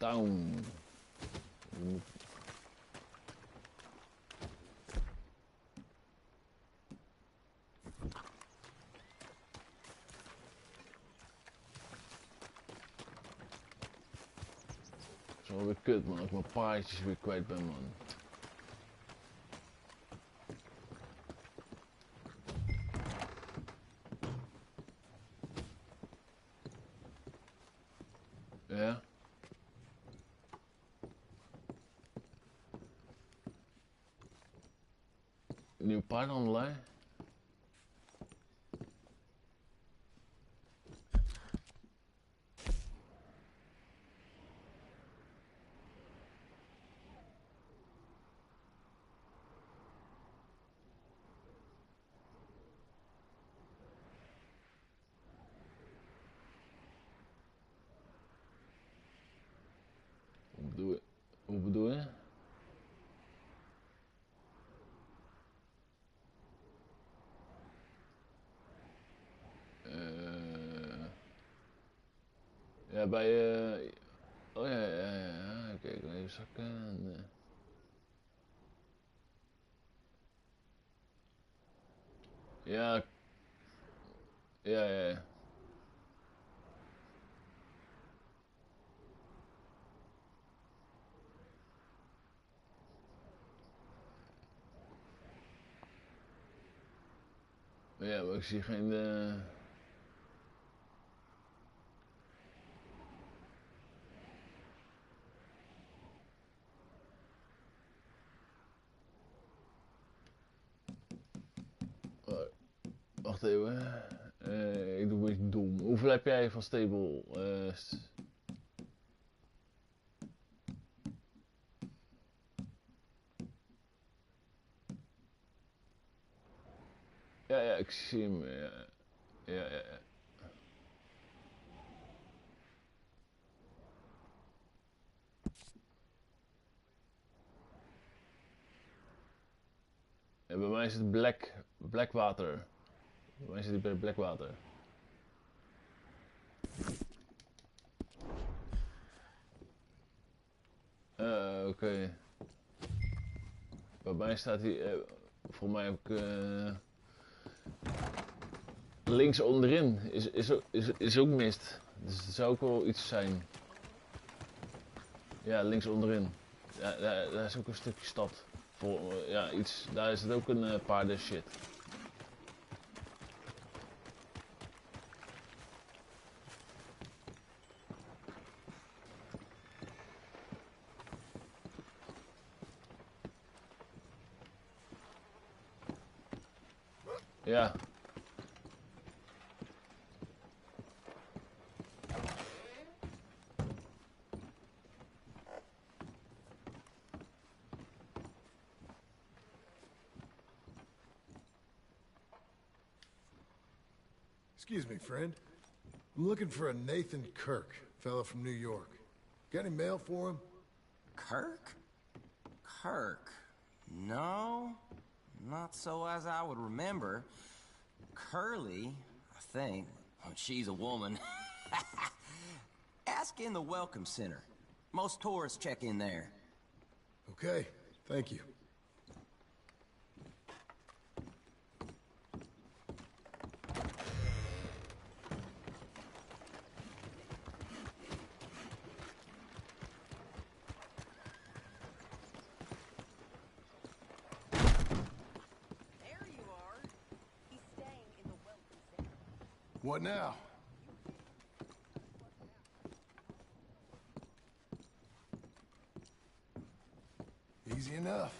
Town. Zo weer kut man, als ik mijn paardjes weer kwijt ben man. Ja. Nieuw paardhandelaar. Hoe bedoel je? Ja, bij oh ja. Kijk, even zakken. Ja. Ja. Ja, maar ik zie geen... Wacht even. Ik doe een beetje dom. Hoeveel heb jij van stable? Ja, ik zie hem. Ja. Ja, bij mij is het black water. Bij mij zit hij bij black water. Oké. Bij mij staat hij, voor mij ook links onderin is ook mist. Dus het zou ook wel iets zijn. Ja, links onderin. Ja, daar is ook een stukje stad. Ja, iets, daar is het ook een paarden shit. Ja. Excuse me, friend. I'm looking for a Nathan Kirk, fellow from New York. Got any mail for him? Kirk? Kirk? No, not so as I would remember. Curly, I think. Oh, she's a woman. Ask in the Welcome Center. Most tourists check in there. Okay, thank you. What now? Easy enough.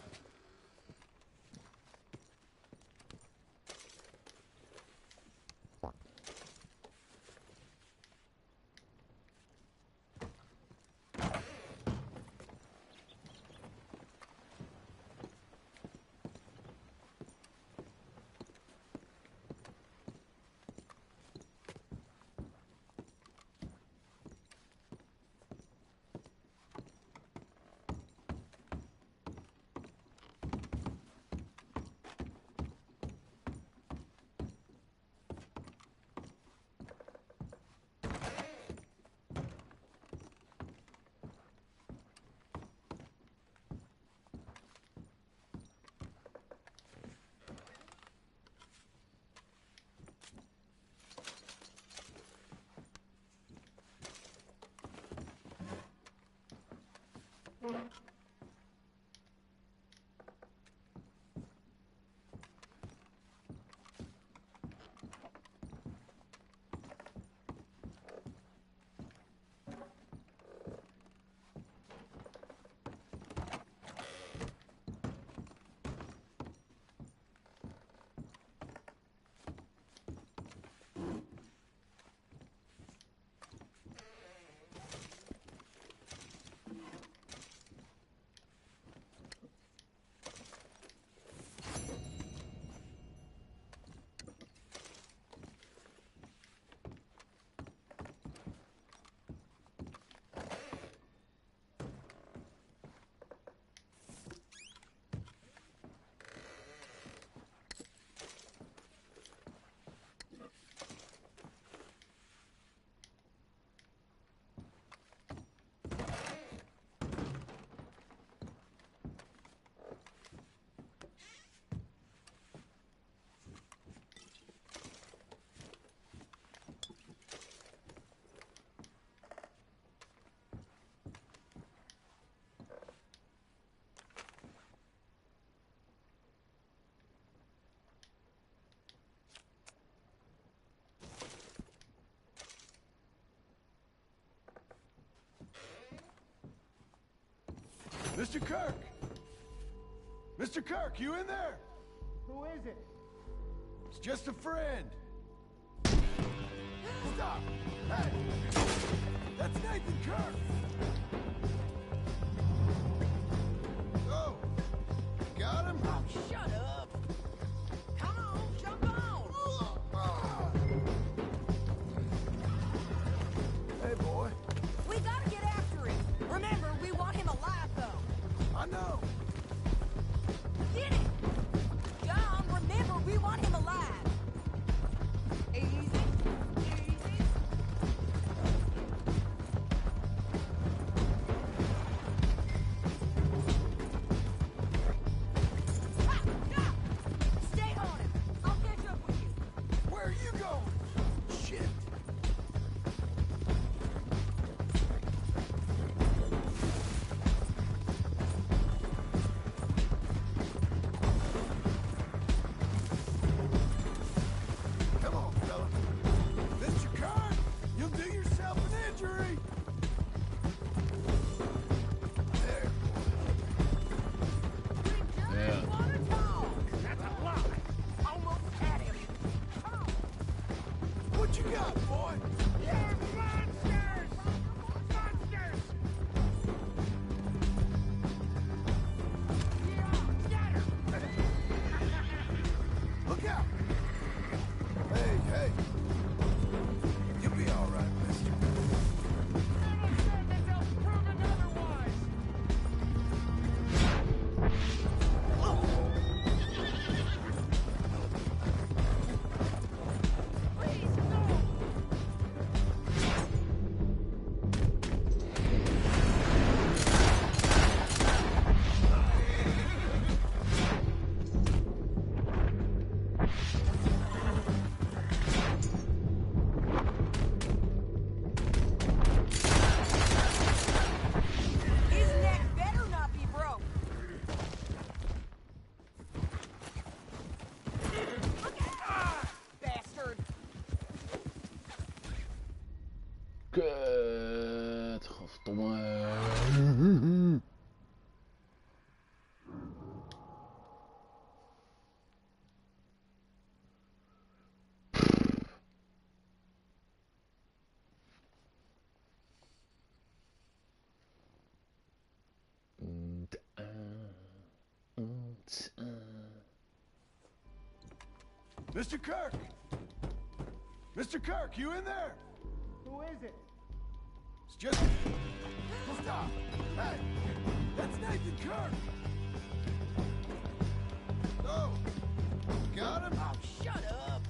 Mr. Kirk! Mr. Kirk, you in there? Who is it? It's just a friend. Stop! Hey! That's Nathan Kirk! Oh! Got him? Oh, shut up! Come on, jump on! Hey, boy. We gotta get after him. Remember, we want him alive, though. I know. Get it! John, remember, we want him alive. Easy, easy. Ha! Stop! Stay on him. I'll catch up with you. Where are you going? Shit. Come on, fella. Mr. Kirk, you'll do yourself an injury. There. We Yeah. just want to talk. That's a lie. Almost had him. Come on. What you got, boy? You're monsters! Monsters! Yeah, scatter! Look out! Hey, hey. You'll be all right, mister. Never said that they'll prove it otherwise! Please, no! His neck better not be broke! Look out! Bastard! Kut, godverdomme. Mr. Kirk! Mr. Kirk, you in there? Who is it? It's just... Stop! Hey! That's Nathan Kirk! Oh! Got him? Oh, shut up!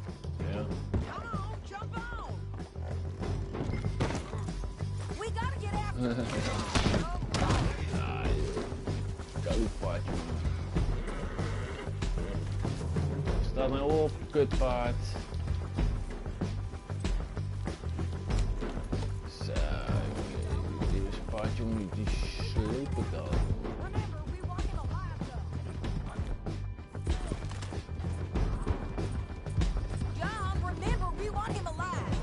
Ja. Come on, jump on! We gotta get after him! Koudpaard, jongen. Staat mij op, kutpaard. Zo, dit is een paardje gaat, jongen, die slepen kan. Remember, we want him alive, though. John, remember, we want him alive.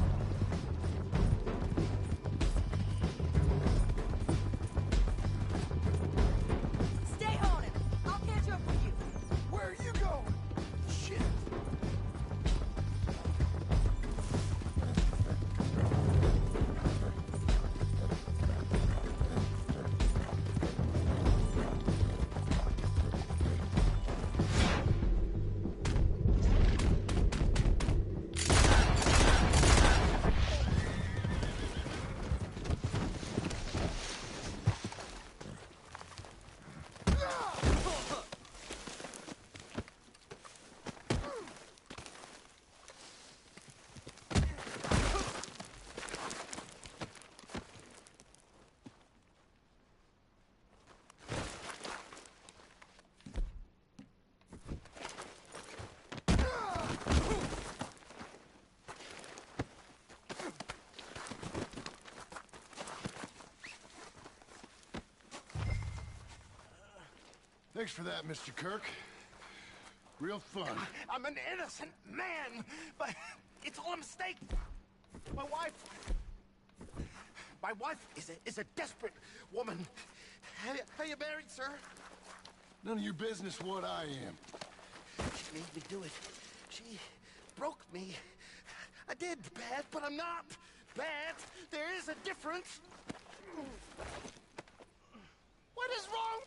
Stay on him. I'll catch up with you. Where are you going? Shit. Thanks for that, Mr. Kirk. Real fun. I'm an innocent man, but it's all a mistake. My wife is a desperate woman. Are you married, sir? None of your business what I am. She made me do it. She broke me. I did bad, but I'm not bad. There is a difference. What is wrong?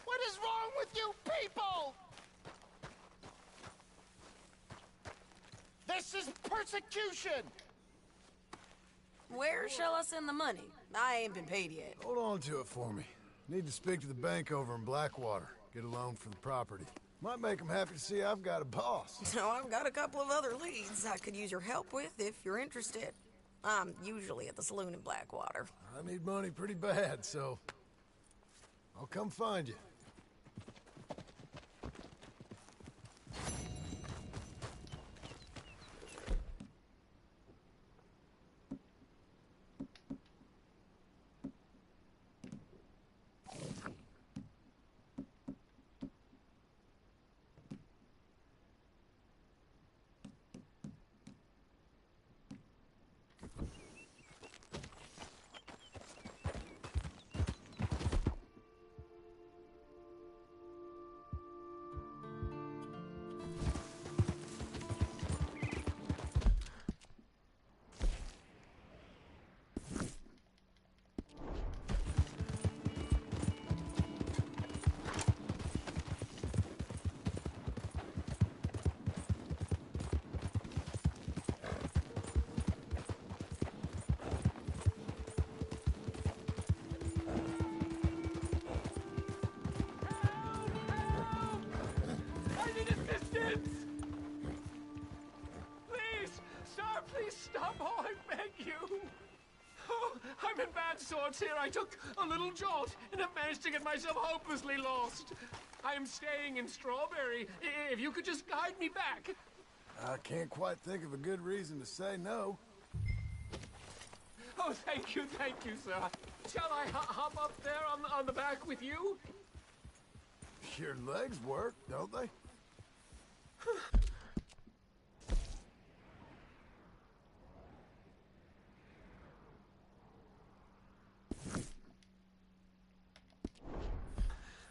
What is wrong with you people? This is persecution! Where shall I send the money? I ain't been paid yet. Hold on to it for me. Need to speak to the bank over in Blackwater. Get a loan for the property. Might make them happy to see I've got a boss. So I've got a couple of other leads I could use your help with if you're interested. I'm usually at the saloon in Blackwater. I need money pretty bad, so I'll come find you. Stop! Oh, I beg you! Oh, I'm in bad sorts here. I took a little jolt and have managed to get myself hopelessly lost. I am staying in Strawberry. If you could just guide me back. I can't quite think of a good reason to say no. Oh, thank you, sir. Shall I hop up there on the back with you? Your legs work, don't they?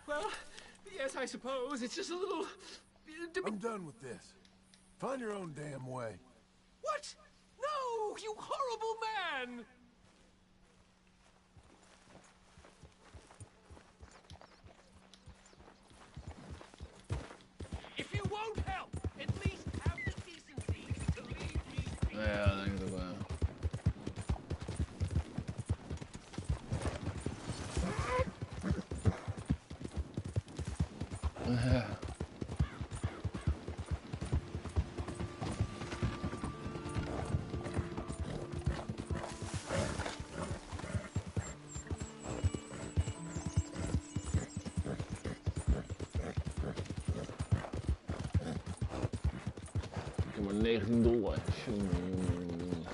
Well, yes, I suppose. It's just a little... I'm done with this. Find your own damn way. What? No, you horrible man! If you won't help, at least have the decency to leave me. Ja, denk ik ook wel. Ik heb maar $19. Jongen.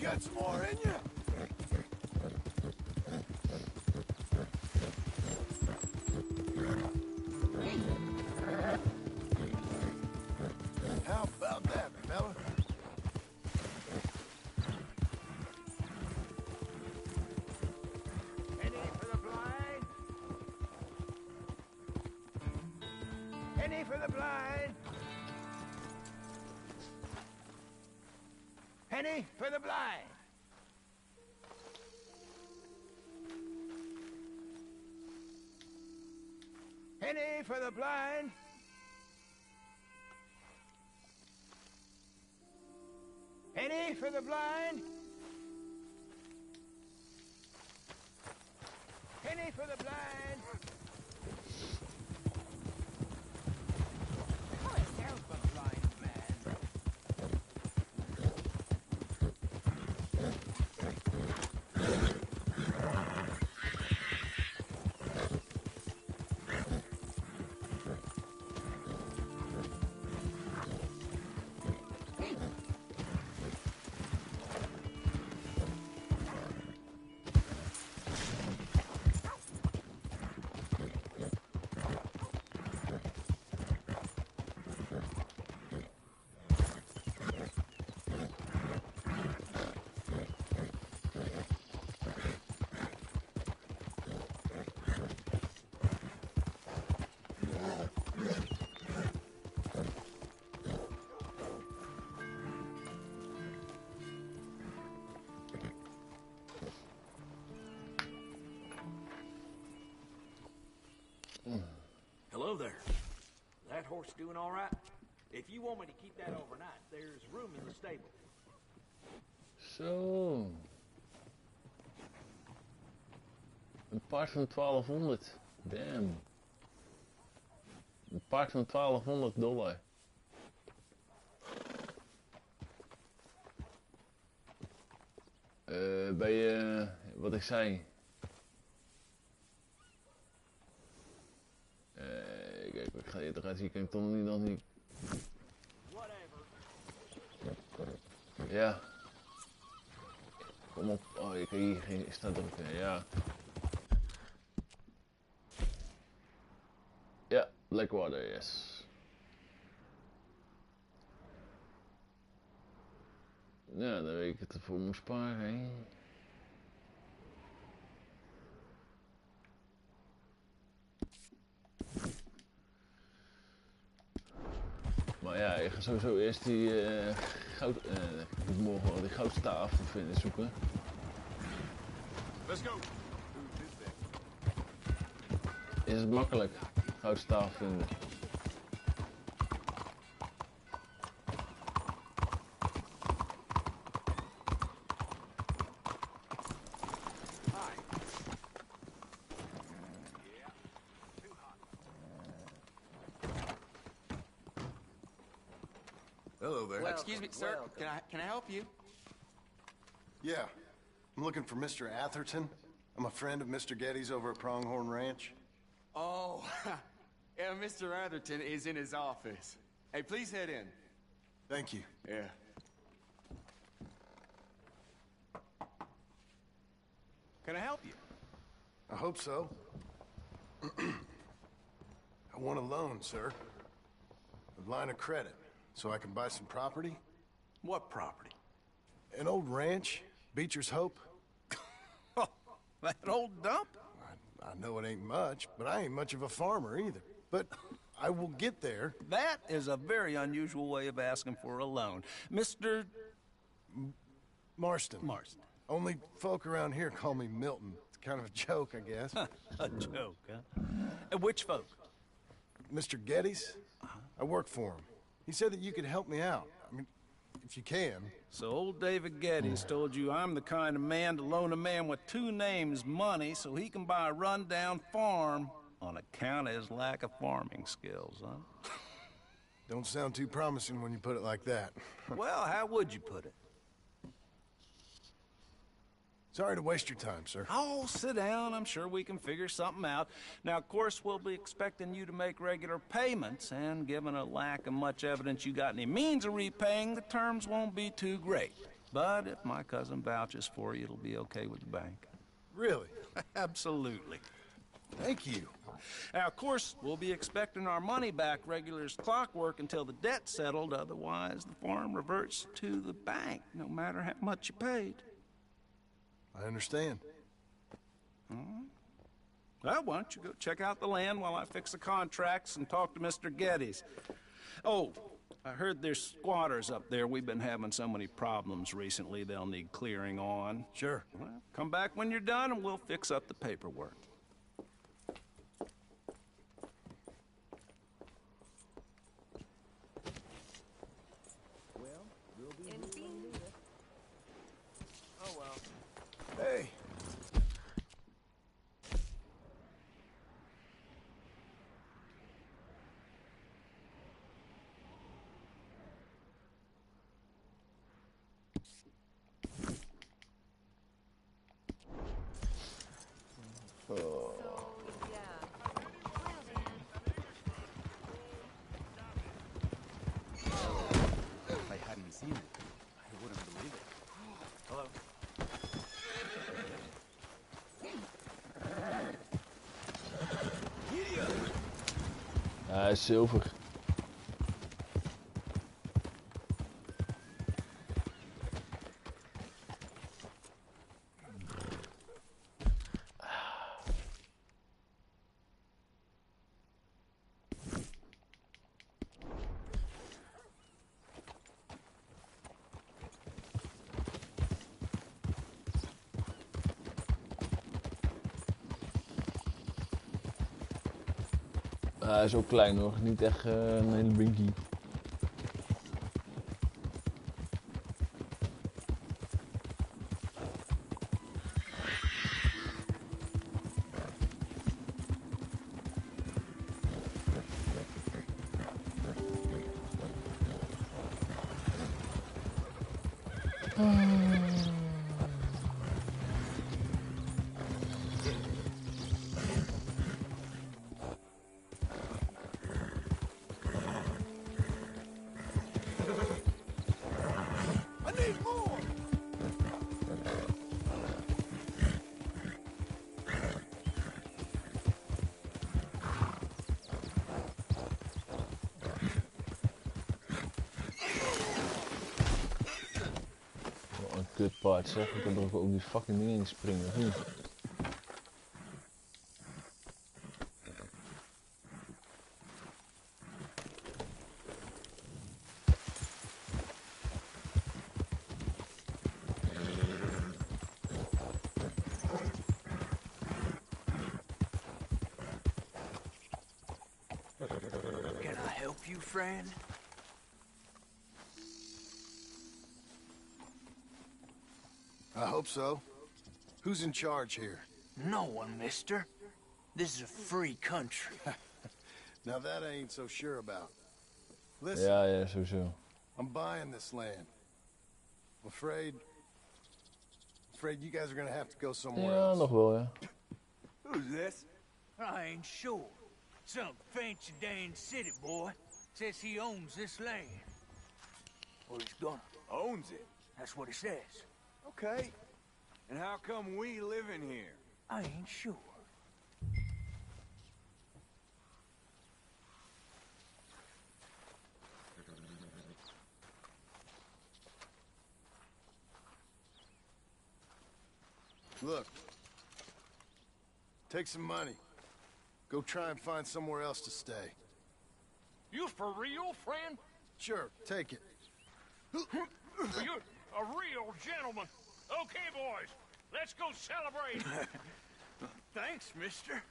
got some more in you? How about that, fella? Penny for the blind. Penny for the blind. Penny for the blind. Penny for the blind. Penny for the blind. Penny for the blind. Call yourself a blind man. Hello there. That horse doing all right? If you want me to keep that overnight, there's room in the stable. Zo. Een paard van 1200. Damn. Een paard van $1200. Ben je, wat ik zei. Kijk, ik ga je eruit zien, kan ik toch nog niet. Ja. Kom op. Oh, je kan hier geen staat drukken, ja. Ja, Blackwater, yes. Ja, dan weet ik het ervoor moet sparen, hè. Maar ja, ik ga sowieso eerst die goud, ik moet morgen wel die goudstaaf vinden, zoeken. Let's go. Is het makkelijk, goudstaaf vinden? Hello there. Excuse me, sir. Can I help you? Yeah. I'm looking for Mr. Atherton. I'm a friend of Mr. Getty's over at Pronghorn Ranch. Oh, yeah, Mr. Atherton is in his office. Hey, please head in. Thank you. Yeah. Can I help you? I hope so. I want a loan, sir. A line of credit, so I can buy some property. What property? An old ranch, Beecher's Hope. That old dump? I know it ain't much, but I ain't much of a farmer either. But I will get there. That is a very unusual way of asking for a loan. Mr. Marston. Marston. Only folk around here call me Milton. It's kind of a joke, I guess. A joke, huh? And which folk? Mr. Getty's? I work for him. He said that you could help me out. I mean, if you can. So old David Geddes told you I'm the kind of man to loan a man with two names money so he can buy a rundown farm on account of his lack of farming skills, huh? Don't sound too promising when you put it like that. Well, how would you put it? Sorry to waste your time, sir. Oh, sit down. I'm sure we can figure something out. Now, of course, we'll be expecting you to make regular payments, and given a lack of much evidence you got any means of repaying, the terms won't be too great. but if my cousin vouches for you, it'll be okay with the bank. Really? Absolutely. Thank you. Now, of course, we'll be expecting our money back regular as clockwork until the debt's settled. Otherwise, the farm reverts to the bank, no matter how much you paid. I understand. All right. Well, why don't you go check out the land while I fix the contracts and talk to Mr. Geddes. Oh, I heard there's squatters up there. We've been having so many problems recently, they'll need clearing on. Sure. Well, come back when you're done and we'll fix up the paperwork. Oh well. Hey. If I hadn't seen it, I wouldn't believe it. Hello? Hij is zilver. Hij is ook klein hoor, niet echt een hele binky. Kutpaard zeg, ik kan er ook die fucking dingen in springen, of niet? Can I help you, friend? I hope so. Who's in charge here? No one, mister. This is a free country. Now that I ain't so sure about. Listen, Ja, sowieso. I'm buying this land. I'm afraid you guys are gonna have to go somewhere Ja, else. nog wel, ja. Who's this? I ain't sure. Some fancy Dan city boy says he owns this land. Or he's gonna. Owns it? That's what he says. Okay. And how come we live in here? I ain't sure. Look, take some money. Go try and find somewhere else to stay. You for real, friend? Sure, take it. You're a real gentleman. Okay, boys, let's go celebrate. Thanks, mister.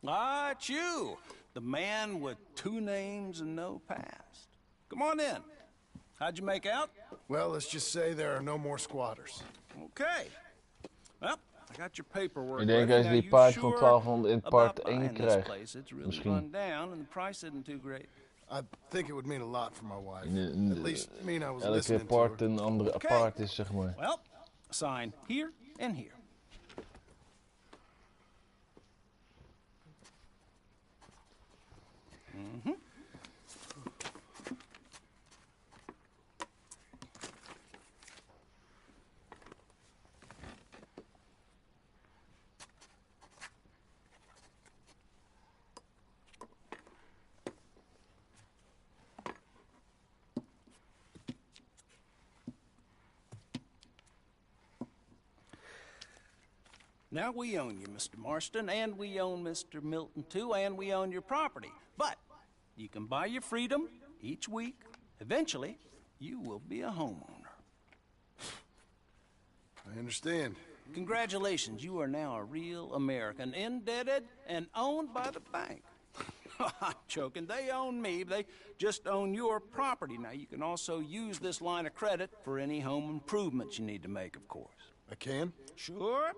Ah, it's you. The man with 2 names and no past. Come on in. How'd you make out? Well, let's just say there are no more squatters. Okay. Well, I got your paperwork. Ik denk als je die part van 1200 in part 1 krijgt. Misschien. I think it would mean a lot for my wife. At least mean I was Elke listening to part her. een andere apart is, zeg maar. Well, sign here and here. Now, we own you, Mr. Marston, and we own Mr. Milton, too, and we own your property. But you can buy your freedom each week. Eventually, you will be a homeowner. I understand. Congratulations, you are now a real American, indebted and owned by the bank. I'm joking. They own me. They just own your property. Now, you can also use this line of credit for any home improvements you need to make, of course. I can? Sure.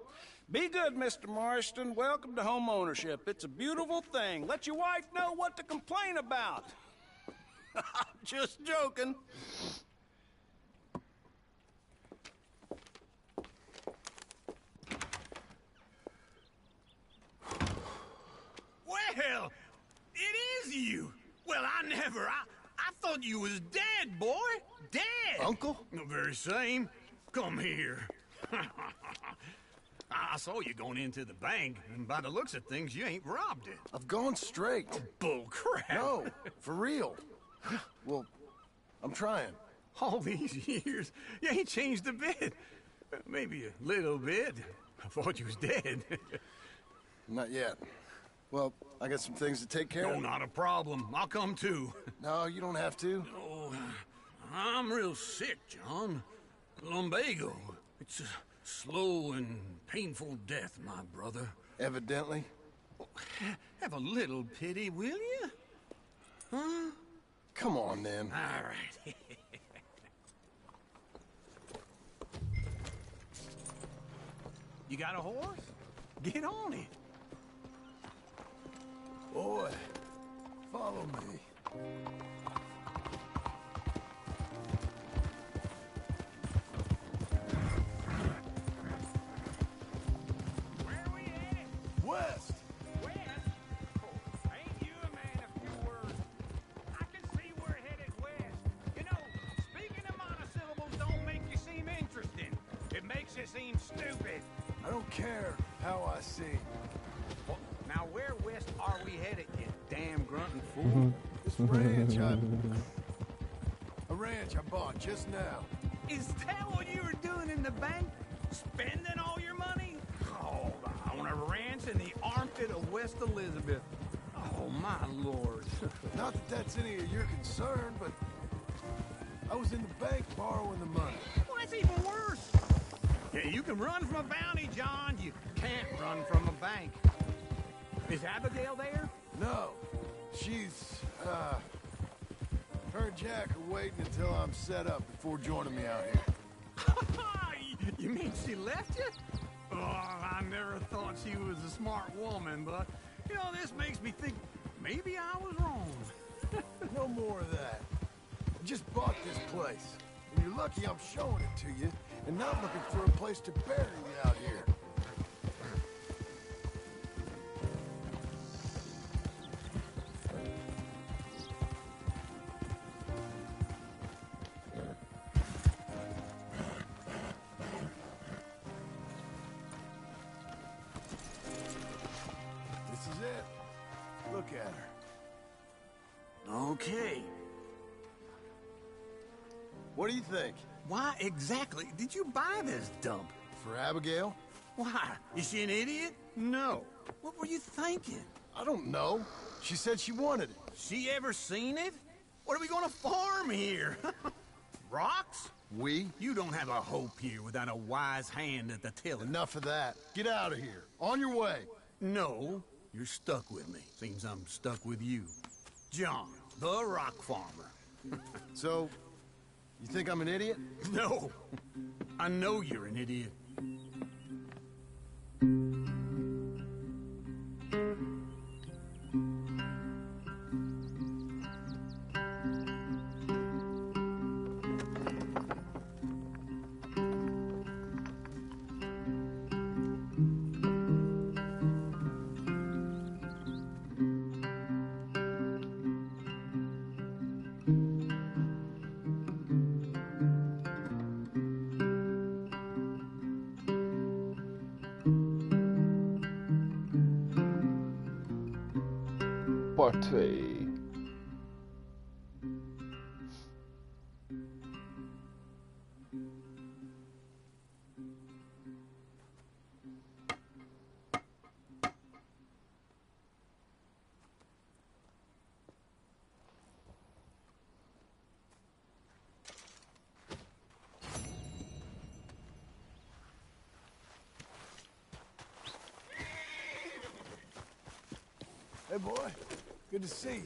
Be good, Mr. Marston. Welcome to home ownership. It's a beautiful thing. Let your wife know what to complain about. Just joking. Well, it is you. Well, I thought you was dead, boy. Dead. Uncle? The very same. Come here. I saw you going into the bank, and by the looks of things, you ain't robbed it. I've gone straight. Bull crap. No, for real. Well, I'm trying. All these years, you ain't changed a bit. Maybe a little bit. I thought you was dead. Not yet. Well, I got some things to take care of. No, not a problem. I'll come too. No, you don't have to. Oh, I'm real sick, John. Lumbago. It's a slow and painful death, my brother. Evidently. Have a little pity, will you? Huh? Come on, then. All right. You got a horse? Get on it. Boy, follow me. Where are we headed? West! West? Oh, ain't you a man of few words? I can see we're headed west. You know, speaking of monosyllables don't make you seem interesting. It makes you seem stupid. I don't care how I see. Well, now where west are we headed, you damn grunting fool? This ranch a ranch I bought just now. Is that what you were doing in the bank? Spending all your money? Oh, on a ranch in the armpit of West Elizabeth. Oh, my lord. Not that that's any of your concern, but I was in the bank borrowing the money. Well, that's even worse. Yeah, you can run from a bounty, John. You can't run from a bank. Is Abigail there? No, she's, her and Jack are waiting until I'm set up before joining me out here. You mean she left you? Oh, I never thought she was a smart woman, but, you know, this makes me think maybe I was wrong. No more of that. I just bought this place, and you're lucky I'm showing it to you, and not looking for a place to bury you out here. This is it. Look at her. Okay. What do you think? Why exactly did you buy this dump? For Abigail? Why? Is she an idiot? No. What were you thinking? I don't know. She said she wanted it. She ever seen it? What are we gonna farm here? Rocks? We? You don't have a hope here without a wise hand at the tiller. Enough of that. Get out of here. On your way. No, You're stuck with me. Seems I'm stuck with you. John, the rock farmer. So, you think I'm an idiot? No. I know you're an idiot. Part 2. Hey, boy. Good to see you.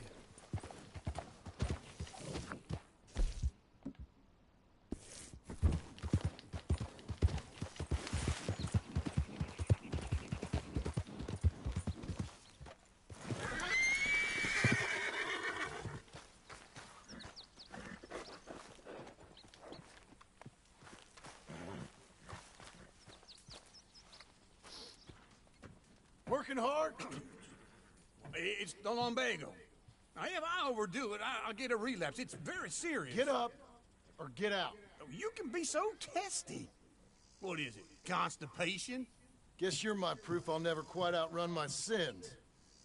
Working hard? It's the lumbago. Now, if I overdo it, I'll get a relapse. It's very serious. Get up or get out. You can be so testy. What is it, constipation? Guess you're my proof I'll never quite outrun my sins.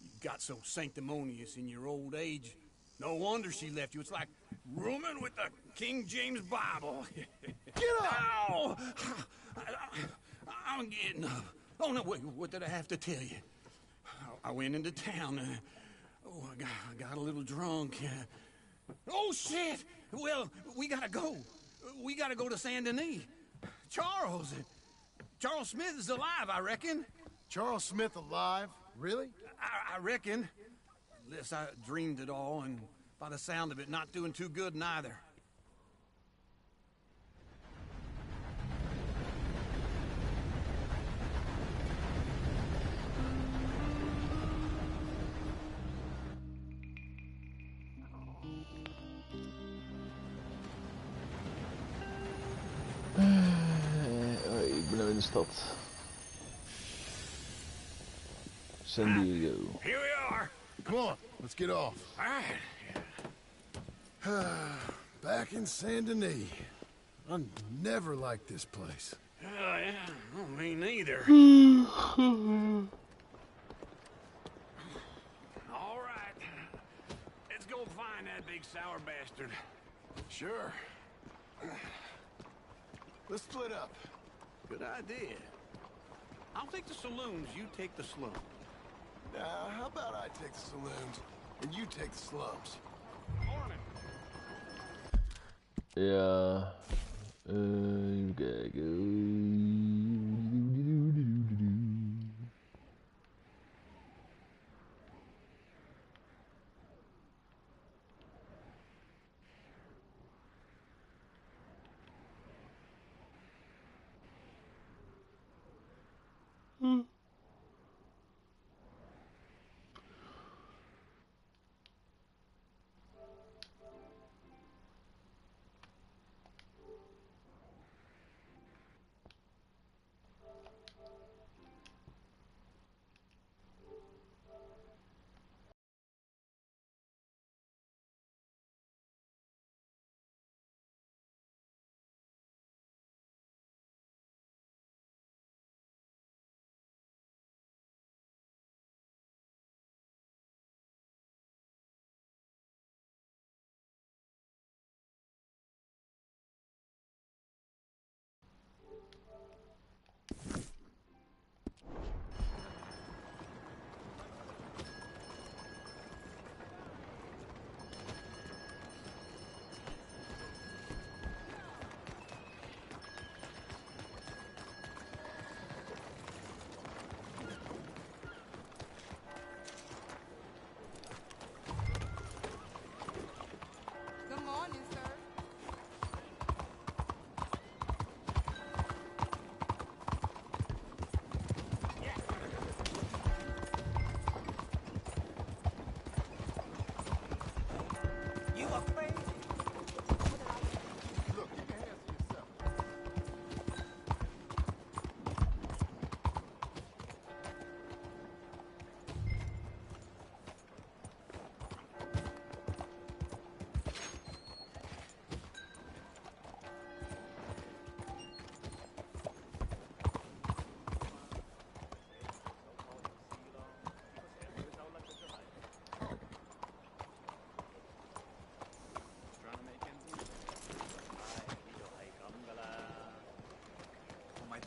You got so sanctimonious in your old age. No wonder she left you. It's like rooming with the King James Bible. Get up! Ow! I'm getting up. Oh, no, wait, what did I have to tell you? I went into town. I got a little drunk. Oh, shit! Well, we gotta go. We gotta go to Saint Denis. Charles Smith is alive, I reckon. Charles Smith alive? Really? I reckon. Unless I dreamed it all, and by the sound of it, not doing too good neither. Ik ben nu in de stad. San Diego. Here we are. Come on, let's get off. All right. Back in Saint Denis. I never liked this place. Yeah, oh, me neither. All right. Let's go find that big sour bastard. Sure. Let's split up. Good idea. I'll take the saloons, you take the slum. How about I take the saloons and you take the slums? Morning. Ja. Even kijken.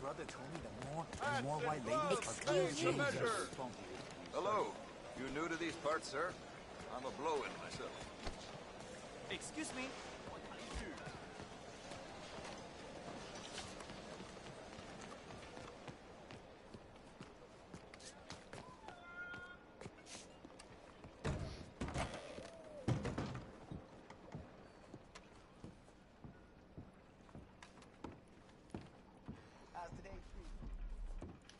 brother told me the more white ladies Excuse you. Hello. You new to these parts, sir? I'm a blow-in myself. Excuse me.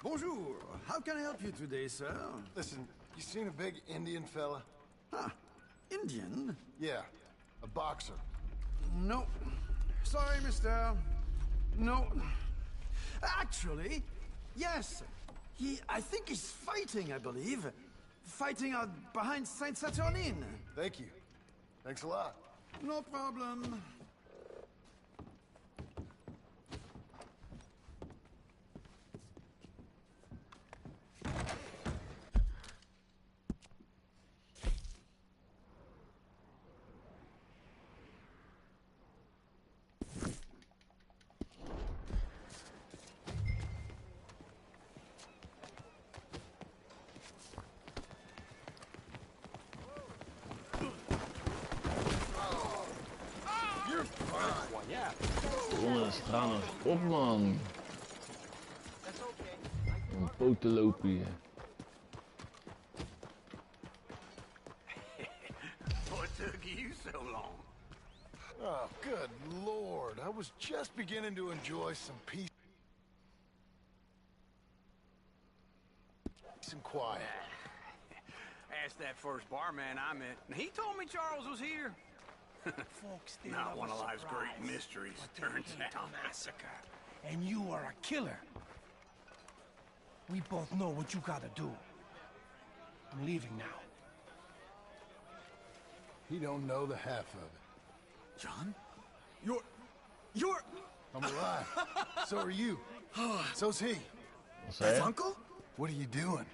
Bonjour. How can I help you today, sir? Listen, you seen a big Indian fella? Huh. Indian? Yeah, a boxer. No. Sorry, mister. No. Actually, yes. I think he's fighting, I believe. Fighting out behind Saint Saturnine. Thank you. Thanks a lot. No problem. Jongens, ga nou eens op, man. Een poten lopen hier. What took you so long? Oh, good Lord. I was just beginning to enjoy some peace and quiet. Asked that first barman I met, and he told me Charles was here. Folks, Not one of life's great mysteries, turns out. Massacre. And you are a killer. We both know what you gotta do. I'm leaving now. He don't know the half of it. John? You're... I'm alive. So are you. So's he. Wat zei je? Uncle? What are you doing?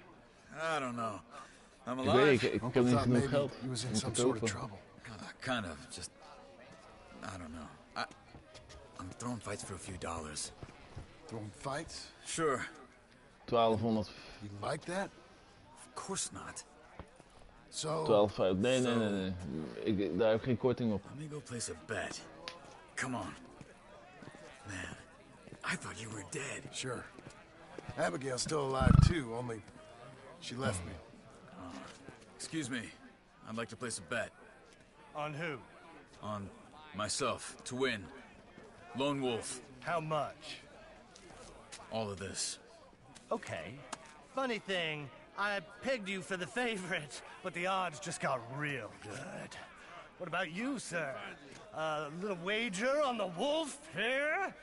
I don't know. I'm Ik alive. weet, ik heb niet genoeg maybe geld he was in om te some sort of kopen. trouble. Kind of. Just... I don't know. I'm throwing fights for a few dollars. Throwing fights? Sure. 1200. You like that? Of course not. So... 12,500. Nee. Daar heb ik geen korting op. Let me go place a bet. Come on. Man, I thought you were dead. Sure. Abigail's still alive too, only she left me. Excuse me. I'd like to place a bet. On who? On myself, to win. Lone Wolf. How much? All of this. Okay. Funny thing, I pegged you for the favorite, but the odds just got real good. What about you, sir? A little wager on the wolf here?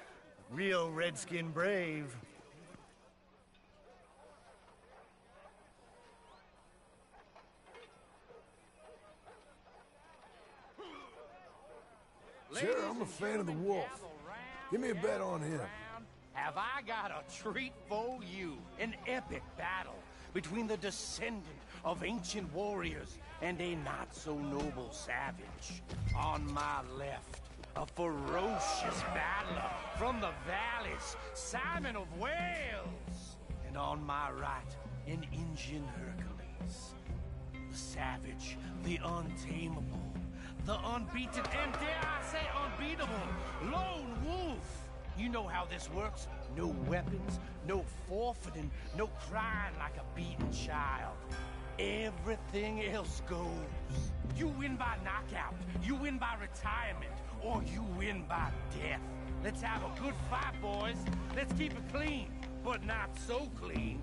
Real redskin brave. Sure, I'm a fan of the wolf. Give me a bet on him. Have I got a treat for you? An epic battle between the descendant of ancient warriors and a not-so-noble savage. On my left, a ferocious battler from the valleys, Simon of Wales. And on my right, an Indian Hercules. The savage, the untamable, the unbeaten, and dare I say unbeatable, Lone Wolf. You know how this works. No weapons, no forfeiting, no crying like a beaten child. Everything else goes. You win by knockout, you win by retirement, or you win by death. Let's have a good fight, boys. Let's keep it clean, but not so clean.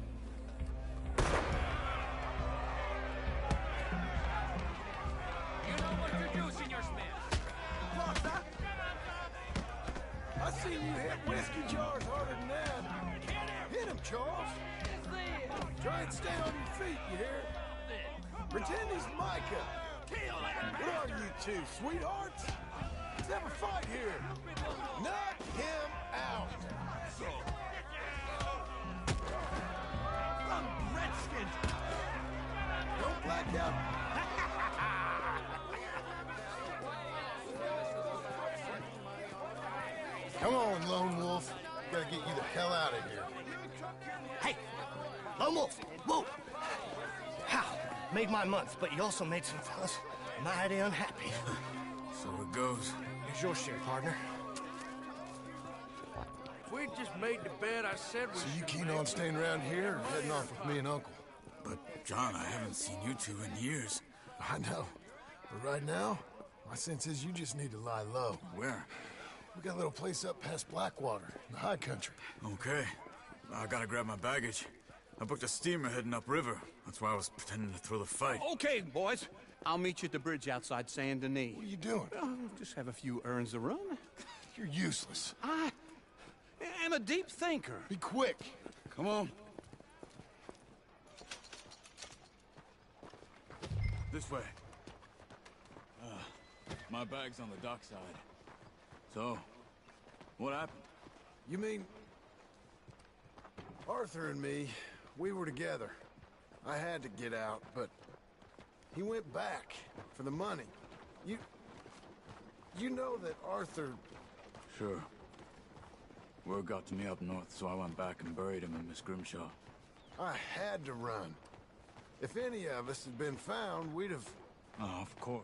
You know what to do, Senor Smith. I seen you hit whiskey jars harder than that. Hit him, Charles. Try and stay on your feet, you hear? Pretend he's Micah. What are you two, sweethearts? Let's have a fight here. Knock him out. I'm Redskins. Don't black out. Come on, Lone Wolf. Gotta get you the hell out of here. here. Hey, Lone Wolf, whoa! How? Made my month, but you also made some fellas mighty unhappy. So it goes. Here's your share, partner. If we just made the bed, I said we... So you keen on staying around here or heading off with me and Uncle? But, John, I haven't seen you two in years. I know. But right now, my sense is you just need to lie low. Where? We got a little place up past Blackwater, in the high country. Okay. I gotta grab my baggage. I booked a steamer heading upriver. That's why I was pretending to throw the fight. Okay, boys. I'll meet you at the bridge outside Saint Denis. What are you doing? Just have a few errands to run. You're useless. I am a deep thinker. Be quick. Come on. This way. My bag's on the dockside. So, what happened? You mean... Arthur and me, we were together. I had to get out, but... he went back for the money. You know that Arthur... Sure. Word got to me up north, so I went back and buried him in Miss Grimshaw. I had to run. If any of us had been found, we'd have... Oh, of course.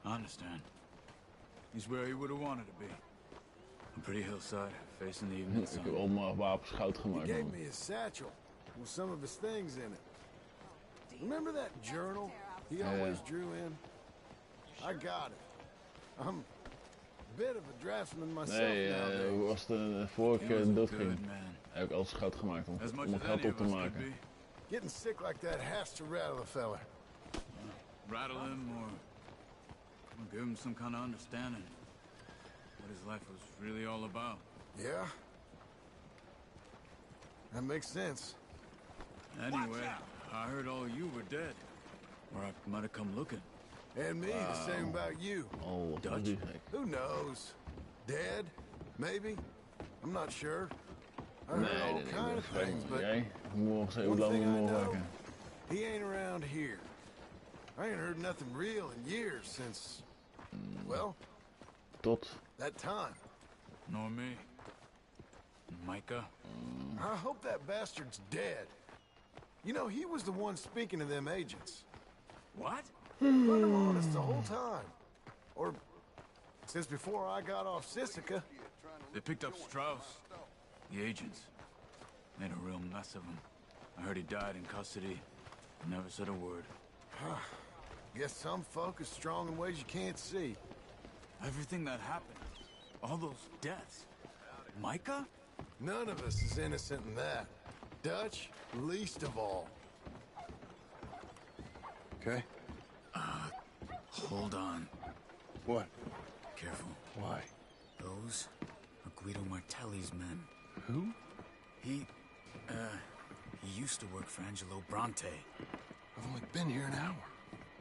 I understand. He's where he would have wanted to be. A pretty hillside, facing the evening Ik sun. heb al mijn wapens goud He gemaakt, gave man. me his satchel with some of his things in it. Remember that journal he always drew in? I got it. I'm a bit of a draftsman myself Nee, nowadays. hoe was de vorige keer doodging? Heb ik alles goud gemaakt om mijn geld op te maken. Getting sick like that has to rattle a fella. Rattle him or give him some kind of understanding. What his life was really all about. Yeah? That makes sense. Anyway, I heard all you were dead. Or I might have come looking. And me, the same about you. Oh, wat Dutch? is die gek. Who knows? Dead? Maybe? I'm not sure. I heard Nee, all nee, ik kind ben of vreemd. things, but Jij? Hoe one lang thing moet I je nog know, werken? he ain't around here. I ain't heard nothing real in years since, well, Tot? that time. Nor me. Micah? I hope that bastard's dead. You know, he was the one speaking to them agents. What? But I'm honest the whole time. Or since before I got off Sisika. They picked up Strauss. The agents. Made a real mess of him. I heard he died in custody. Never said a word. Guess some folk is strong in ways you can't see. Everything that happened. All those deaths. Micah? None of us is innocent in that. Dutch, least of all. Okay? Hold on. What? Careful. Why? Those are Guido Martelli's men. Who? He used to work for Angelo Bronte. I've only been here an hour.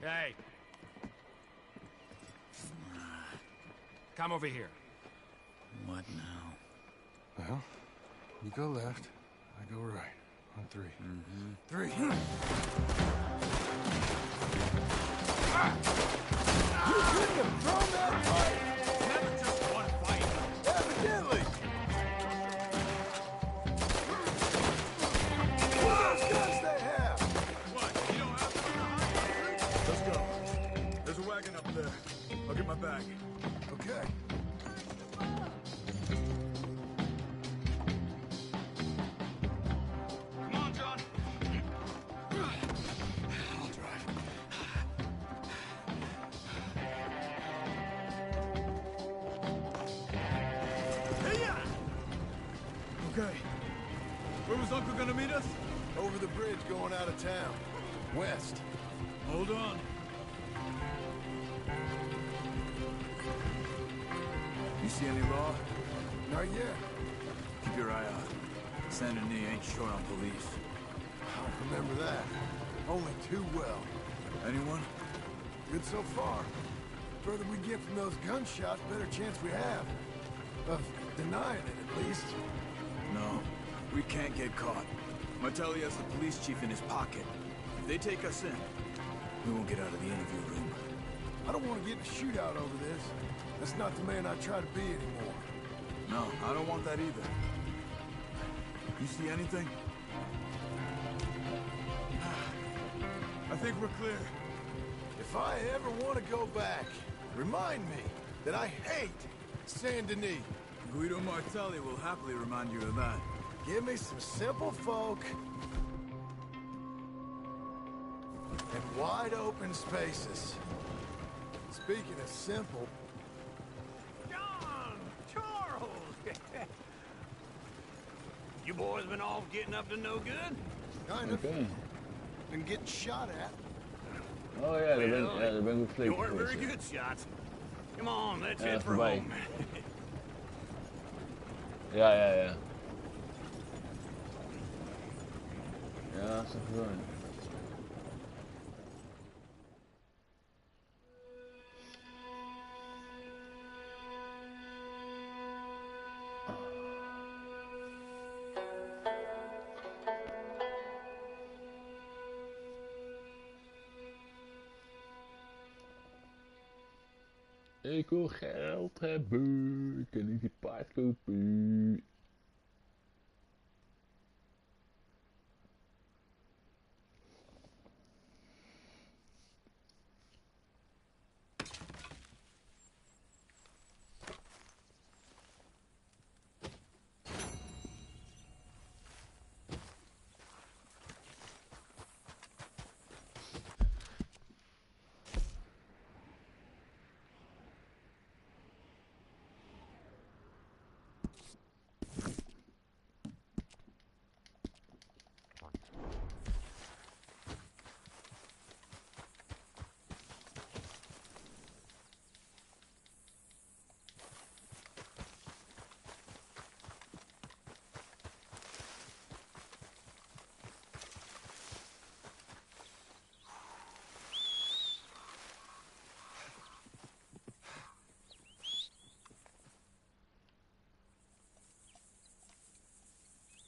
Hey. Come over here. What now? Well, you go left, I go right. On three. Three. You couldn't have thrown that fight! Never just one fight. Evidently! What are those guns they have? What? You don't have to? Let's go. There's a wagon up there. I'll get my bag. Okay. Come on, John. I'll drive. Okay. Where was Uncle gonna meet us? Over the bridge going out of town. West. Hold on. You see any law? Not yet. Keep your eye out. Saint Denis ain't short on police. I remember that. Only too well. Anyone? Good so far. Further we get from those gunshots, better chance we have. Of denying it, at least. No. We can't get caught. Martelli has the police chief in his pocket. If they take us in, we won't get out of the interview room. I don't want to get in a shootout over this. That's not the man I try to be anymore. No, I don't want that either. You see anything? I think we're clear. If I ever want to go back, remind me that I hate Saint Denis. Guido Martelli will happily remind you of that. Give me some simple folk and wide open spaces. Speaking of simple, John! Charles! You boys been off getting up to no good? kind of. Okay. Been getting shot at. Oh ja, daar ben ik You flink weren't very geweest. good shots. Come on, let's Ja, head for voorbij. home. Ja. Ja, dat is toch gewoon. Ik wil geld hebben, ik kan niet die paard kopen.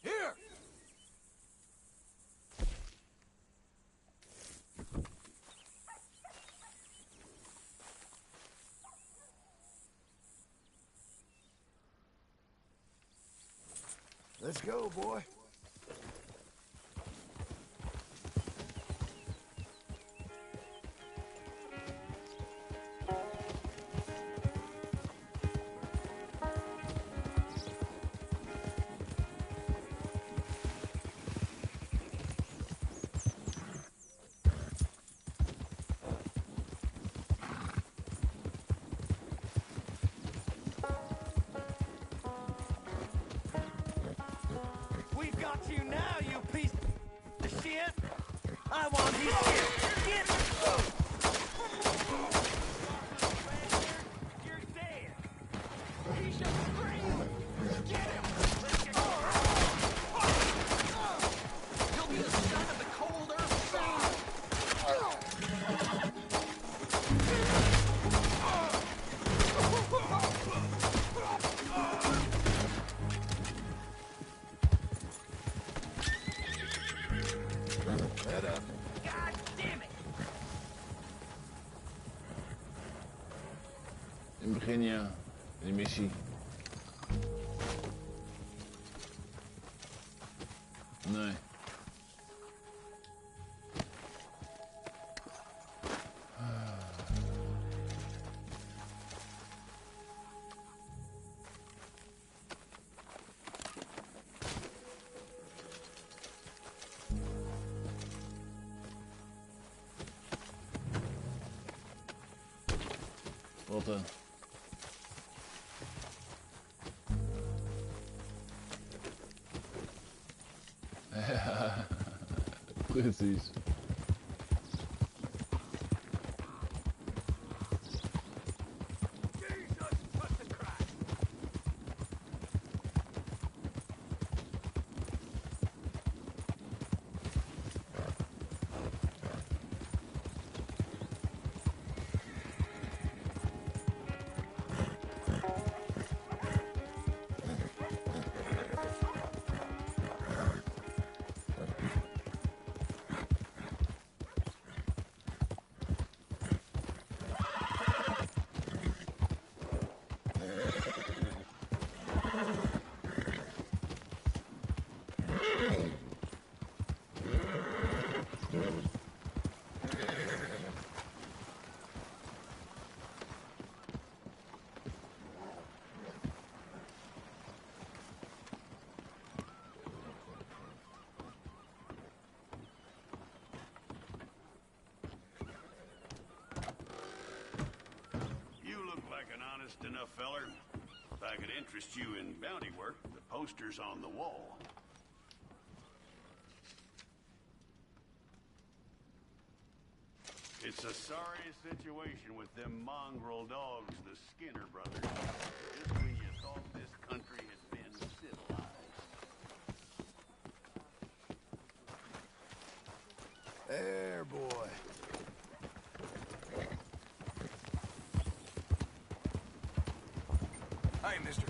Here! Let's go, boy. We've got you now, you piece of shit! I want his shit! Get You're dead! He should scream! Get him! You'll be the son of the cold earth god! Head up. God damn it! In het begin ja, die missie. Nee. Wat een... Ja, precies. Just enough, feller. If I could interest you in bounty work, the poster's on the wall. It's a sorry situation with them mongrel dogs, the Skinner brothers. Just when you thought this country had been civilized. There, boy. Hey, mister.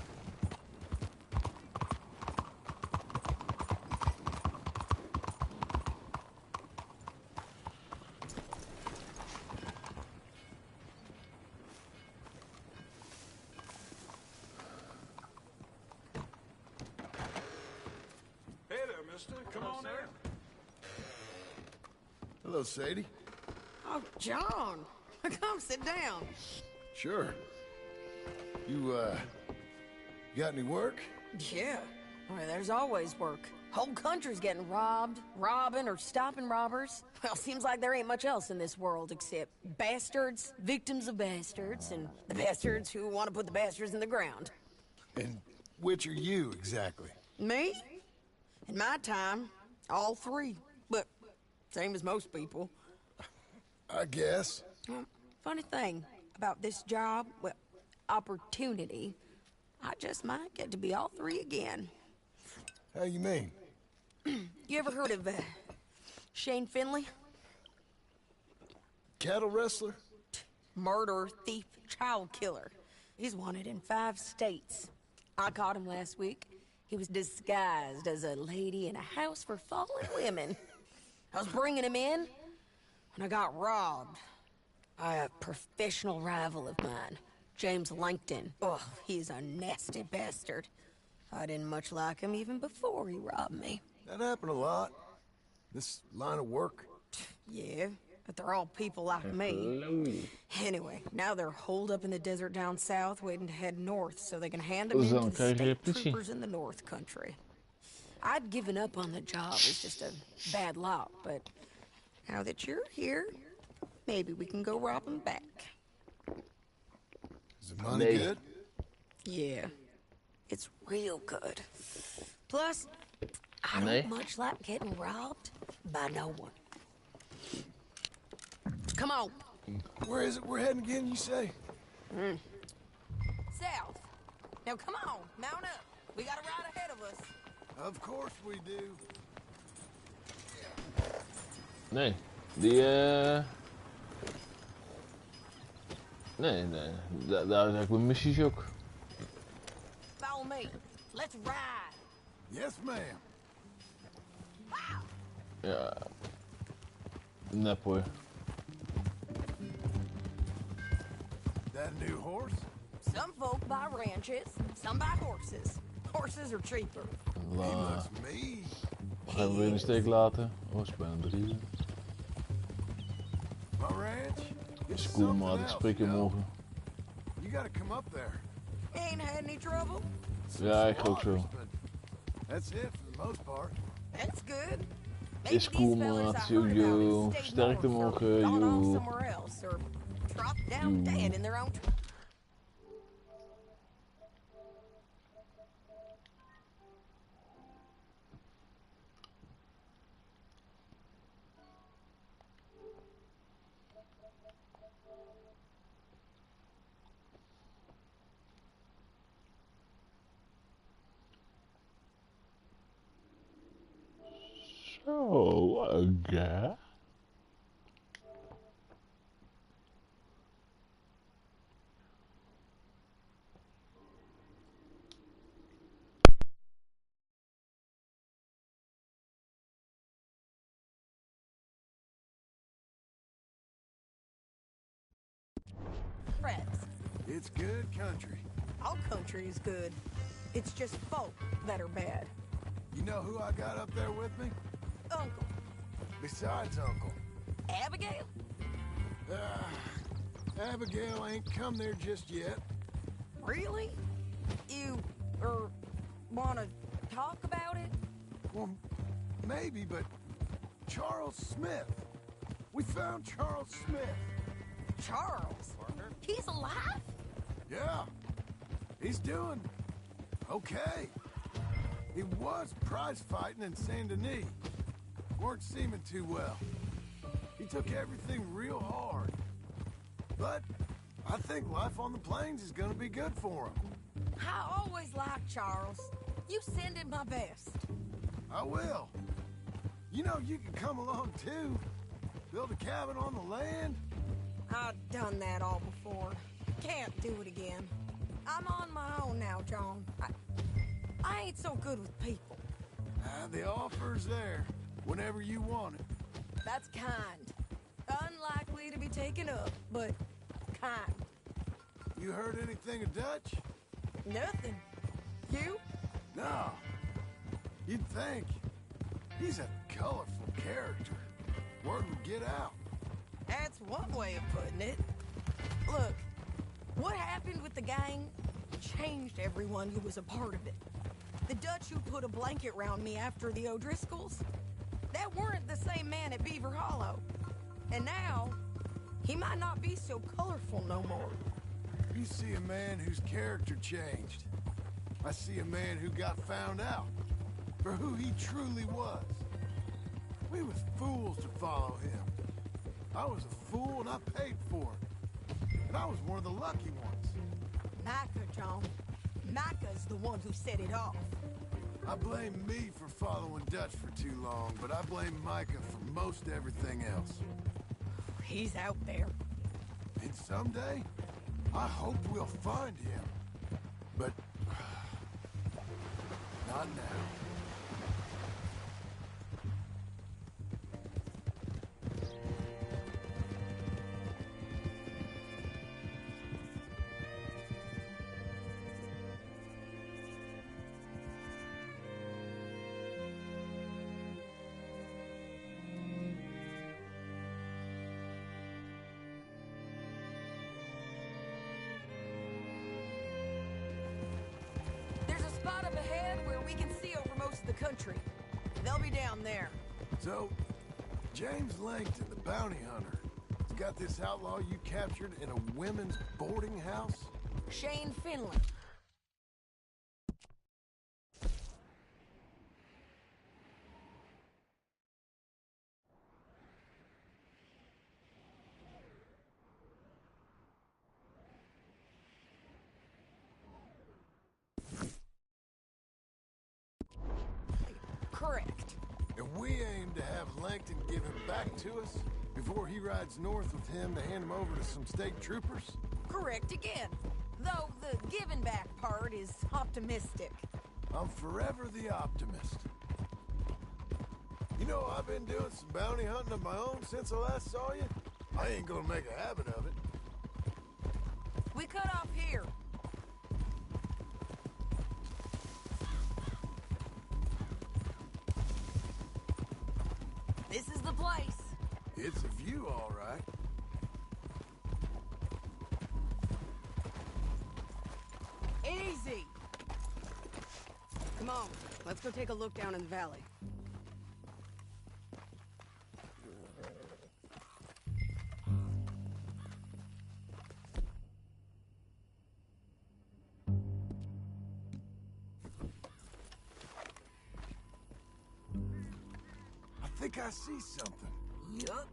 Hey there, mister. Come on in. Hello, Sadie. Oh, John. Come sit down. Sure. You got any work? Yeah. Well, there's always work. Whole country's getting robbed, robbing, or stopping robbers. Well, seems like there ain't much else in this world except bastards, victims of bastards, and the bastards who want to put the bastards in the ground. And which are you, exactly? Me? In my time, all three. But same as most people. I guess. Well, funny thing about this job, well, opportunity, I just might get to be all three again. How you mean? You ever heard of Shane Finley? Cattle wrestler? Murderer, thief, child killer. He's wanted in 5 states. I caught him last week. He was disguised as a lady in a house for fallen women. I was bringing him in when I got robbed by a professional rival of mine, James Langton. Oh, he's a nasty bastard. I didn't much like him even before he robbed me. That happened a lot. This line of work. Yeah, but they're all people like me. Anyway, now they're holed up in the desert down south, waiting to head north so they can hand them in to the state troopers in the north country. I'd given up on the job as just a bad lot, but now that you're here, maybe we can go rob them back. Is the money good? Yeah, it's real good. Plus, I don't much like getting robbed by no one. Come on. Where is it we're heading again, you say? South. Now come on, mount up. We got a ride ahead of us. Of course we do. Nee, nee, daar heb ik mijn missies ook. Follow me. Let's ride. Yes, ma'am. Ja. Nep hoor. That new horse? Some folk buy ranches, some buy horses. Horses are cheaper. He looks mean. We gaan hem weer in de steek laten. Oh, is bijna 3 uur. My ranch? Is cool, maat. Ik spreek je morgen. You gotta come up there. Ain't had any trouble? Ja, ik ook zo. That's it for the most part. That's good. Is cool, maat. Yo. Sterkte morgen. Yo. Somewhere else or drop down dead in their own. So, again. It's good country. All country is good. It's just folk that are bad. You know who I got up there with me? Uncle. Besides Uncle. Abigail? Abigail ain't come there just yet. Really? You, wanna talk about it? Well, maybe, but Charles Smith. We found Charles Smith. Charles? He's alive? Yeah, he's doing okay. He was prize fighting in Saint Denis. Weren't seeming too well. He took everything real hard. But I think life on the plains is gonna be good for him. I always liked Charles. You send him my best. I will. You know, you can come along too. Build a cabin on the land. I've done that all before. Can't do it again. I'm on my own now, John. I ain't so good with people. The offer's there whenever you want it. That's kind. Unlikely to be taken up, but kind. You heard anything of Dutch? Nothing. You? No. You'd think. He's a colorful character. Word would get out. That's one way of putting it. Look, what happened with the gang changed everyone who was a part of it. The Dutch who put a blanket round me after the O'Driscolls, that weren't the same man at Beaver Hollow. And now, he might not be so colorful no more. You see a man whose character changed. I see a man who got found out for who he truly was. We was fools to follow him. I was a fool and I paid for it. And I was one of the lucky ones. Micah, John. Micah's the one who set it off. I blame me for following Dutch for too long, but I blame Micah for most everything else. He's out there. And someday, I hope we'll find him. But not now. Spot up ahead where we can see over most of the country. They'll be down there. So, James Langton, the bounty hunter, has got this outlaw you captured in a women's boarding house? Shane Finland. Correct. And we aim to have Langton give him back to us before he rides north with him to hand him over to some state troopers? Correct again. Though the giving back part is optimistic. I'm forever the optimist. You know, I've been doing some bounty hunting of my own since I last saw you. I ain't gonna make a habit of it. We cut off here. This is the place. It's a view, all right. Easy! Come on, let's go take a look down in the valley. I think I see something. Yup.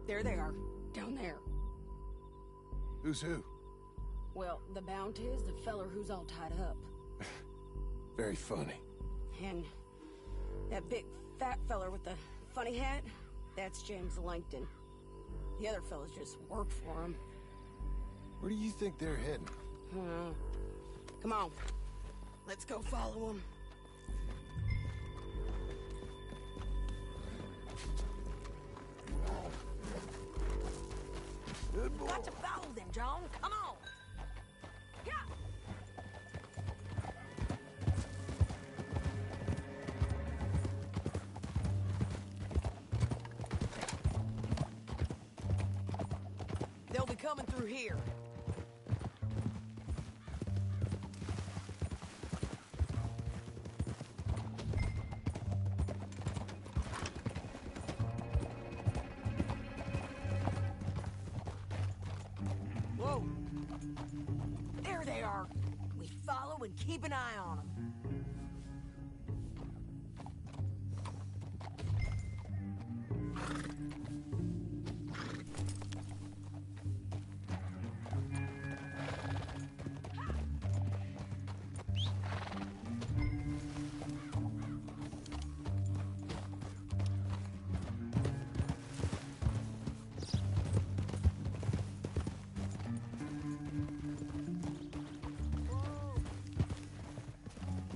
There they are, down there. Who's who? Well, the bounty is the feller who's all tied up. Very funny. And that big fat feller with the funny hat, that's James Langton. The other fellas just work for him. Where do you think they're heading? Come on, let's go follow them. Good boy. Got to follow them, John. Come on. Yeah. They'll be coming through here. keep an eye on them.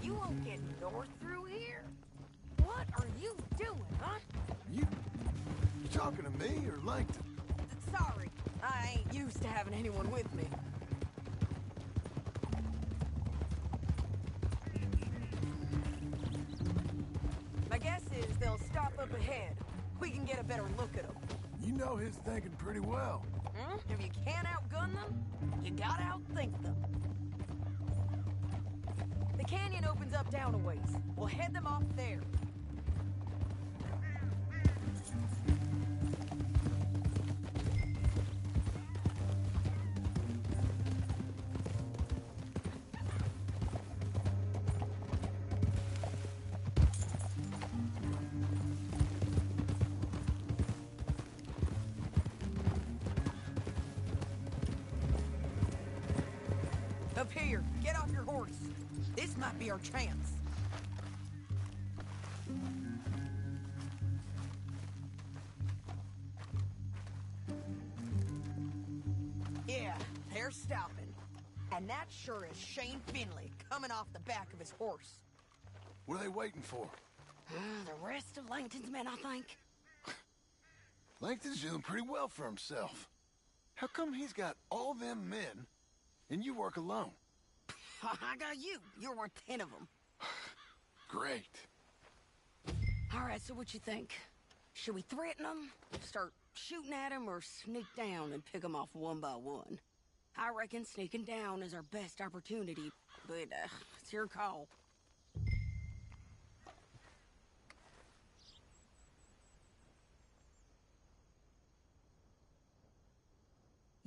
You won't get north through here? What are you doing, huh? You talking to me or Langton? Sorry, I ain't used to having anyone with me. My guess is they'll stop up ahead. We can get a better look at them. You know his thinking pretty well. If you can't outgun them, you gotta outthink them. The canyon opens up down a ways. We'll head them off there. Up here, get off your horse. This might be our chance. Yeah, they're stopping. And that sure is Shane Finley coming off the back of his horse. What are they waiting for? The rest of Langton's men, I think. Langton's doing pretty well for himself. How come he's got all them men and you work alone? I got you. You're worth 10 of them. Great. All right, so what you think? Should we threaten them, start shooting at them, or sneak down and pick them off one by one? I reckon sneaking down is our best opportunity, but it's your call.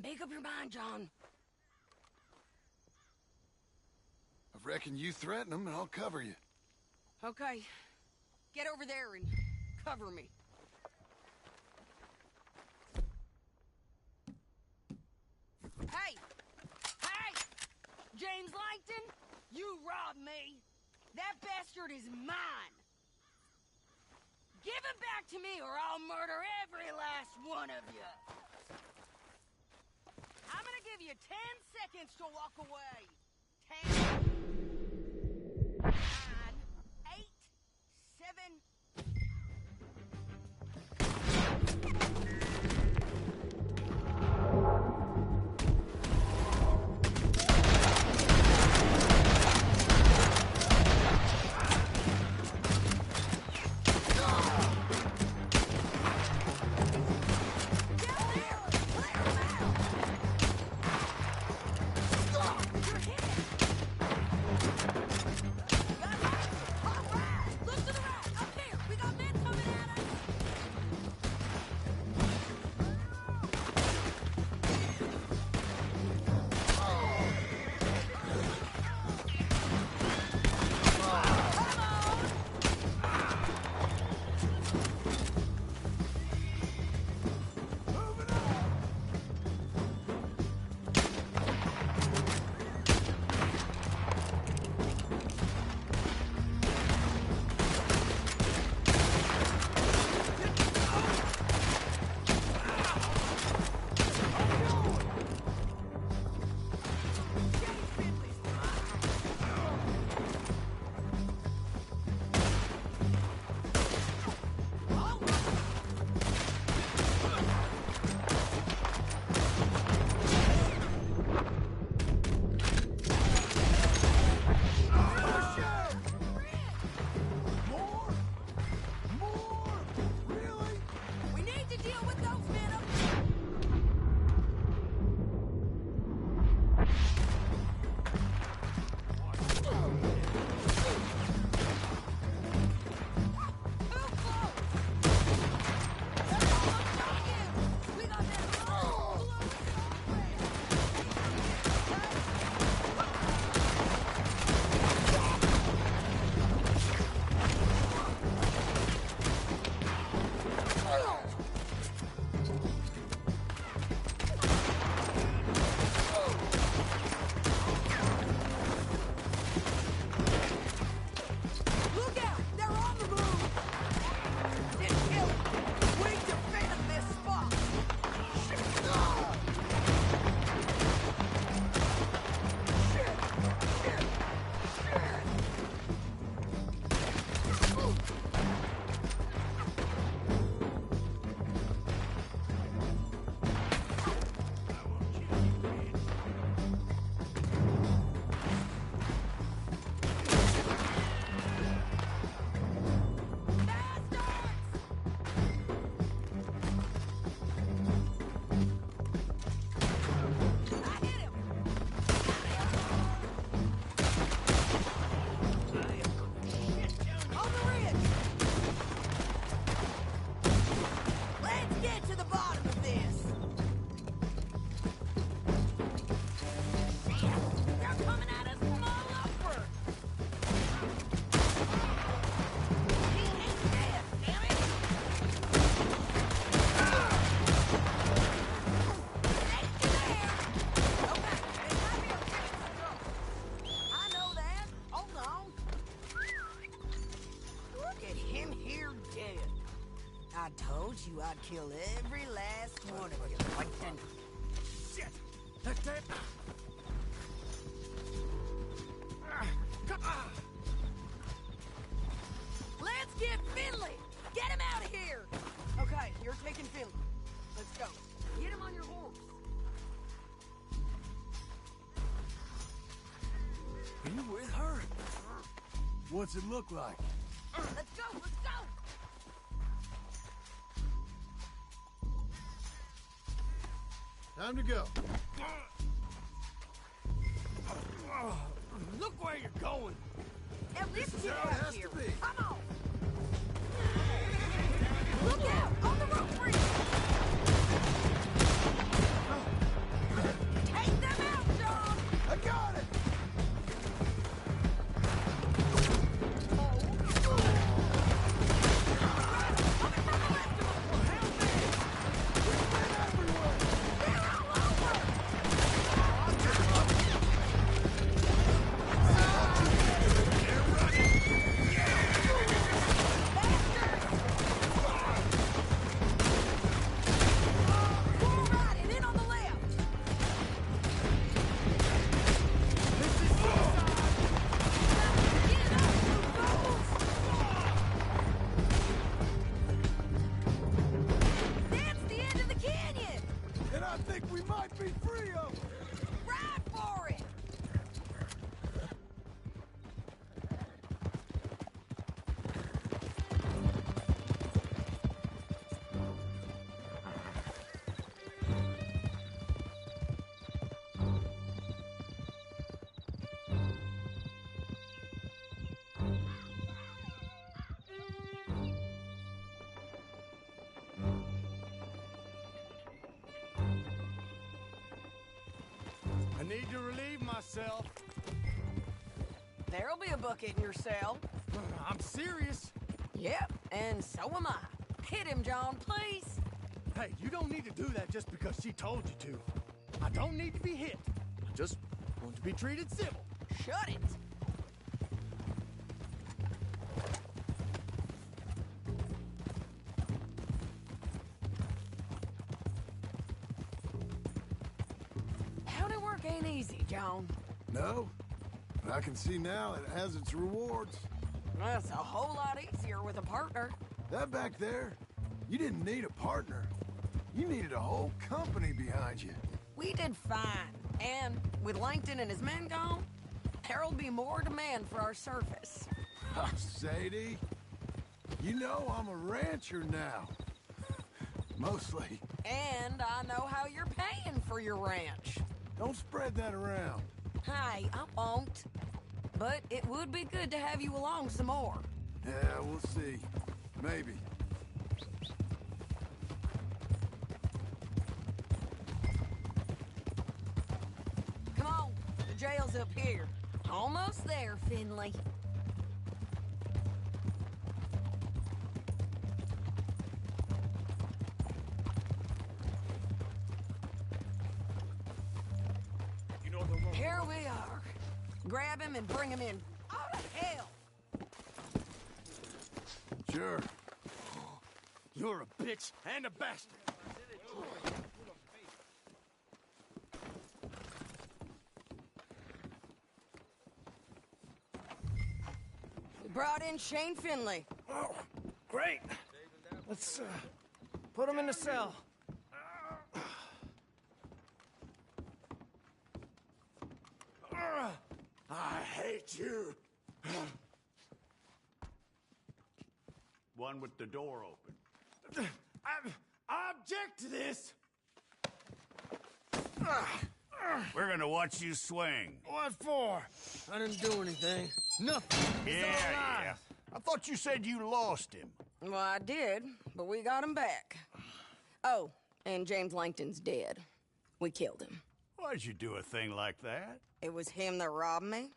Make up your mind, John. I reckon you threaten them and I'll cover you. Okay. Get over there and cover me. Hey! Hey! James Langton, you robbed me. That bastard is mine. Give him back to me or I'll murder every last one of you. I'm gonna give you 10 seconds to walk away. 10, 9, 8, 7... I told you I'd kill every last one of you, Langton. Shit! Let's take... Let's get Finley! Get him out of here! Okay, you're taking Finley. Let's go. Get him on your horse. Are you with her? What's it look like? Let's go, let's go! Time to go. Look where you're going. At least This is get how it out has here. to be. Come on! Look out! On the rope bridge! Take them out, John! I got it! I need to relieve myself. There'll be a bucket in your cell. I'm serious. Yep, and so am I. Hit him, John, please. Hey, you don't need to do that just because she told you to. I don't need to be hit. I just want to be treated civil. Shut it. Howdy work ain't easy, John. No, but I can see now it has its rewards. That's a whole lot easier with a partner. That back there, you didn't need a partner. You needed a whole company behind you. We did fine. And with Langton and his men gone, there'll be more demand for our service. Sadie, you know I'm a rancher now. Mostly. And I know how you're paying for your ranch. Don't spread that around. Hey, I won't. But it would be good to have you along some more. Yeah, we'll see. Maybe. Come on, the jail's up here. Almost there, Finley. Here we are. Grab him and bring him in. Oh, to hell! Sure. You're a bitch and a bastard. We brought in Shane Finley. Oh, great. Let's put him in the cell. I hate you. One with the door open. I object to this. We're gonna watch you swing. What for? I didn't do anything. Nothing. It's all lies. I thought you said you lost him. Well, I did, but we got him back. Oh, and James Langton's dead. We killed him. Why'd you do a thing like that? It was him that robbed me.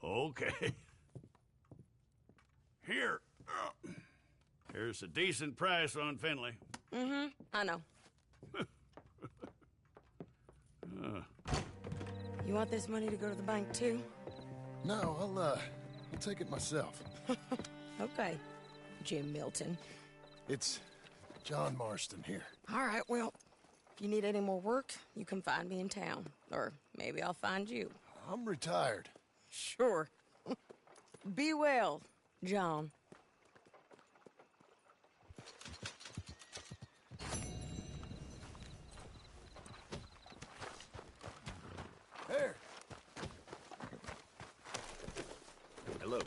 Okay. Here. Here's a decent price on Finley. Mm-hmm, I know. You want this money to go to the bank, too? No, I'll take it myself. Okay, Jim Milton. It's John Marston here. All right, well, if you need any more work, you can find me in town. Or maybe I'll find you. I'm retired. Sure. Be well, John. There. Hello.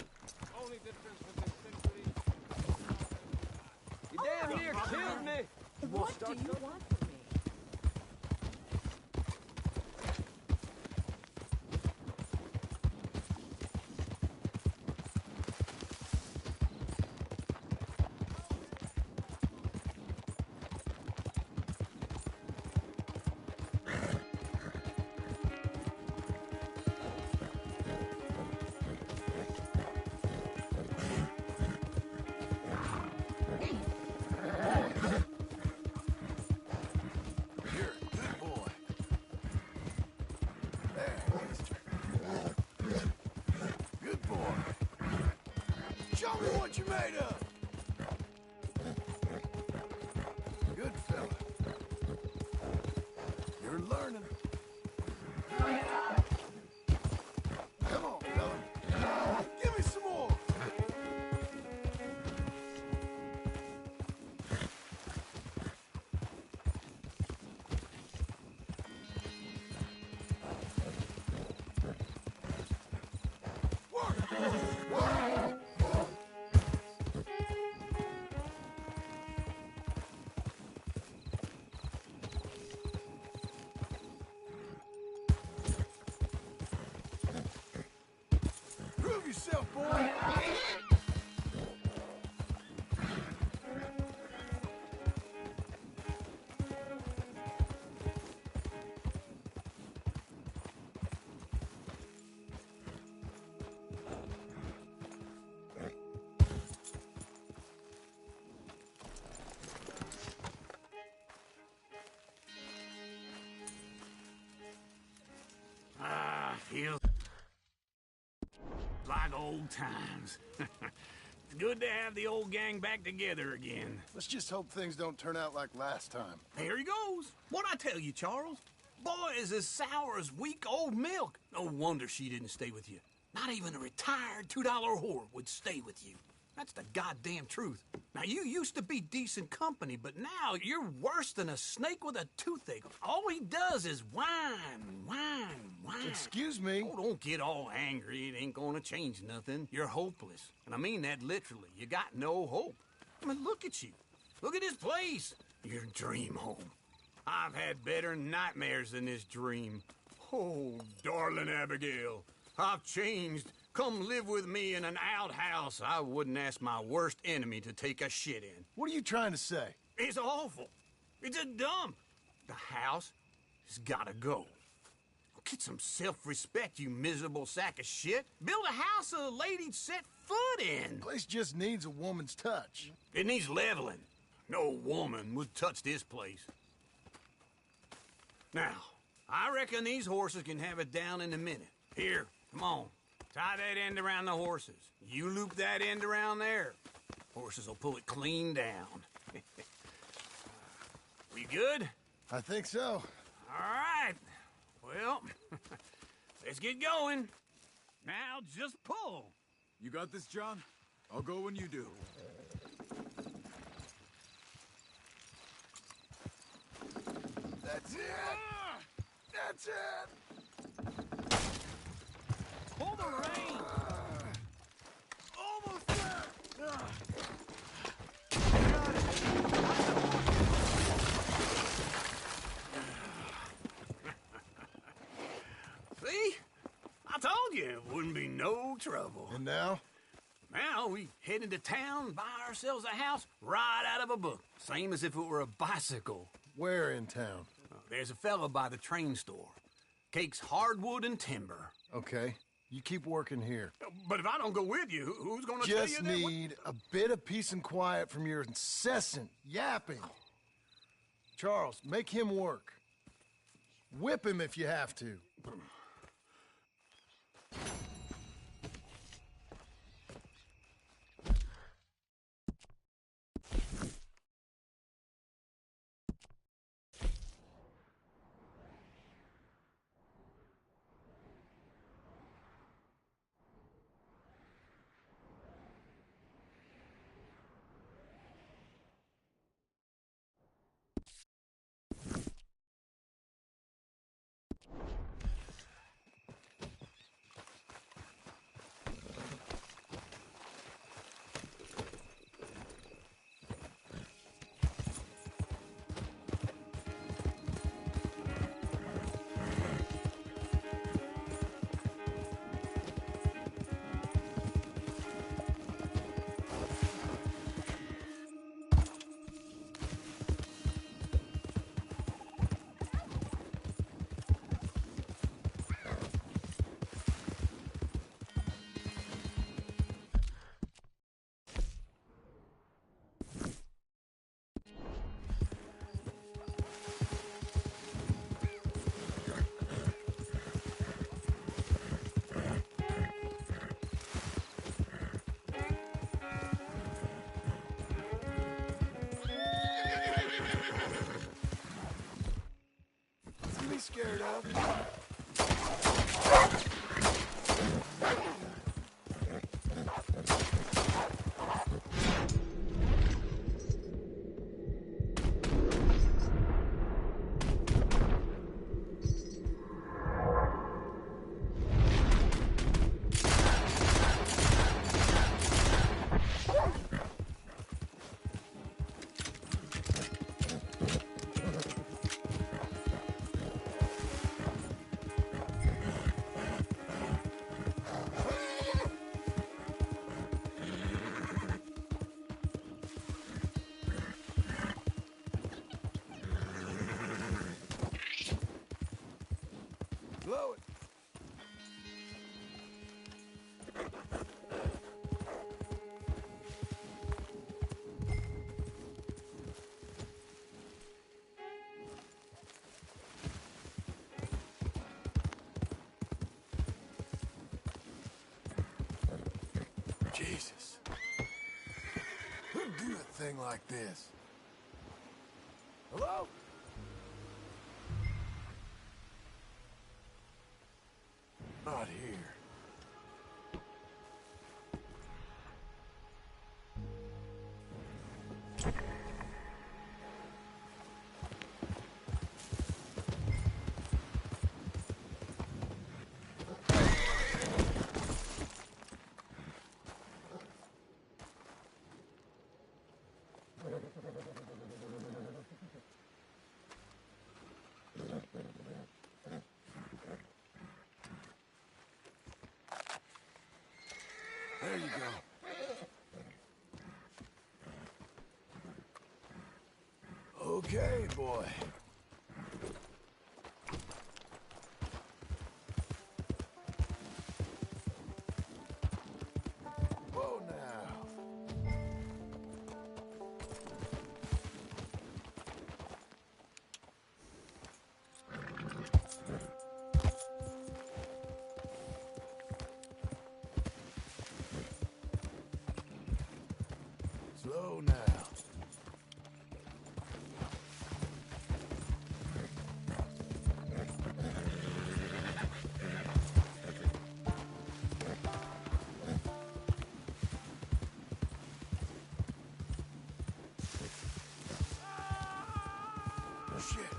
Only difference between You damn near killed me. What do you want from me? You're a good boy. There, mister. Good boy. Show me what you made of. Good fella. You're learning. Come on, fella. Give me some more. Prove yourself, boy. Feels like old times. It's good to have the old gang back together again. Let's just hope things don't turn out like last time. There he goes. What'd I tell you, Charles? Boy is as sour as weak old milk. No wonder she didn't stay with you. Not even a retired $2 whore would stay with you. That's the goddamn truth. Now, you used to be decent company, but now you're worse than a snake with a toothache. All he does is whine, whine, whine. Excuse me? Oh, don't get all angry. It ain't gonna change nothing. You're hopeless. And I mean that literally. You got no hope. I mean, look at you. Look at this place. Your dream home. I've had better nightmares than this dream. Oh, darling Abigail, I've changed. Come live with me in an outhouse I wouldn't ask my worst enemy to take a shit in. What are you trying to say? It's awful. It's a dump. The house has gotta go. Get some self-respect, you miserable sack of shit. Build a house a lady'd set foot in. The place just needs a woman's touch. It needs leveling. No woman would touch this place. Now, I reckon these horses can have it down in a minute. Here, come on. Tie that end around the horses. You loop that end around there. Horses will pull it clean down. We good? I think so. All right. Well, let's get going. Now just pull. You got this, John? I'll go when you do. That's it! That's it! Pull the rein! Almost there! See? I told you it wouldn't be no trouble. And now? Now we head into town, buy ourselves a house right out of a book. Same as if it were a bicycle. Where in town? There's a fella by the train store. Cakes hardwood and timber. Okay. You keep working here. But if I don't go with you, who's gonna tell you Just that? need a bit of peace and quiet from your incessant yapping. Charles, make him work. Whip him if you have to. scared of. Blow it. Jesus. Who'd do a thing like this? Hello? Not here. There you go. Okay, boy. Whoa now. Slow now. Shit.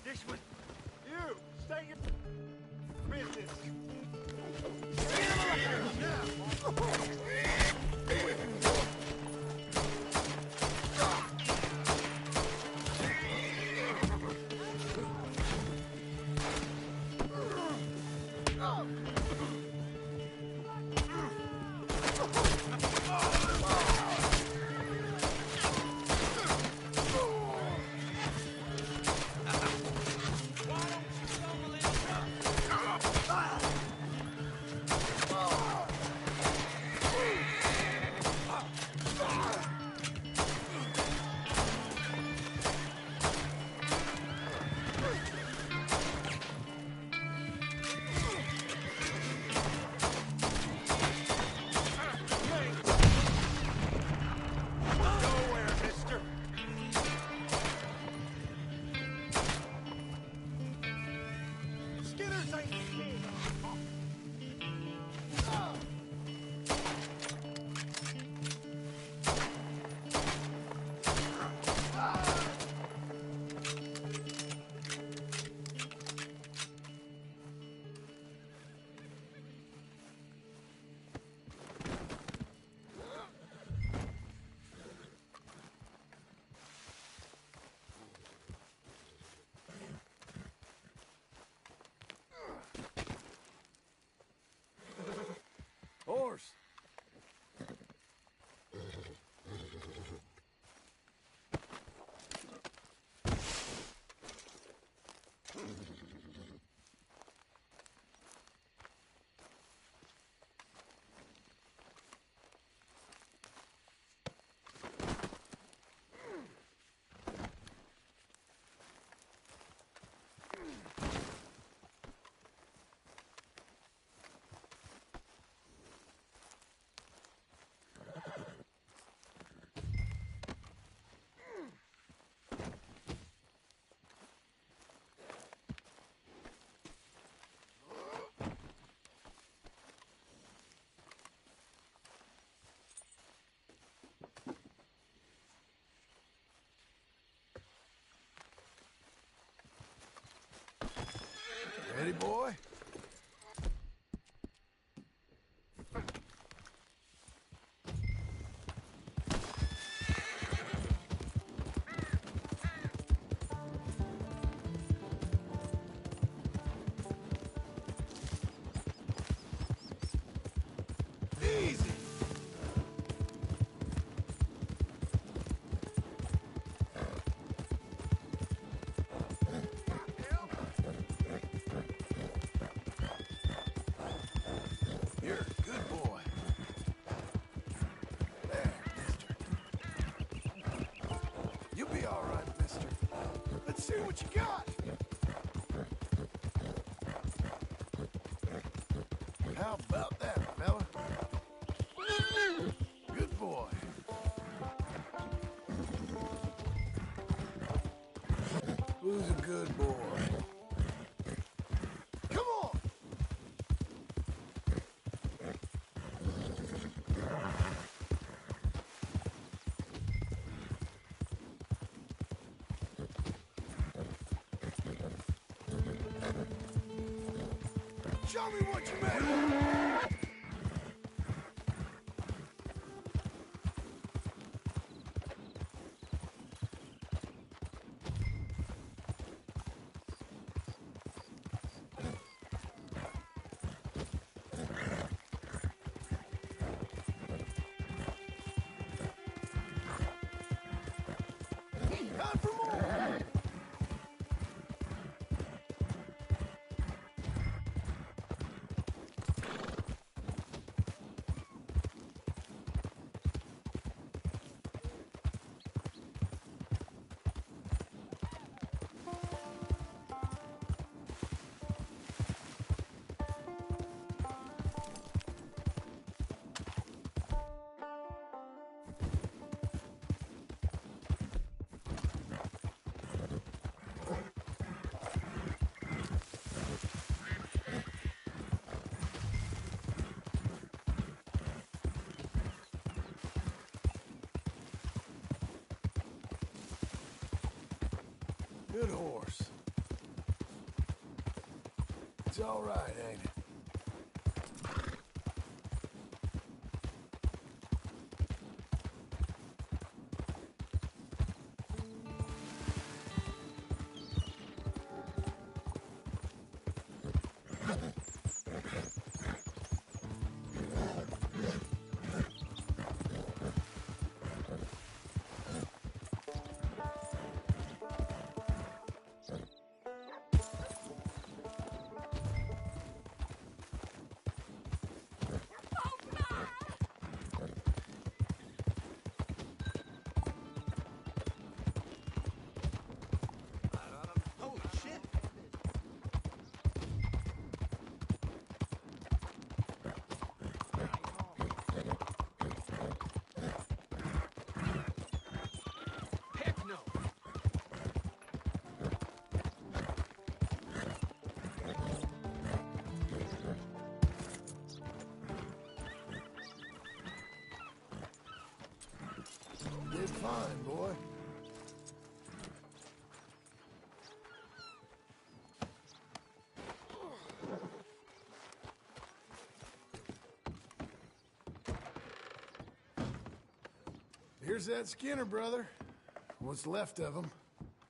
This was you. Stay your business. Ready, boy? Easy. You're a good boy. There, mister. You'll be all right, mister. Let's see what you got. How about that, fella? Good boy. Who's a good boy? Come on! Show me what you made! Time for more! Good horse. It's all right, ain't it? Holy shit! Heck no! Did fine, boy. Here's that Skinner, brother. What's left of him.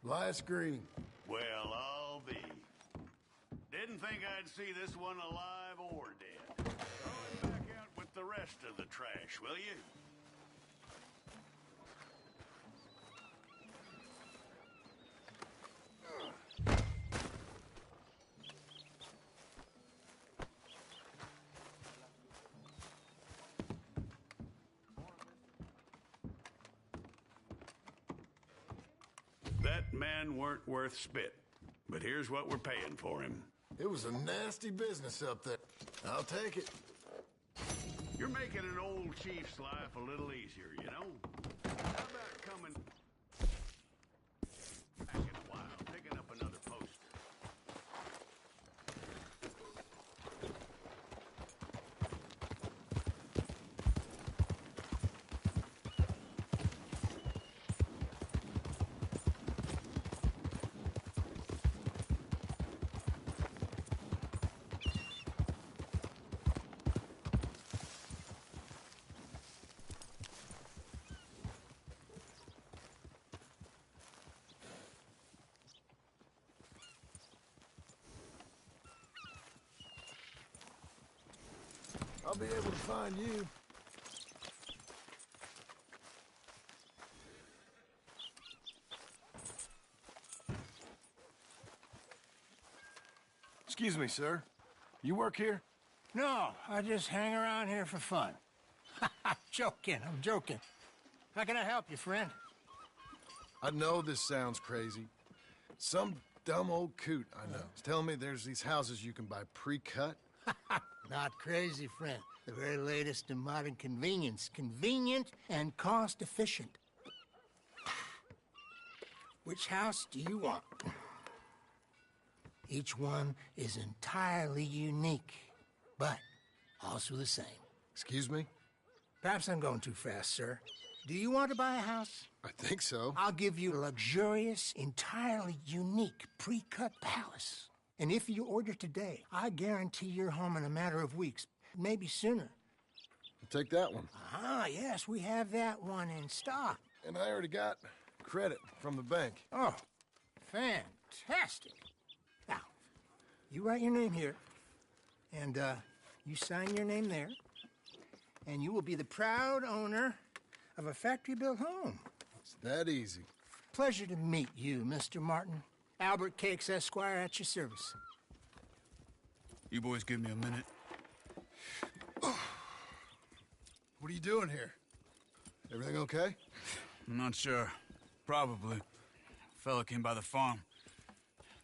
Last green. Well, I'll be. Didn't think I'd see this one alive or dead. Throw it back out with the rest of the trash, will you? That man weren't worth spit. But here's what we're paying for him. It was a nasty business up there. I'll take it. You're making an old chief's life a little easier, you know? How about coming back in a while, picking up another poster? I'll be able to find you. Excuse me, sir. You work here? No, I just hang around here for fun. I'm joking. How can I help you, friend? I know this sounds crazy. Some dumb old coot I know is telling me there's these houses you can buy pre-cut. Not crazy, friend. The very latest in modern convenience. Convenient and cost-efficient. Which house do you want? Each one is entirely unique, but also the same. Excuse me? Perhaps I'm going too fast, sir. Do you want to buy a house? I think so. I'll give you a luxurious, entirely unique pre-cut palace. And if you order today, I guarantee you're home in a matter of weeks, maybe sooner. I'll take that one. Ah, yes, we have that one in stock. And I already got credit from the bank. Oh, fantastic. Now, you write your name here, and you sign your name there, and you will be the proud owner of a factory-built home. It's that easy. Pleasure to meet you, Mr. Martin. Albert Cakes, Esquire, at your service. You boys give me a minute. What are you doing here? Everything okay? I'm not sure. Probably. Fella came by the farm.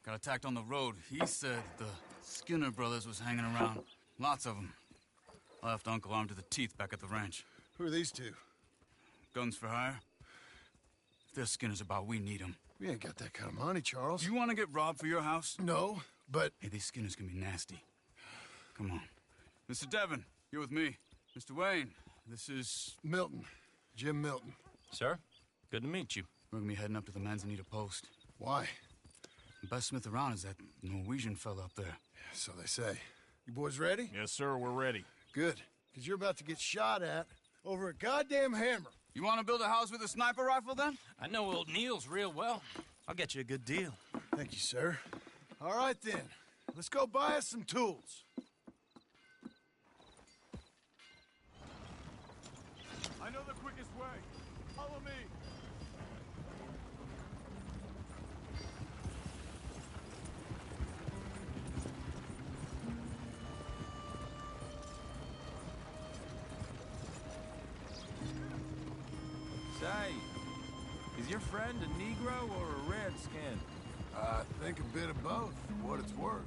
Got attacked on the road. He said the Skinner brothers was hanging around. Lots of them. I left Uncle armed to the teeth back at the ranch. Who are these two? Guns for hire. If there's Skinner's about, we need them. We ain't got that kind of money, Charles. You want to get robbed for your house? No, but... Hey, these Skinners can be nasty. Come on. Mr. Devon, you're with me. Mr. Wayne, this is... Milton. Jim Milton. Sir, good to meet you. We're gonna be heading up to the Manzanita post. Why? The best smith around is that Norwegian fella up there. Yeah, so they say. You boys ready? Yes, sir, we're ready. Good, because you're about to get shot at over a goddamn hammer. You want to build a house with a sniper rifle, then? I know old Neil's real well. I'll get you a good deal. Thank you, sir. All right, then. Let's go buy us some tools. I know the quickest way. Follow me. Say, is your friend a Negro or a Redskin? I think a bit of both, for what it's worth.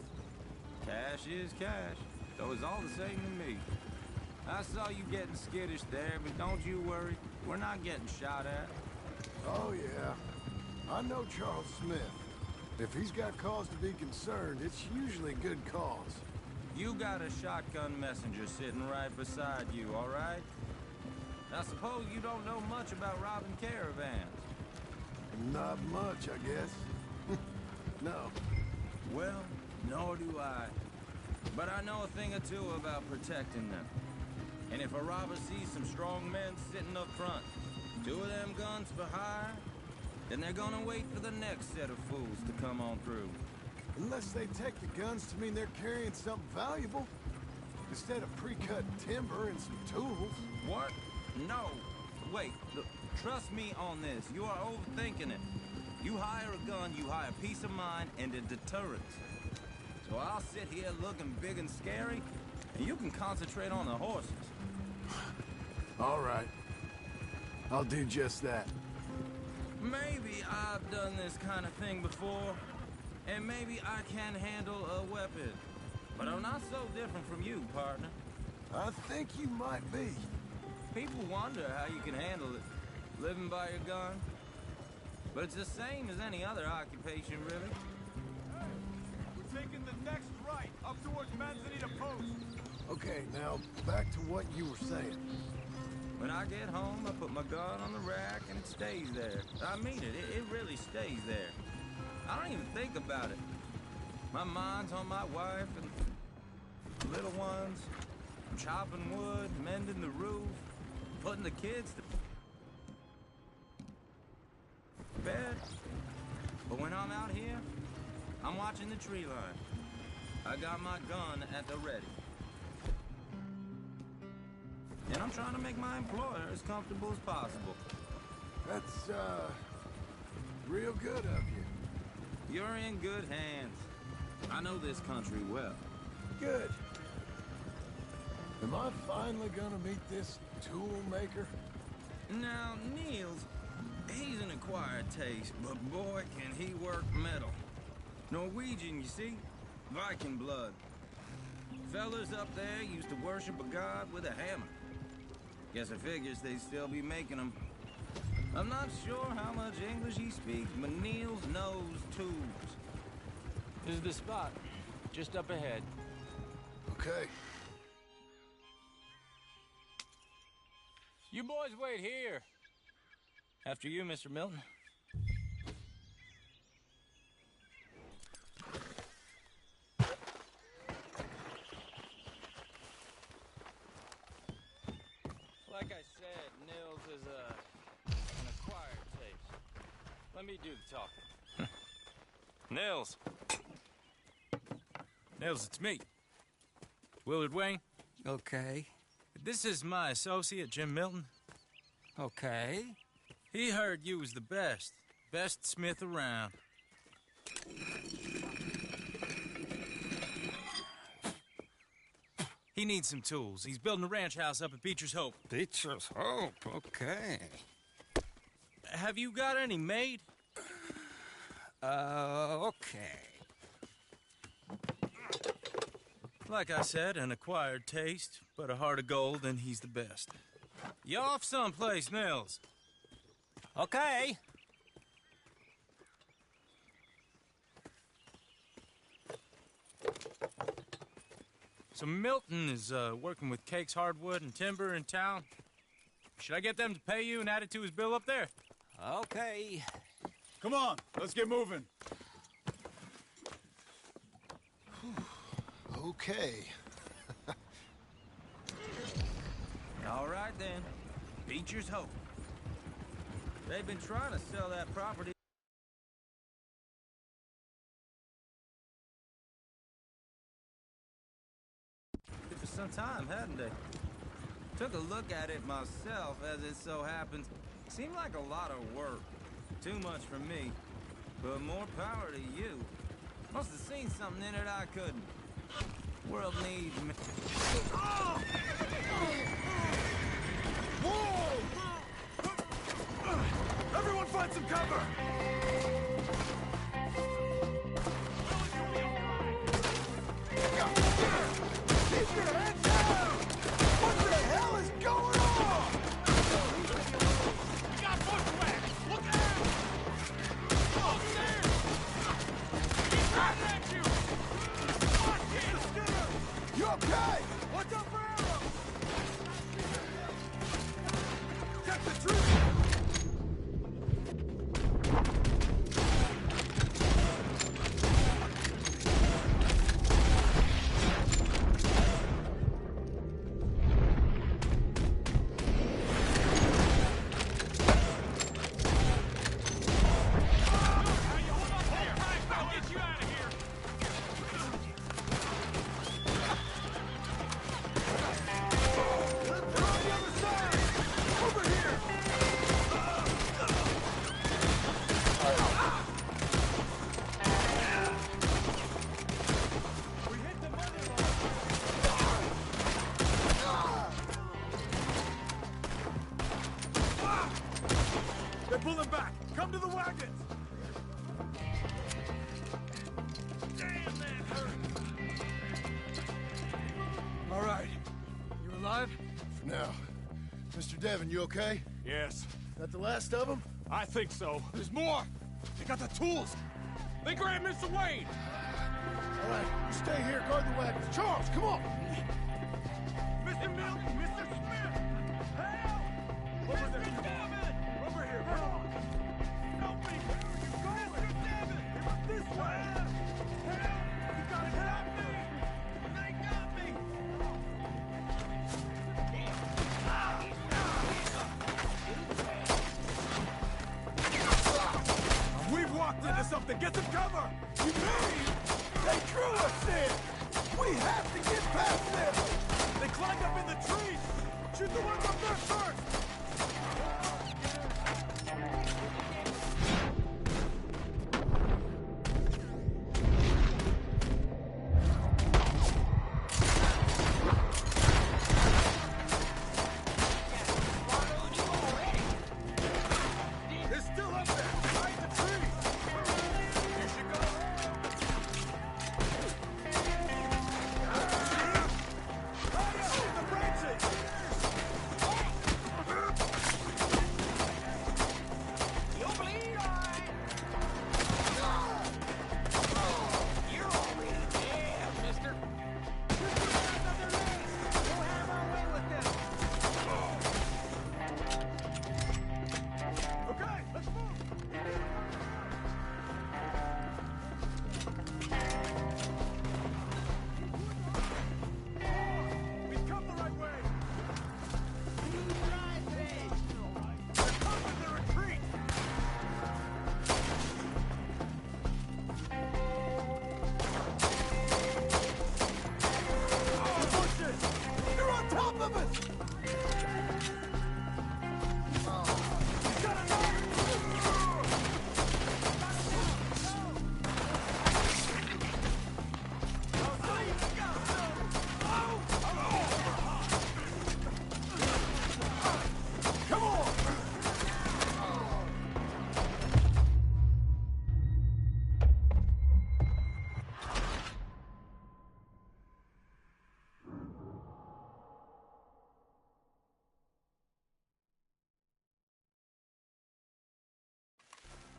Cash is cash, so it's all the same to me. I saw you getting skittish there, but don't you worry. We're not getting shot at. Oh, yeah. I know Charles Smith. If he's got cause to be concerned, it's usually a good cause. You got a shotgun messenger sitting right beside you, all right? I suppose you don't know much about robbing caravans. Not much, I guess. No. Well, nor do I. But I know a thing or two about protecting them. And if a robber sees some strong men sitting up front, 2 of them guns for hire, then they're gonna wait for the next set of fools to come on through. Unless they take the guns to mean they're carrying something valuable. Instead of pre-cut timber and some tools. What? No. Wait, look, trust me on this. You are overthinking it. You hire a gun, you hire peace of mind and a deterrence. So I'll sit here looking big and scary, and you can concentrate on the horses. All right. I'll do just that. Maybe I've done this kind of thing before, and maybe I can handle a weapon. But I'm not so different from you, partner. I think you might be. People wonder how you can handle it, living by your gun. But it's the same as any other occupation, really. Hey, we're taking the next right, up towards Manzanita Post. Okay, now, back to what you were saying. When I get home, I put my gun on the rack and it stays there. I mean it, it really stays there. I don't even think about it. My mind's on my wife and the little ones. I'm chopping wood, mending the roof, putting the kids to bed. But when I'm out here, I'm watching the tree line. I got my gun at the ready. I'm trying to make my employer as comfortable as possible. That's, real good of you. You're in good hands. I know this country well. Good. Am I finally gonna meet this tool maker? Now, Niels, he's an acquired taste, but boy, can he work metal. Norwegian, you see? Viking blood. Fellas up there used to worship a god with a hammer. Guess I figures they'd still be making them. I'm not sure how much English he speaks, but Niels knows tools. This is the spot. Just up ahead. Okay. You boys wait here. After you, Mr. Milton. Like I said, Nils is an acquired taste. Let me do the talking. Nils. Nils, it's me. Willard Wayne. Okay. This is my associate, Jim Milton. Okay. He heard you was the best. Best smith around. He needs some tools. He's building a ranch house up at Beecher's Hope. Beecher's Hope, okay. Have you got any made? Okay. Like I said, an acquired taste, but a heart of gold, and he's the best. You off someplace, Nils? Okay. So Milton is working with Cake's Hardwood and Timber in town. Should I get them to pay you and add it to his bill up there? Okay. Come on, let's get moving. Okay. All right, then. Beecher's Hope. They've been trying to sell that property for some time, hadn't they? Took a look at it myself, as it so happens. Seemed like a lot of work. Too much for me. But more power to you. Must have seen something in it I couldn't. World needs me. Whoa! Everyone find some cover! Keep your head down! What the hell is going on? We got bushwhacks! Look out! Oh, there! He's right at you! You okay? Watch out for arrows! Check the tree! They're pulling back! Come to the wagons! Damn, that hurt! All right. You alive? For now. Mr. Devon, you okay? Yes. That the last of them? I think so. There's more! They got the tools! They grabbed Mr. Wayne! All right, you stay here, guard the wagons. Charles, come on! Mr. Milton! Mr. Smith! Help! Over there! Mr. Devon! Over here! Come on! Help me! Where are you going? Mr. Devon! This way! Help! You gotta help me! They got me! We've walked into something! Get some cover! You mean they drew us in? We have to get past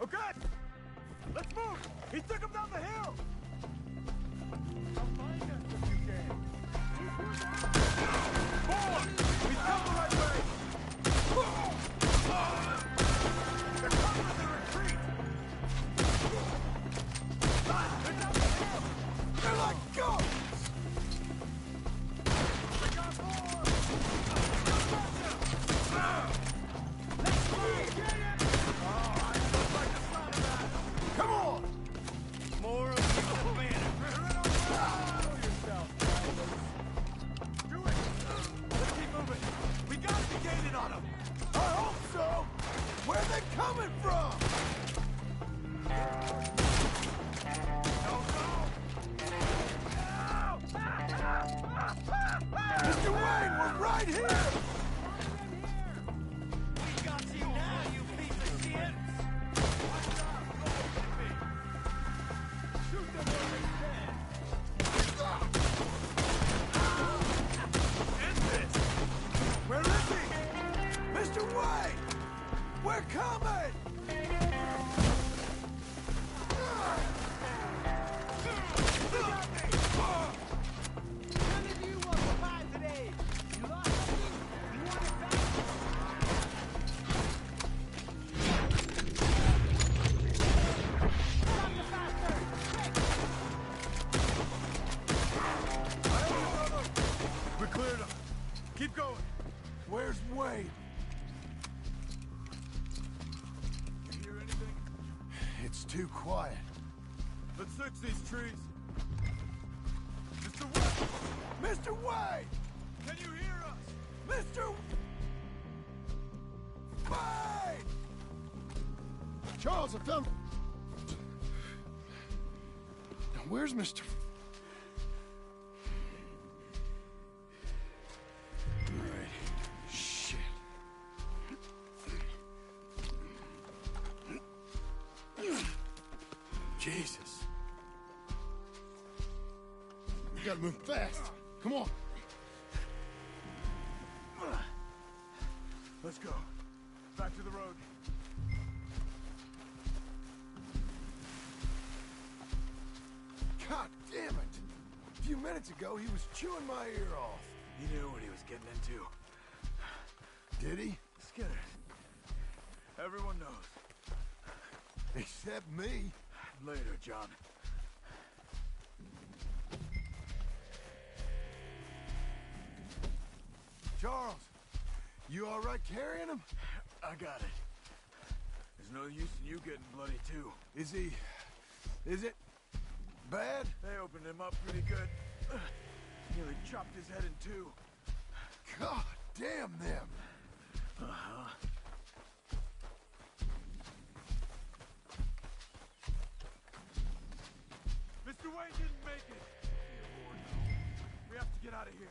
Okay! Let's move! He took him down the hill! Forward! He's come the right way! They're covering the retreat! They're down the hill! They're like ghosts! We got more! Let's move! Get it! Oh, I just like the sound of that! Come on! More of the advantage! Yourself, do it! Let's keep moving! We gotta be gaining on them! I hope so! Where are they coming from? Mr. Wayne, we're right here! We got you now, you piece of shit! Shoot them where they stand! End this! Where is he? Mr. Wayne! We're coming! We cleared him. Keep going. Where's Wade? You hear anything? It's too quiet. Let's search these trees. Mr. Wade! Mr. Wade! Can you hear us? Mr. Wade! Charles, I found... Now, where's Mr... Jesus. We gotta move fast. Come on. Let's go. Back to the road. God damn it. A few minutes ago, he was chewing my ear off. He knew what he was getting into. Did he? Skinner. Everyone knows. Except me. Later, John. Charles, you all right carrying him? I got it. There's no use in you getting bloody too. Is it bad? They opened him up pretty good. Nearly chopped his head in two. God damn them. Uh-huh. Mr. Wayne didn't make it. We have to get out of here.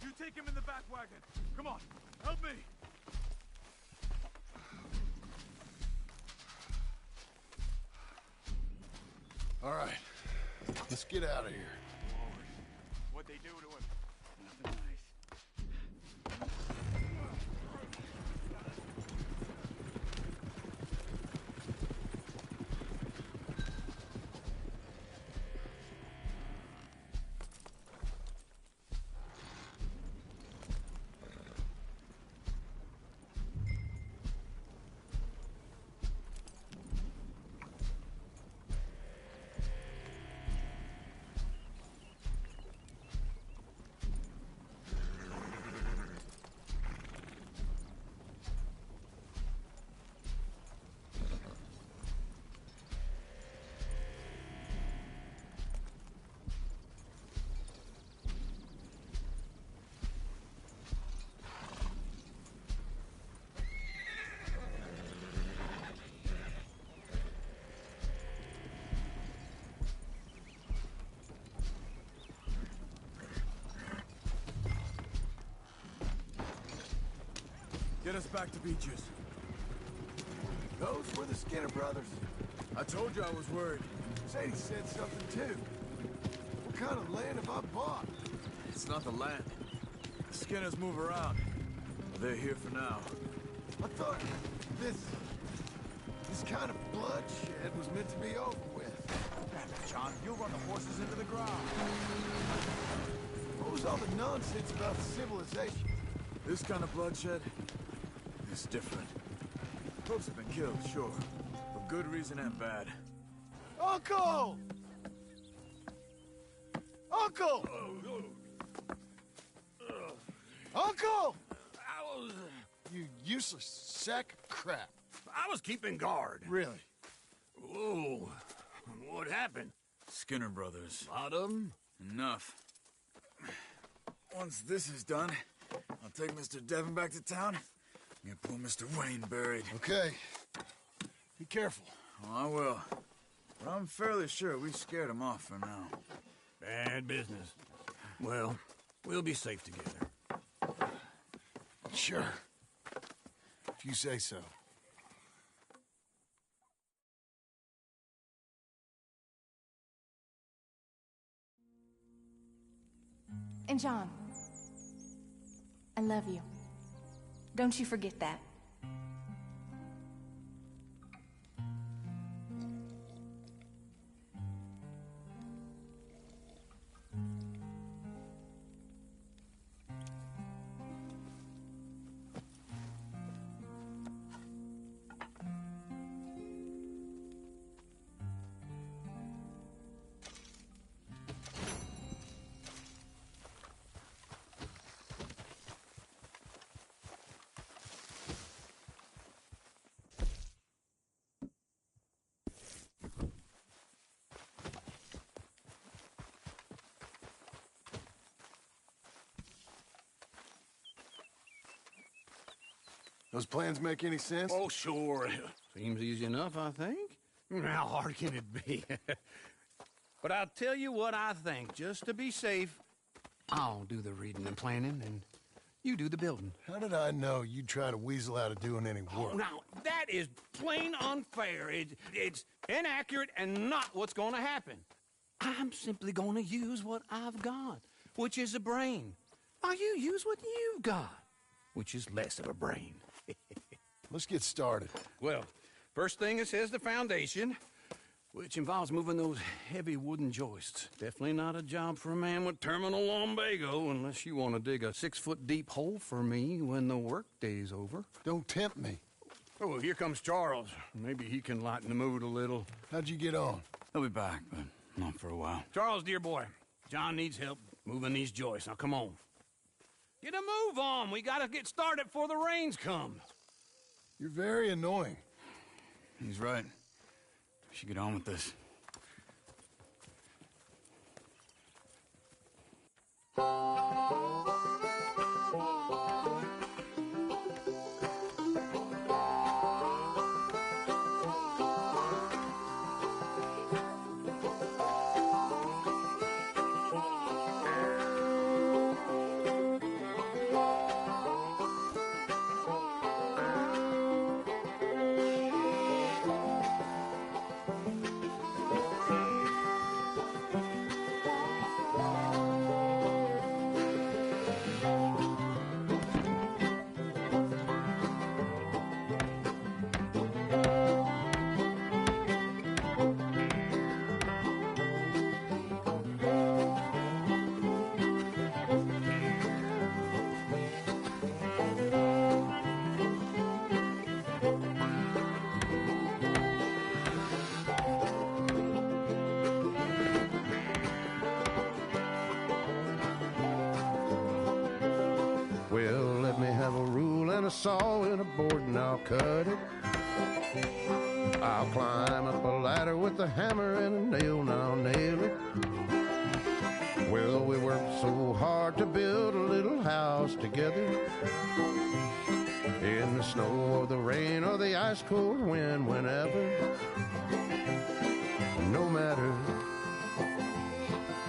You take him in the back wagon. Come on, help me. All right, let's get out of here. What'd they do to him? Nothing nice. Get us back to Beaches. Those were the Skinner brothers? I told you I was worried. Sadie said something too. What kind of land have I bought? It's not the land. The Skinners move around. They're here for now. I thought this This kind of bloodshed was meant to be over with. Damn it, John, you'll run the horses into the ground. What was all the nonsense about civilization? This kind of bloodshed is different. Folks have been killed, sure. For good reason and bad. Uncle! Uncle! Uncle! You useless sack of crap. I was keeping guard. Really? Whoa. What happened? Skinner brothers. A lot of them? Enough. Once this is done, I'll take Mr. Devon back to town and get poor Mr. Wayne buried. Okay. Be careful. Oh, I will. But I'm fairly sure we scared him off for now. Bad business. Well, we'll be safe together. Sure. If you say so. And John, I love you. Don't you forget that. Those plans make any sense? Oh, sure. Seems easy enough, I think. How hard can it be? But I'll tell you what I think. Just to be safe, I'll do the reading and planning, and you do the building. How did I know you'd try to weasel out of doing any work? Oh, now, that is plain unfair. It's inaccurate and not what's going to happen. I'm simply going to use what I've got, which is a brain. While you use what you've got, which is less of a brain. Let's get started. Well, first thing it says the foundation, which involves moving those heavy wooden joists. Definitely not a job for a man with terminal lumbago, unless you want to dig a 6-foot deep hole for me when the workday's over. Don't tempt me. Oh, here comes Charles. Maybe he can lighten the mood a little. How'd you get on? He'll be back, but not for a while. Charles, dear boy, John needs help moving these joists. Now, come on. Get a move on. We gotta get started before the rains come. You're very annoying. He's right. We should get on with this. Well, let me have a rule and a saw and a board and I'll cut it. I'll climb up a ladder with a hammer and a nail and I'll nail it. Well, we worked so hard to build a little house together. In the snow or the rain or the ice cold wind, whenever. No matter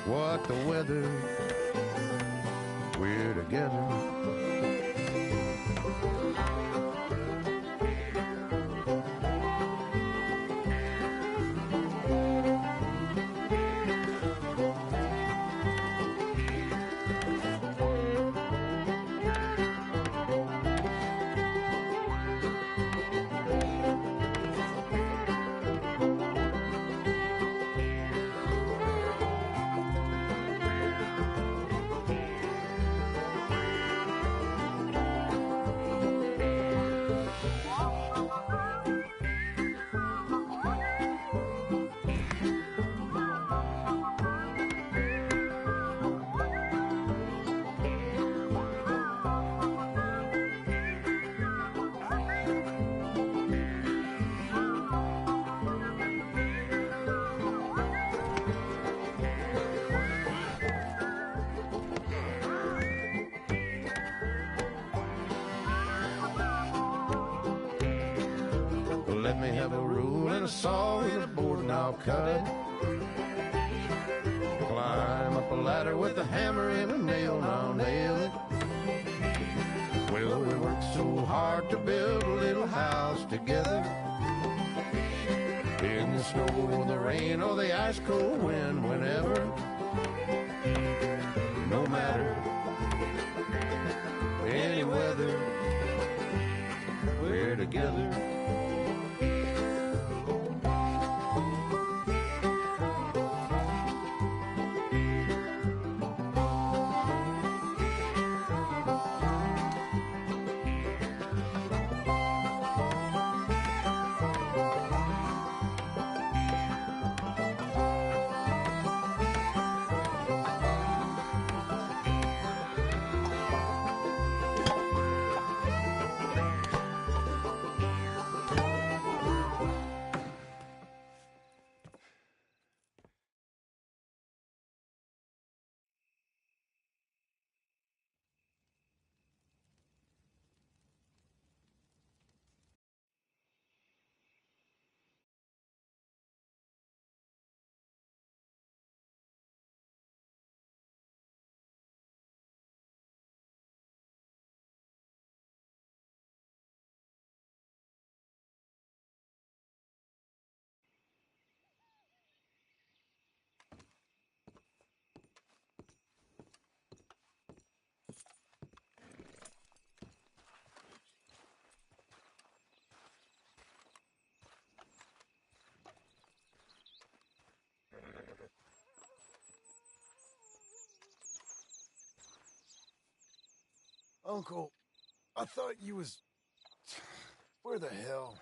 what the weather, we're together. let me have a rule and a saw and a board and I'll cut it. Climb up a ladder with a hammer and a nail and I'll nail it. Well, we worked so hard to build a little house together. In the snow or the rain or the ice cold wind, whenever. No matter any weather, we're together. Uncle, I thought you was... Where the hell?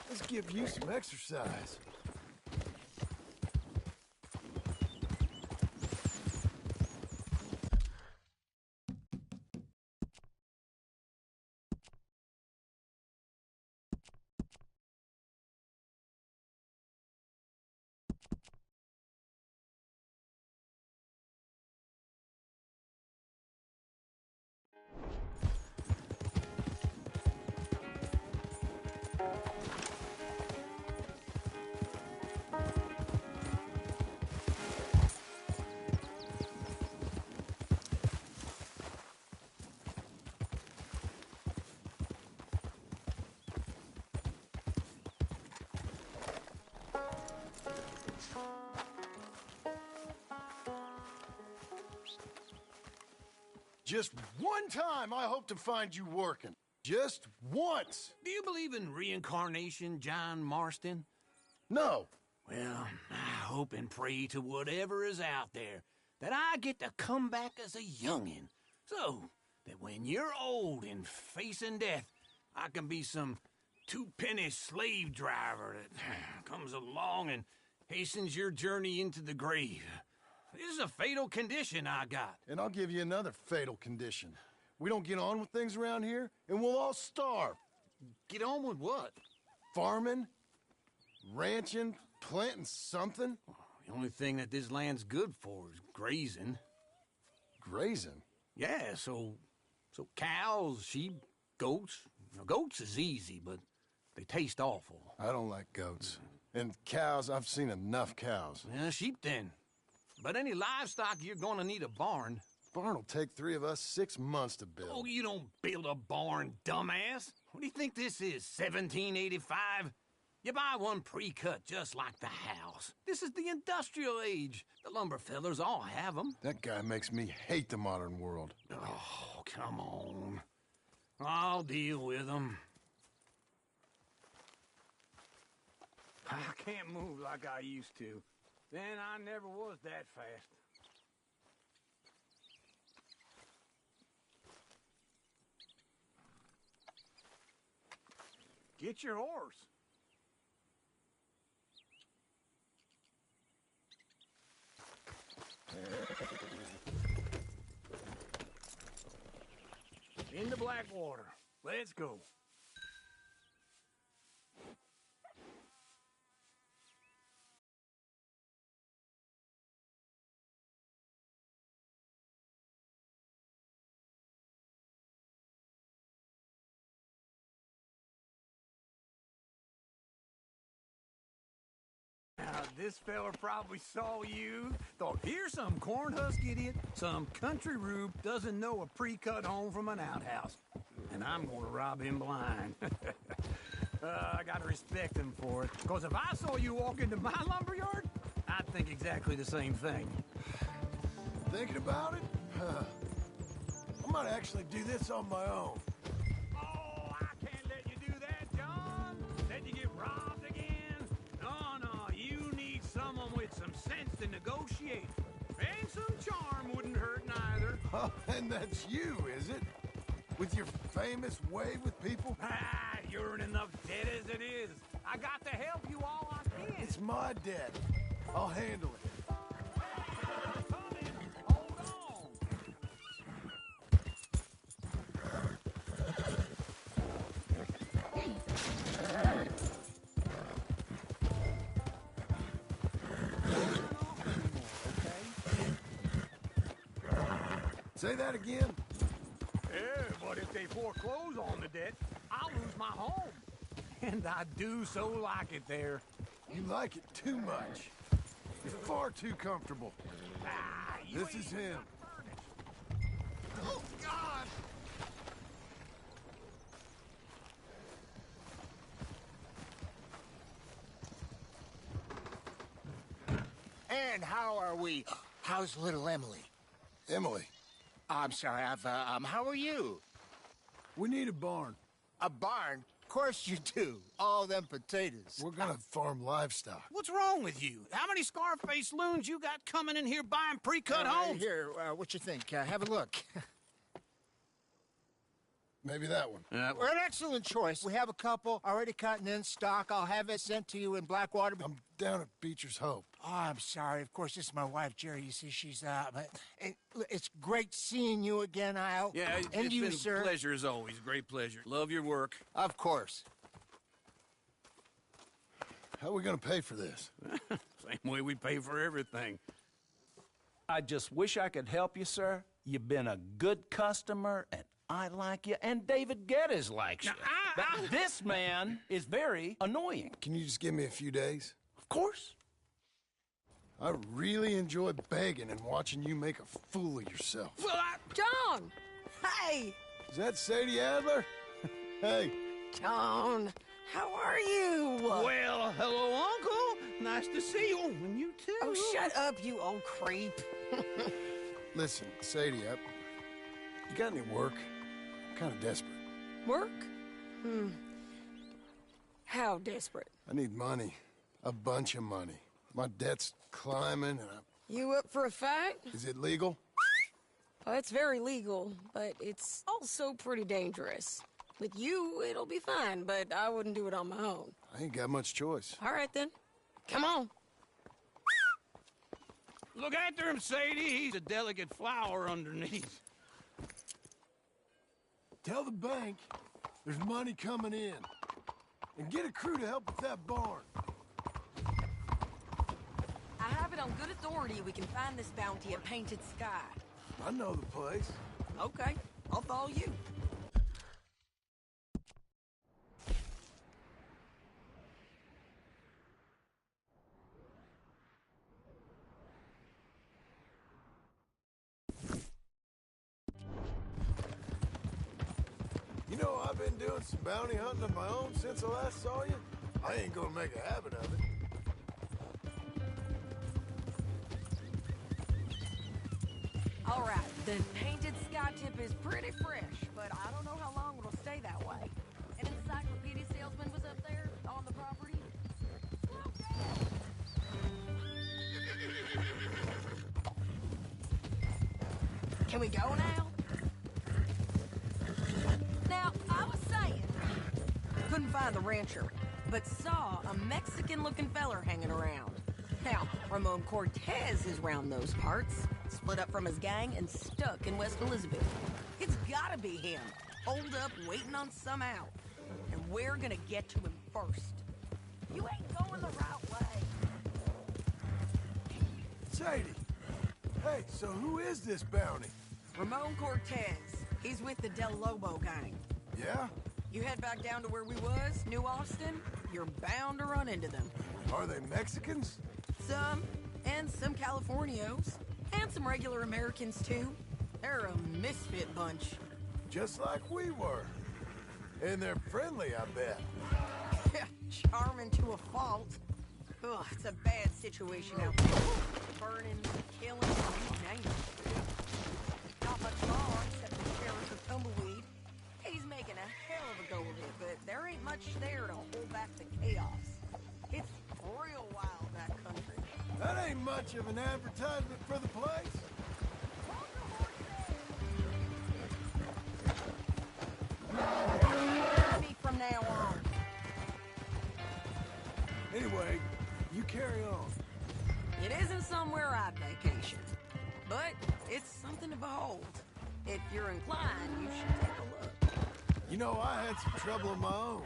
Let's give you some exercise. Just one time I hope to find you working. Just once. Do you believe in reincarnation, John Marston? No. Well, I hope and pray to whatever is out there that I get to come back as a youngin', so that when you're old and facing death, I can be some two-penny slave driver that comes along and hastens your journey into the grave. This is a fatal condition I got. And I'll give you another fatal condition. We don't get on with things around here, and we'll all starve. Get on with what? Farming, ranching, planting something. The only thing that this land's good for is grazing. Grazing? Yeah, so cows, sheep, goats. Now, goats is easy, but they taste awful. I don't like goats. And cows, I've seen enough cows. Yeah, sheep then. But any livestock, you're gonna need a barn. Barn will take 3 of us 6 months to build. Oh, you don't build a barn, dumbass. What do you think this is, 1785? You buy one pre-cut just like the house. This is the industrial age. The lumber fellers all have them. That guy makes me hate the modern world. Oh, come on. I'll deal with them. I can't move like I used to. Then I never was that fast. Get your horse. In the Blackwater. Let's go. Now, this fella probably saw you, thought, here's some cornhusk idiot, some country rube doesn't know a pre-cut home from an outhouse. And I'm gonna rob him blind. I gotta respect him for it, because if I saw you walk into my lumberyard, I'd think exactly the same thing. Thinking about it? I might actually do this on my own. Oh, I can't let you do that, John. Let you get robbed again. No, you need someone with some sense to negotiate. And some charm wouldn't hurt neither. Oh, and that's you, is it? With your famous way with people? Ah, you're in enough debt as it is. I got to help you all I can. It's my debt. I'll handle it. Say that again? Yeah, but if they foreclose on the debt, I'll lose my home. And I do so like it there. You like it too much. You're far too comfortable. This is him. Oh, God! And how are we? How's little Emily? Emily? I'm sorry, how are you? We need a barn. A barn? Of course you do. All them potatoes. We're gonna farm livestock. What's wrong with you? How many Scarface loons you got coming in here buying pre-cut homes? Here, what you think? Have a look. Maybe that one. We're an excellent choice. We have a couple already cut and in stock. I'll have it sent to you in Blackwater. I'm down at Beecher's Hope. Oh, I'm sorry. Of course, this is my wife, Jerry. You see, she's but it's great seeing you again, Al. Yeah, and it's you, been sir. a pleasure as always. Great pleasure. Love your work. Of course. How are we gonna pay for this? Same way we pay for everything. I just wish I could help you, sir. You've been a good customer, and I like you, and David Geddes likes you. But this man is very annoying. Can you just give me a few days? Of course. I really enjoy begging and watching you make a fool of yourself. Well, John! Hey! Is that Sadie Adler? Hey. John, how are you? Well, hello, Uncle. Nice to see you. And you too. Oh, shut up, you old creep. Listen, Sadie, you got any work? I'm kind of desperate. Work? How desperate? I need money. A bunch of money. My debt's climbing and You up for a fight? Is it legal? Well, it's very legal, but it's also pretty dangerous. With you, it'll be fine, but I wouldn't do it on my own. I ain't got much choice. All right, then. Come on. Look after him, Sadie. He's a delicate flower underneath. Tell the bank there's money coming in. And get a crew to help with that barn. I have it on good authority we can find this bounty at Painted Sky. I know the place. Okay, I'll follow you. You know, I've been doing some bounty hunting of my own since I last saw you. I ain't gonna make a habit of it. All right, the Painted Sky tip is pretty fresh, but I don't know how long it'll stay that way. An encyclopedia salesman was up there on the property. Can we go now? Now, I was saying, couldn't find the rancher, but saw a Mexican-looking feller hanging around. Now, Ramon Cortez is round those parts, split up from his gang and stuck in West Elizabeth. It's gotta be him, holed up waiting on some out. And we're gonna get to him first. You ain't going the right way. Sadie! Hey, so who is this bounty? Ramon Cortez. He's with the Del Lobo gang. Yeah? You head back down to where we was, New Austin, you're bound to run into them. Are they Mexicans? Some, and some Californios, and some regular Americans too. They're a misfit bunch. Just like we were. And they're friendly, I bet. Charming to a fault. Ugh, it's a bad situation out there. Burning, killing, you name it. Not much more except the sheriff of Tumbleweed. He's making a hell of a go of it, but there ain't much there to hold back the chaos. It's real wild, that country. That ain't much of an advertisement for the place. Me from now on. Anyway, you carry on. It isn't somewhere I'd vacation, but it's something to behold. If you're inclined, you should take a look. You know, I had some trouble of my own.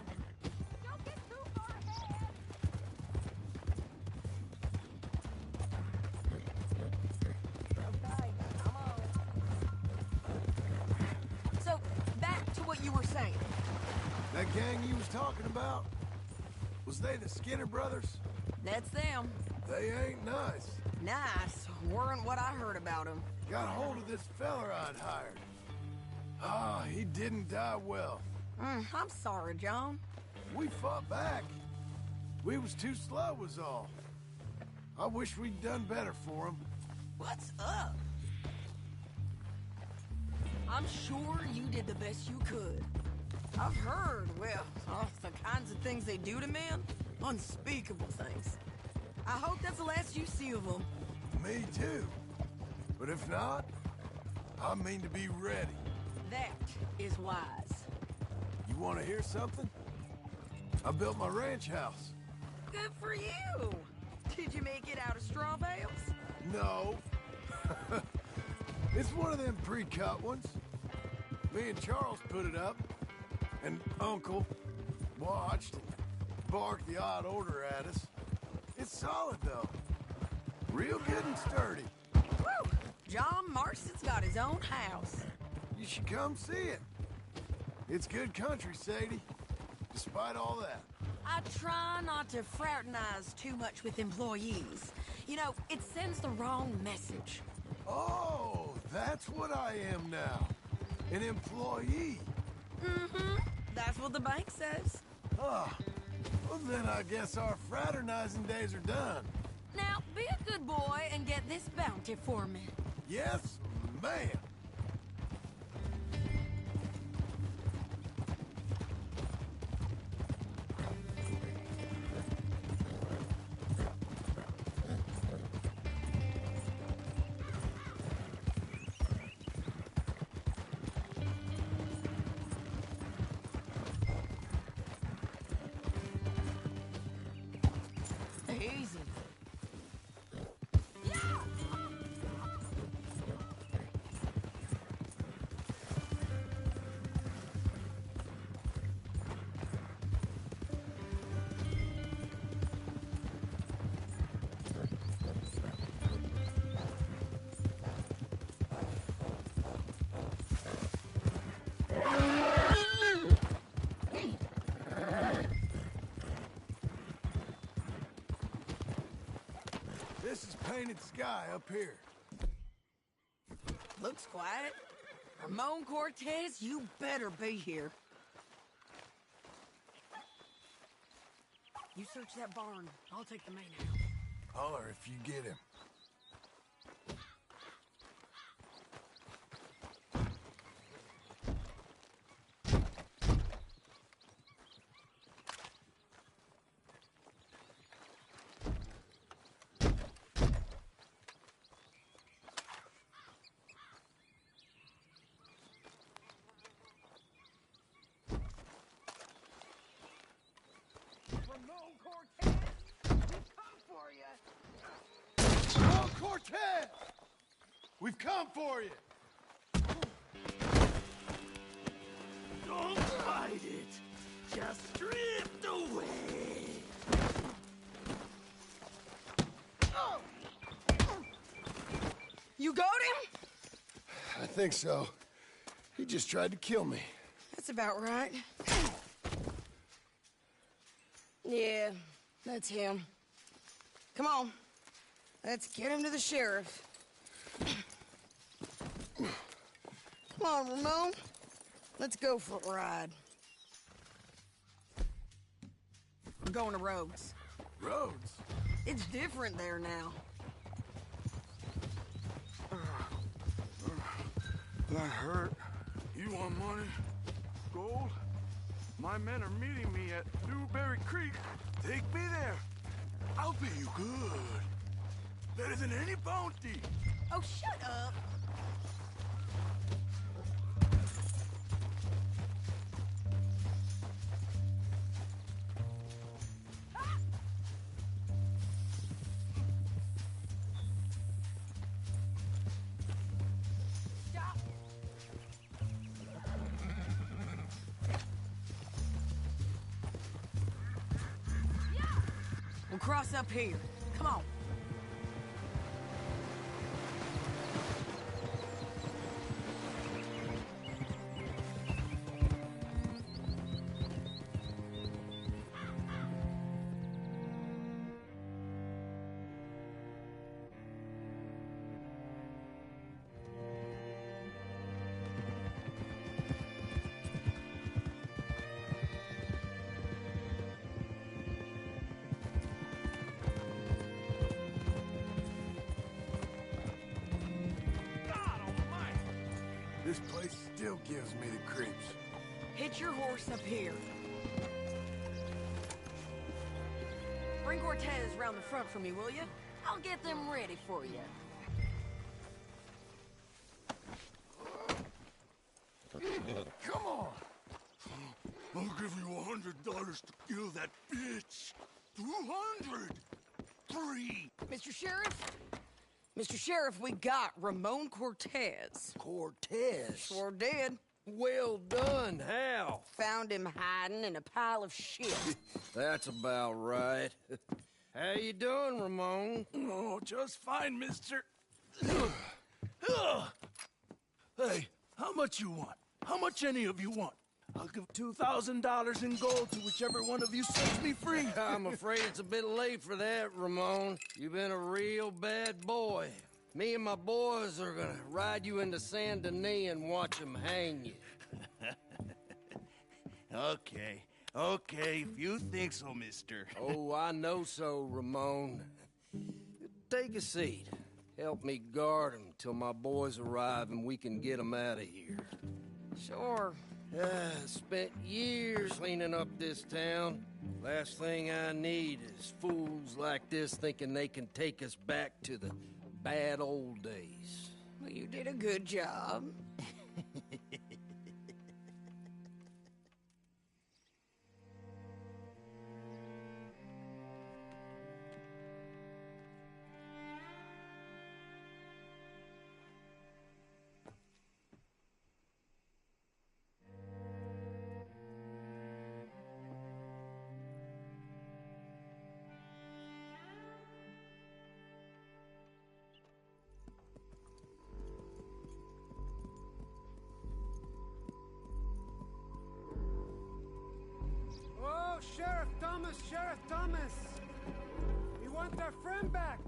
So, back to what you were saying. That gang you was talking about, was they the Skinner brothers? That's them. They ain't nice. Nice weren't what I heard about them. Got hold of this feller I'd hired. Ah, he didn't die well. I'm sorry, John. We fought back. We was too slow was all. I wish we'd done better for him. What's up? I'm sure you did the best you could. I've heard, well, the kinds of things they do to men. Unspeakable things. I hope that's the last you see of them. Me too. But if not, I mean to be ready. That is wise. You want to hear something? I built my ranch house. Good for you. Did you make it out of straw bales? No. It's one of them pre-cut ones. Me and Charles put it up, and Uncle watched and barked the odd order at us. It's solid, though. Real good and sturdy. Woo! John Marston's got his own house. You should come see it. It's good country, Sadie. Despite all that. I try not to fraternize too much with employees. You know, it sends the wrong message. Oh, that's what I am now. An employee. Mm-hmm. That's what the bank says. Ah, well then I guess our fraternizing days are done. Now, be a good boy and get this bounty for me. Yes, ma'am. painted sky up here. Looks quiet. Ramon Cortez, you better be here. You search that barn. I'll take the main house. Holler if you get him. Ramon Cortez, we come for you. Ramon Cortez! We've come for you! Don't fight it! Just drift away! You got him? I think so. He just tried to kill me. That's about right. Yeah, that's him. Come on. Let's get him to the sheriff. Come on, Ramon. Let's go for a ride. We're going to Rhodes. Rhodes? It's different there now. That hurt. You want money? Gold? My men are meeting me at Newberry Creek. Take me there. I'll pay you good. Better than any bounty. Oh, shut up. We'll cross up here. Come on. This place still gives me the creeps. Hitch your horse up here. Bring Cortez round the front for me, will you? I'll get them ready for you. Come on! I'll give you $100 to kill that bitch. 200. 3. Mr. Sheriff? Mr. Sheriff, we got Ramon Cortez. Cortez? Sure did. Well done. How? Found him hiding in a pile of shit. That's about right. How you doing, Ramon? Oh, just fine, mister. Hey, how much you want? How much any of you want? I'll give $2,000 in gold to whichever one of you sets me free. I'm afraid it's a bit late for that, Ramon. You've been a real bad boy. Me and my boys are gonna ride you into Saint Denis and watch them hang you. Okay, if you think so, mister. Oh, I know so, Ramon. Take a seat. Help me guard him till my boys arrive and we can get them out of here. Sure. Spent years cleaning up this town. Last thing I need is fools like this thinking they can take us back to the bad old days. Well, you did a good job. Sheriff Thomas! We want our friend back!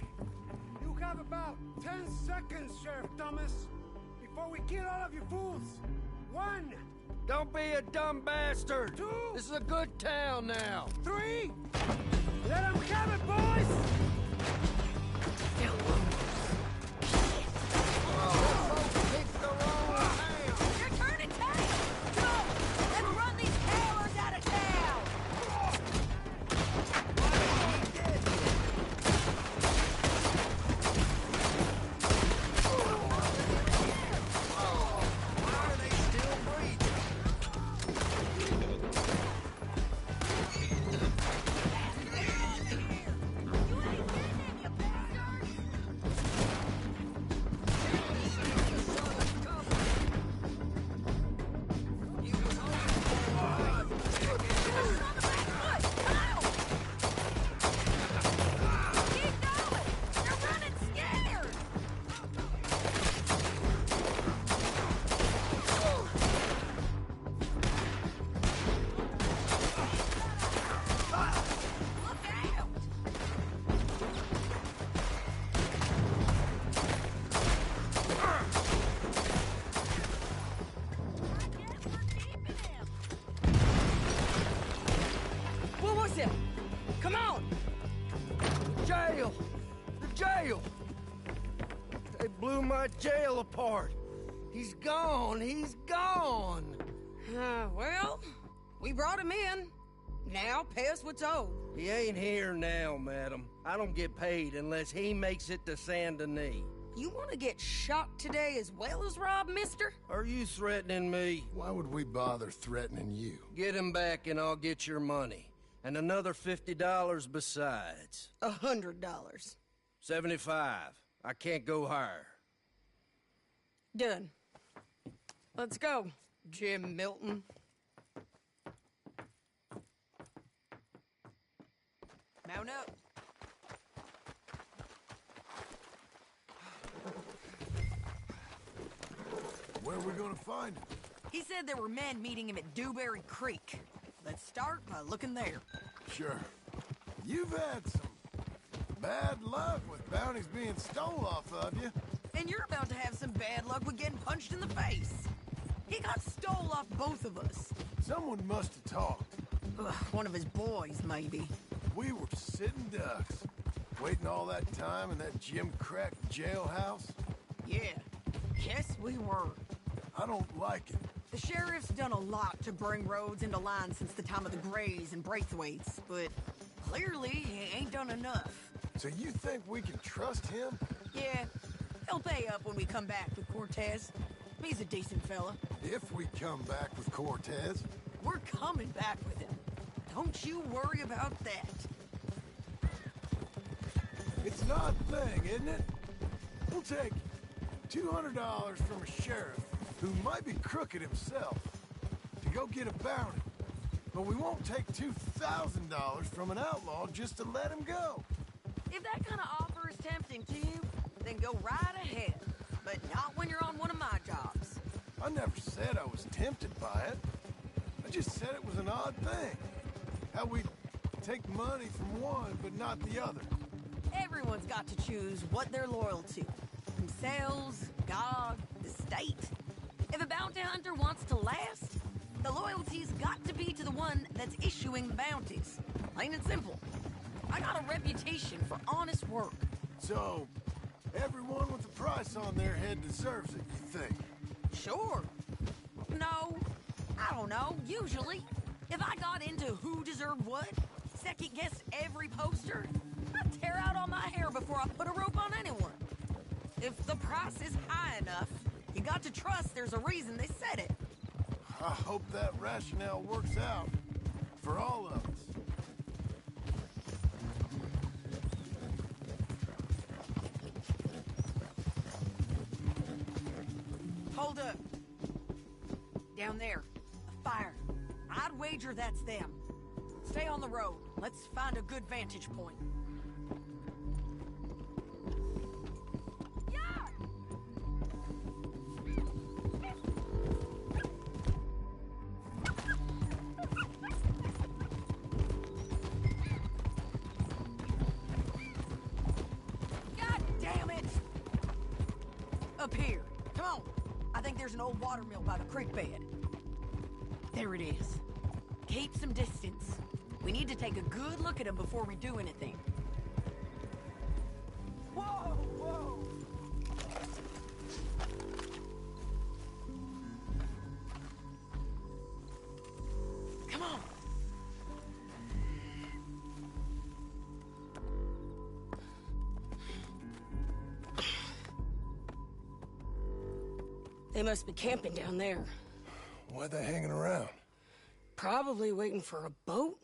You have about 10 seconds, Sheriff Thomas, before we kill all of you fools. 1. Don't be a dumb bastard. 2. This is a good town now. 3. Let them have it, boys! You're turning tail! Go! Let's run these tailors out of town! Why are they still breathing? What was it? Come on! Jail! The jail! They blew my jail apart. He's gone. He's gone. Well, we brought him in. Now pay us what's owed. He ain't here now, madam. I don't get paid unless he makes it to Saint Denis. You want to get shot today as well as rob, mister? Are you threatening me? Why would we bother threatening you? Get him back and I'll get your money. And another $50 besides. $100. 75. I can't go higher. Done. Let's go, Jim Milton. Mount up. Where are we gonna find him? He said there were men meeting him at Dewberry Creek. Let's start by looking there. Sure. You've had some bad luck with bounties being stole off of you. And you're about to have some bad luck with getting punched in the face. He got stole off both of us. Someone must have talked. Ugh, one of his boys, maybe. We were sitting ducks, waiting all that time in that Jim Crack jailhouse. Yeah, yes we were. I don't like it. The sheriff's done a lot to bring roads into line since the time of the Grays and Braithwaites, but clearly he ain't done enough. So you think we can trust him? Yeah, he'll pay up when we come back with Cortez. He's a decent fella. If we come back with Cortez. We're coming back with him. Don't you worry about that. It's an odd thing, isn't it? We'll take $200 from a sheriff who might be crooked himself to go get a bounty. But we won't take $2,000 from an outlaw just to let him go. If that kind of offer is tempting to you, then go right ahead. But not when you're on one of my jobs. I never said I was tempted by it. I just said it was an odd thing. How we take money from one but not the other. Everyone's got to choose what they're loyal to. Themselves, God, the state. If a bounty hunter wants to last, the loyalty's got to be to the one that's issuing the bounties. Plain and simple. I got a reputation for honest work. So, everyone with a price on their head deserves it, you think? Sure. No, I don't know, usually. If I got into who deserved what, second-guessed every poster, I'd tear out all my hair before I put a rope on anyone. If the price is high enough, you got to trust there's a reason they said it. I hope that rationale works out for all of us. Hold up. Down there, a fire. I'd wager that's them. Stay on the road. Let's find a good vantage point. God damn it! Up here. Come on. I think there's an old water mill by the creek bed. There it is. Keep some distance. We need to take a good look at them before we do anything. Whoa, whoa! Come on. They must be camping down there. Why are they hanging around? Probably waiting for a boat.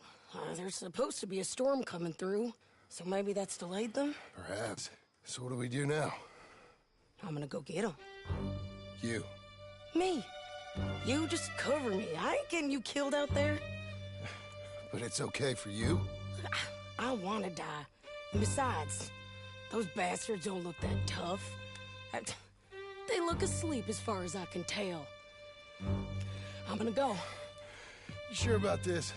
There's supposed to be a storm coming through, so maybe that's delayed them? Perhaps. So what do we do now? I'm gonna go get them. You. Me. You just cover me. I ain't getting you killed out there. But it's okay for you? I wanna die. And besides, those bastards don't look that tough. They look asleep as far as I can tell. I'm gonna go. You sure about this?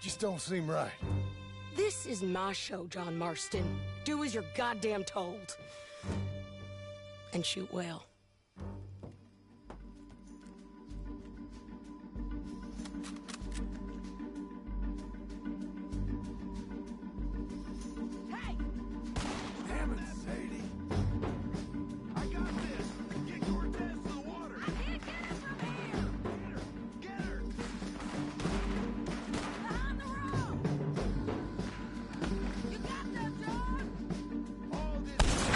Just don't seem right. This is my show, John Marston. Do as you're goddamn told. And shoot well. Hey! Damn it, Sadie. I got this. Get Cortez to the water. I can't get him from here. Get her. Behind the rock. You got that, John? All this is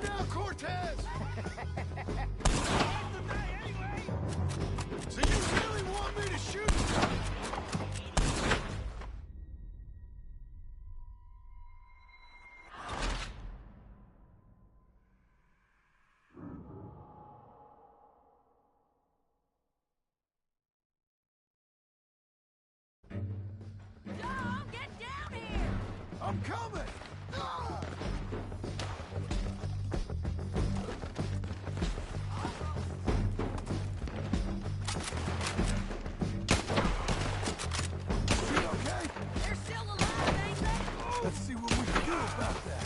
down, Cortez! So you really want me to shoot you? Dom, get down here! I'm coming! Ah! You okay? They're still alive, ain't they? Let's see what we can do about that.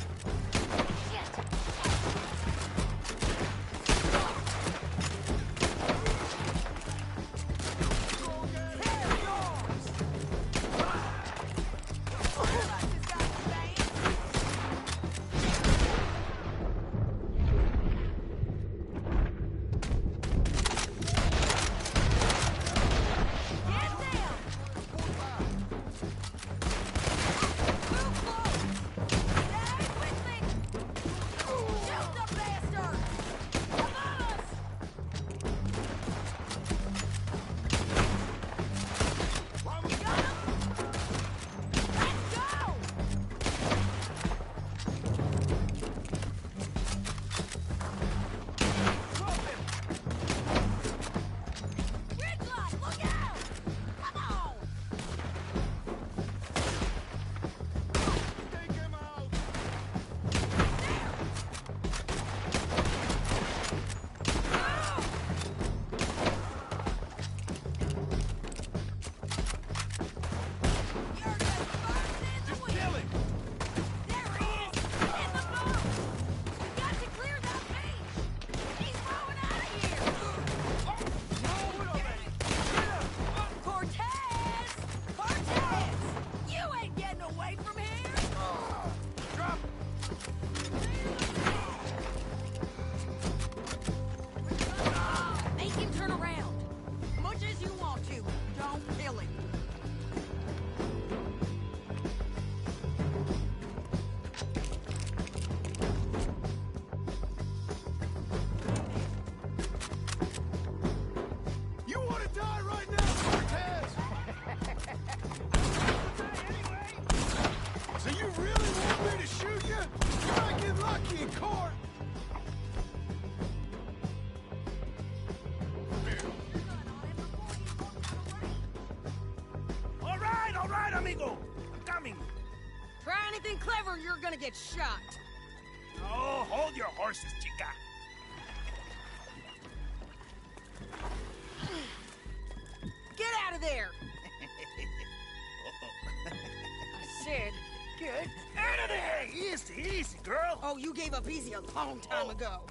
amigo! I'm coming! Try anything clever and you're gonna get shot. Oh, hold your horses, chica. Get out of there! I said, get out of there! Easy, easy, girl! Oh, you gave up easy a long time ago.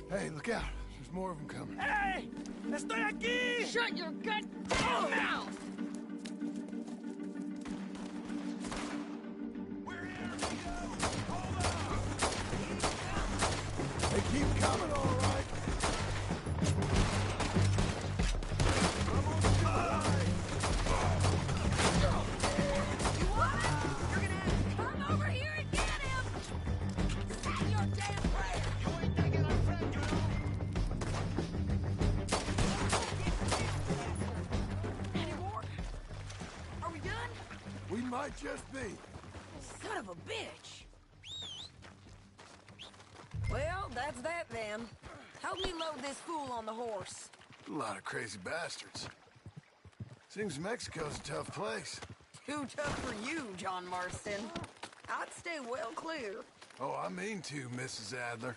Hey, look out. There's more of them coming. Hey! Estoy aquí! Shut your goddamn mouth! They keep coming, all right. Might just be. Son of a bitch. Well, that's that then. Help me load this fool on the horse. A lot of crazy bastards. Seems Mexico's a tough place. Too tough for you, John Marston. I'd stay well clear. Oh, I mean to, Mrs. Adler.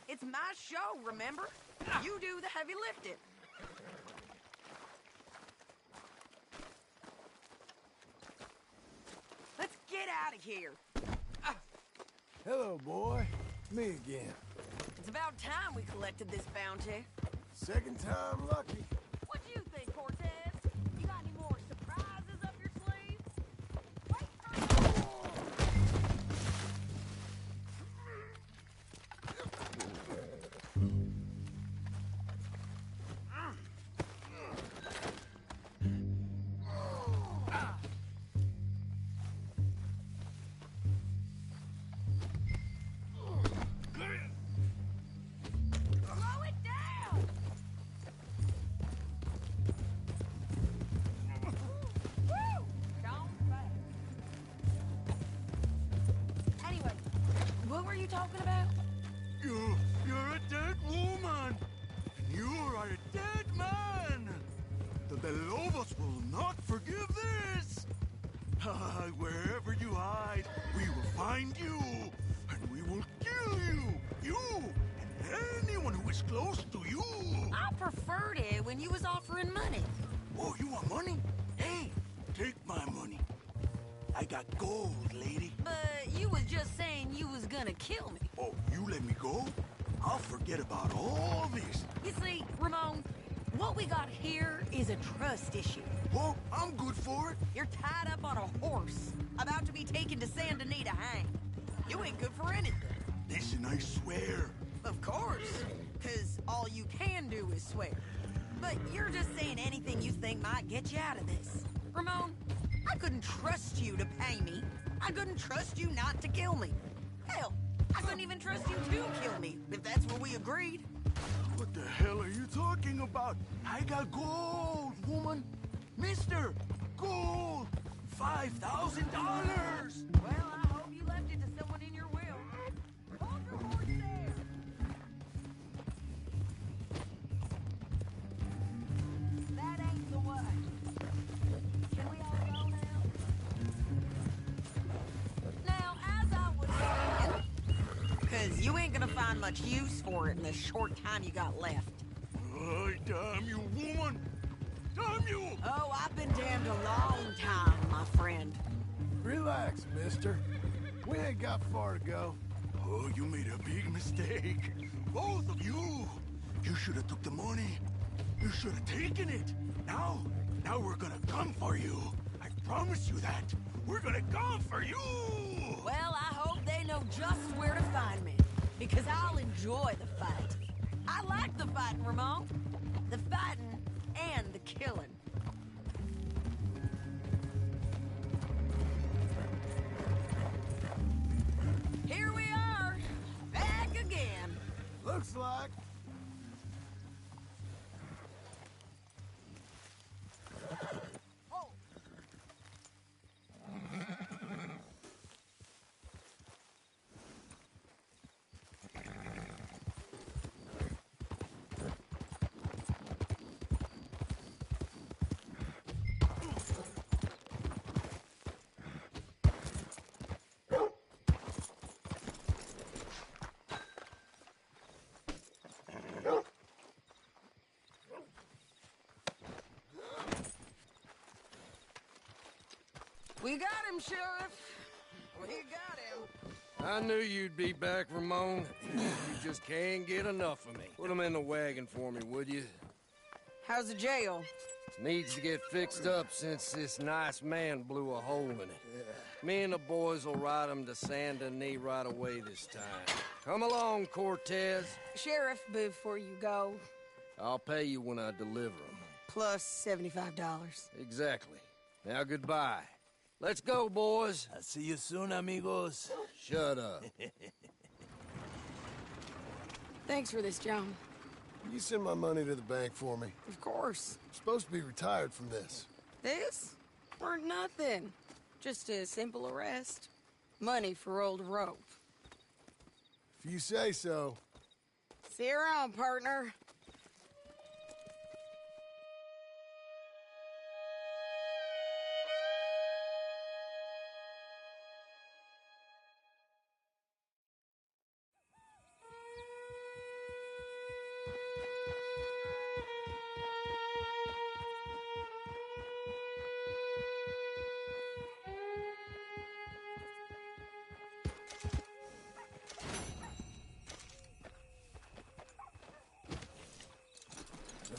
It's my show, remember? You do the heavy lifting. Let's get out of here. Hello, boy. Me again. It's about time we collected this bounty. Second time lucky. What do you think, Cortez? You got any more surprises up your sleeve? you talking about? You're a dead woman! And you are a dead man! The Belobos will not forgive this! Wherever you hide, we will find you! And we will kill you! You! And anyone who is close to you! I preferred it when you was offering money. Oh, you want money? Hey, take my money. I got gold, lady. But you was just saying you was gonna kill me. Oh, you let me go? I'll forget about all this. You see, Ramon, what we got here is a trust issue. Oh, I'm good for it. You're tied up on a horse, about to be taken to Saint Denis to hang. You ain't good for anything. Listen, I swear. Of course, because all you can do is swear. But you're just saying anything you think might get you out of this. Ramon, I couldn't trust you to pay me. I couldn't trust you not to kill me. Hell, I couldn't even trust you to kill me, if that's what we agreed. What the hell are you talking about? I got gold, woman. Mister, gold. $5,000. Well, I hope you left it to someone in your will. Hold your horse there. That ain't the way. Can we all go now? Now, as I was saying, because you ain't gonna find much use for it in the short time you got left. Oh, damn you, woman! Damn you! Oh, I've been damned a long time, my friend. Relax, mister. We ain't got far to go. Oh, you made a big mistake. Both of you. You should have took the money. You should have taken it. Now we're gonna come for you. I promise you that. We're gonna come for you! Well, I hope they know just where to find me. Because I'll enjoy the fight. I like the fighting, Ramon. The fighting and the killing. Here we are, back again. Looks like. We got him, Sheriff. We got him. I knew you'd be back, Ramon. You just can't get enough of me. Put him in the wagon for me, would you? How's the jail? Needs to get fixed up since this nice man blew a hole in it. Me and the boys will ride him to Saint Denis right away this time. Come along, Cortez. Sheriff, before you go... I'll pay you when I deliver him. Plus $75. Exactly. Now goodbye. Let's go, boys. I'll see you soon, amigos. Shut up. Thanks for this, John. You send my money to the bank for me. Of course. I'm supposed to be retired from this. This? Or nothing. Just a simple arrest. Money for old rope. If you say so. See you around, partner.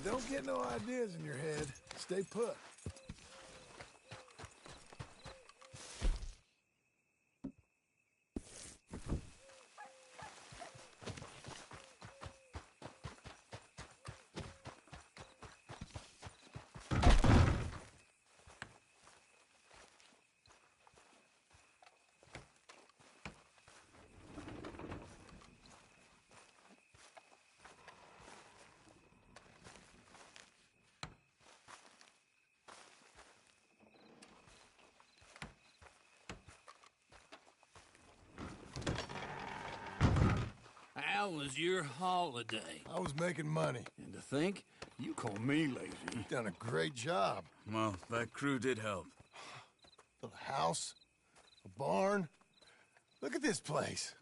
Now don't get no ideas in your head. Stay put. How was your holiday? I was making money. And to think, you call me lazy. You've done a great job. Well, that crew did help. A house, a barn. Look at this place.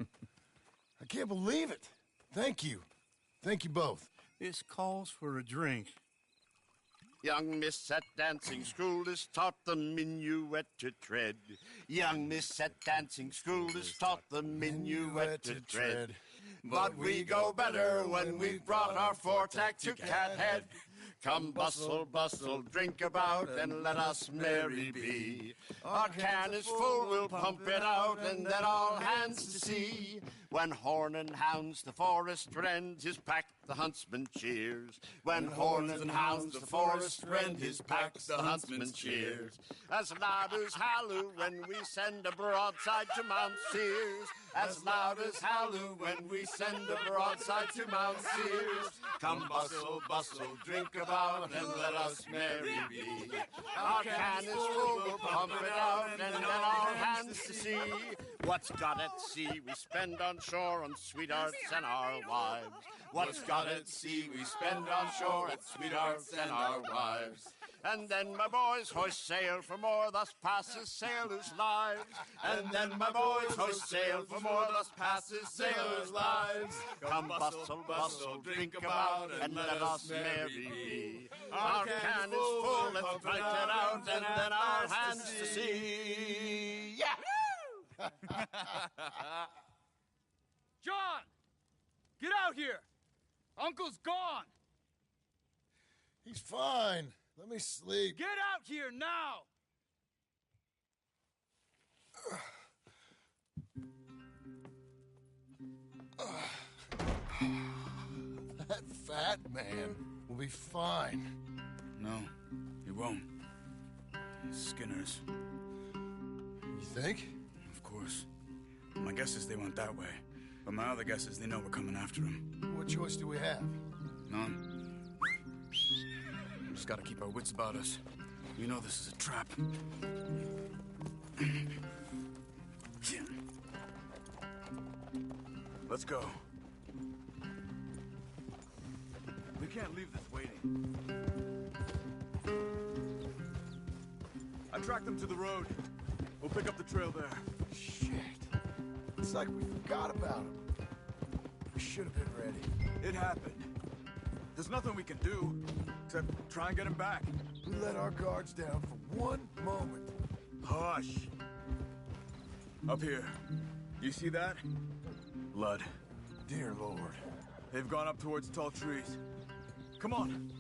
I can't believe it. Thank you. Thank you both. This calls for a drink. Young miss at dancing school is taught the minuet to tread. Young miss at dancing school is taught the minuet to tread. But we go better when we've brought our four-tack to Cathead. Come bustle, bustle, drink about, and let us merry be. Our can is full, we'll pump it out, and then all hands to sea. When horn and hounds the forest rend, his pack the huntsman cheers. When horns and hounds the forest rend, his pack the huntsman cheers. As loud as halloo when we send a broadside to Mount Sears. As loud as halloo when we send a broadside to Mount Sears. Come bustle, bustle, drink about, and let us merry be. Our can is full, we'll pump it out, and then all hands to sea. What's got at sea we spend on shore on sweethearts and our wives. What's got at sea we spend on shore at sweethearts and our wives. And then my boys hoist sail for more, thus passes sailors' lives. And then my boys hoist sail for more, thus passes sailors' lives. Come bustle, bustle, drink about, and let us merry be. Our can is full, let's drink it out, and then our hands to sea. Yeah! John! Get out here! Uncle's gone! He's fine. Let me sleep. Get out here now! That fat man will be fine. No, he won't. Skinner's. You think? Of course. My guess is they went that way. But my other guess is they know we're coming after him. What choice do we have? None. We just gotta keep our wits about us. You know this is a trap. Let's go. We can't leave this waiting. I tracked them to the road. We'll pick up the trail there. Shit. It's like we forgot about him. We should have been ready. It happened. There's nothing we can do except try and get him back. We let our guards down for one moment. Hush. Up here. You see that? Blood. Dear Lord. They've gone up towards tall trees. Come on.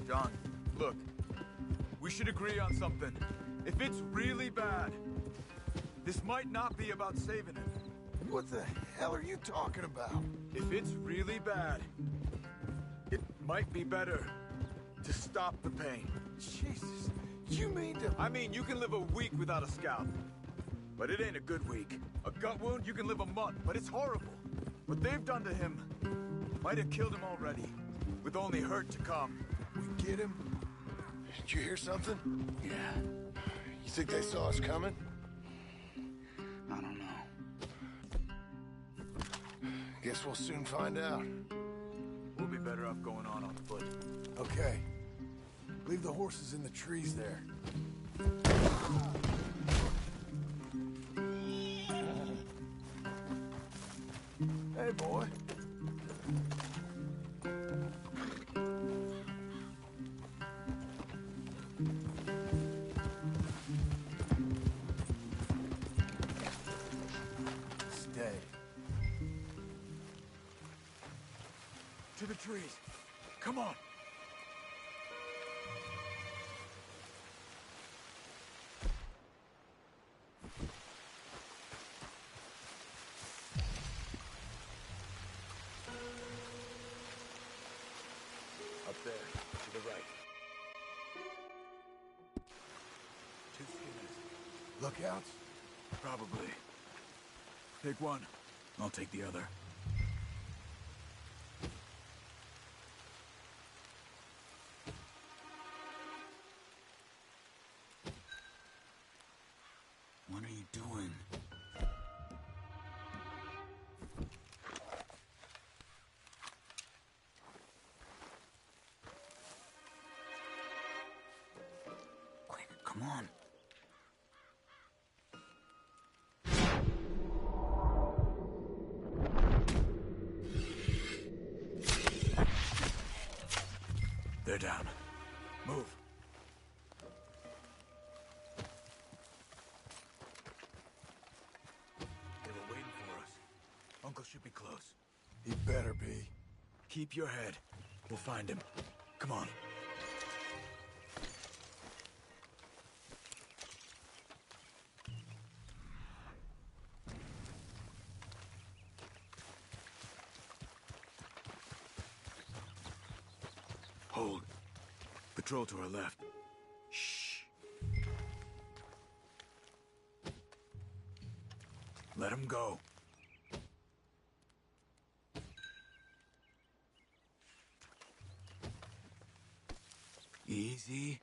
John, look. We should agree on something. If it's really bad, this might not be about saving it. What the hell are you talking about? If it's really bad, it might be better to stop the pain. Jesus, you mean to... I mean, you can live a week without a scalp, but it ain't a good week. A gut wound, you can live a month, but it's horrible. What they've done to him might have killed him already, with only hurt to come. We get him? Did you hear something? Yeah. You think they saw us coming? I don't know. Guess we'll soon find out. We'll be better off going on foot. Okay. Leave the horses in the trees there. Hey, boy. Stay. To the trees. Come on. Up there, to the right. Two Skinners. Lookouts? Probably. Take one. I'll take the other. What are you doing? Come on. They're down. Move. They were waiting for us. Uncle should be close. He better be. Keep your head. We'll find him. Come on. Hold. Patrol to our left. Shh. Let him go. Easy.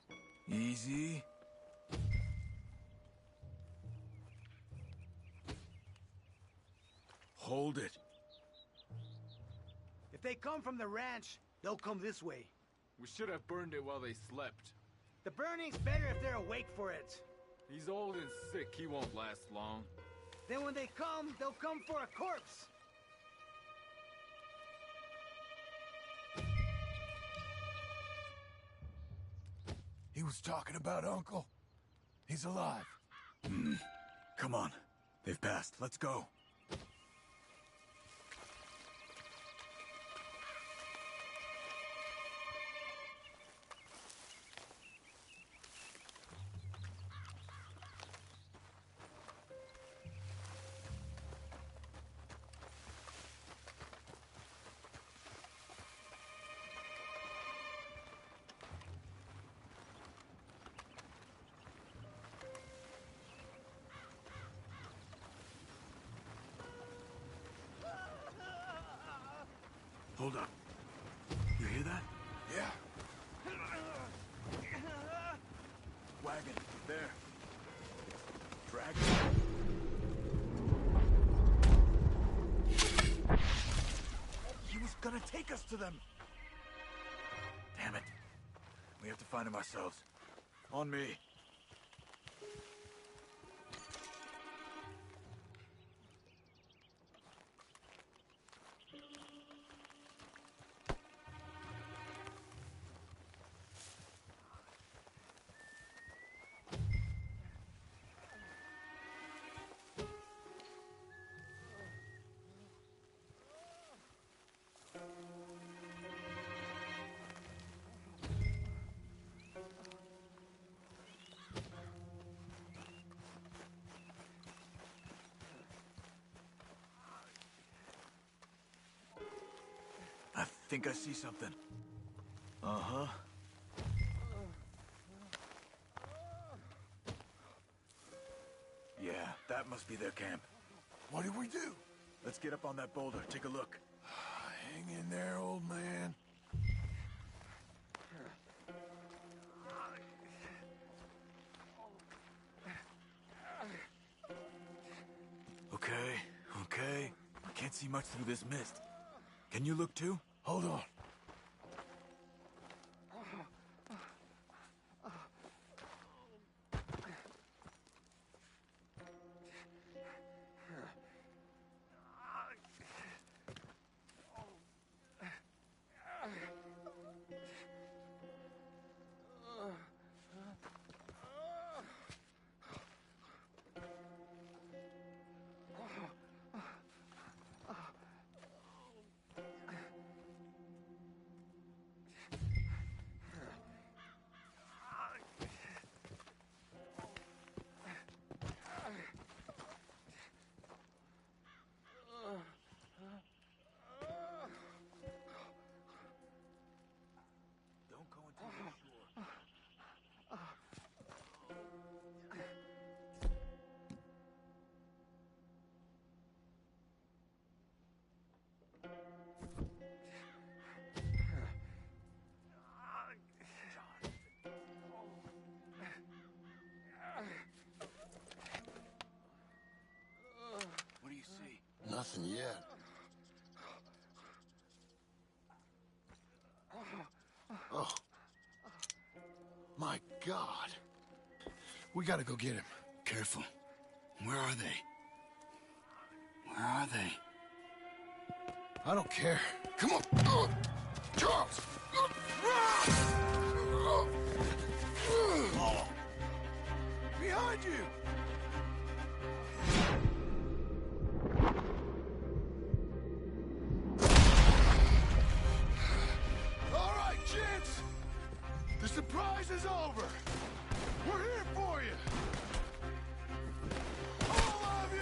Easy. Hold it. If they come from the ranch, they'll come this way. We should have burned it while they slept. The burning's better if they're awake for it. He's old and sick. He won't last long. Then when they come, they'll come for a corpse. He was talking about Uncle. He's alive. Come on. They've passed. Let's go. Hold up. You hear that? Yeah. Wagon. There. Drag it. He was gonna take us to them. Damn it. We have to find him ourselves. On me. I think I see something. Uh-huh. Yeah, that must be their camp. What do we do? Let's get up on that boulder. Take a look. Hang in there, old man. Okay, okay. I can't see much through this mist. Can you look too? Hold on. What do you see? Nothing yet. Oh. My God. We gotta go get him. Careful. Where are they? Where are they? I don't care. Come on. Charles! Behind you! All right, gents. The surprise is over. We're here for you. All of you!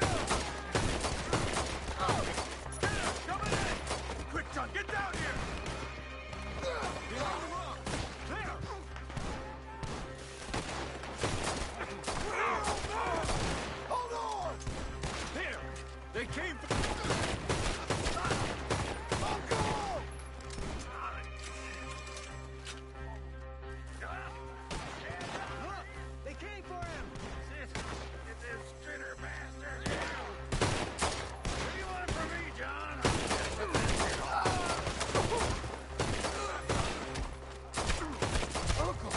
Coming in! Quick, John, get down here! Behind the rock! There! Hold on! Here! They came from... They came for him! It's this stritter bastard! What do you want from me, John? Uncle,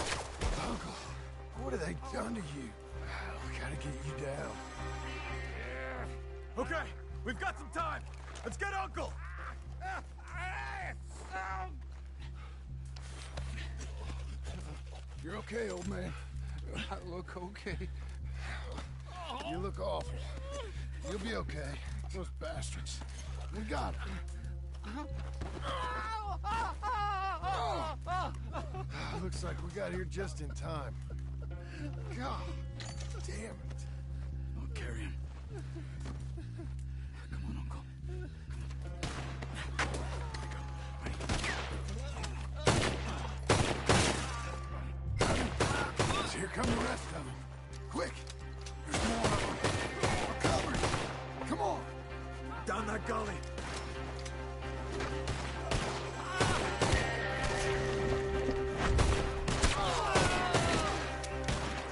what have they done to you? We gotta get you down. Okay, we've got some time. Let's get Uncle! You're okay, old man. I look okay. You look awful. You'll be okay. Those bastards. We got him. Looks like we got here just in time. God damn it. I'll carry him. Come on, Uncle. So here come the rest of them. Quick! There's more of them. We're covered. Come on. Down that gully.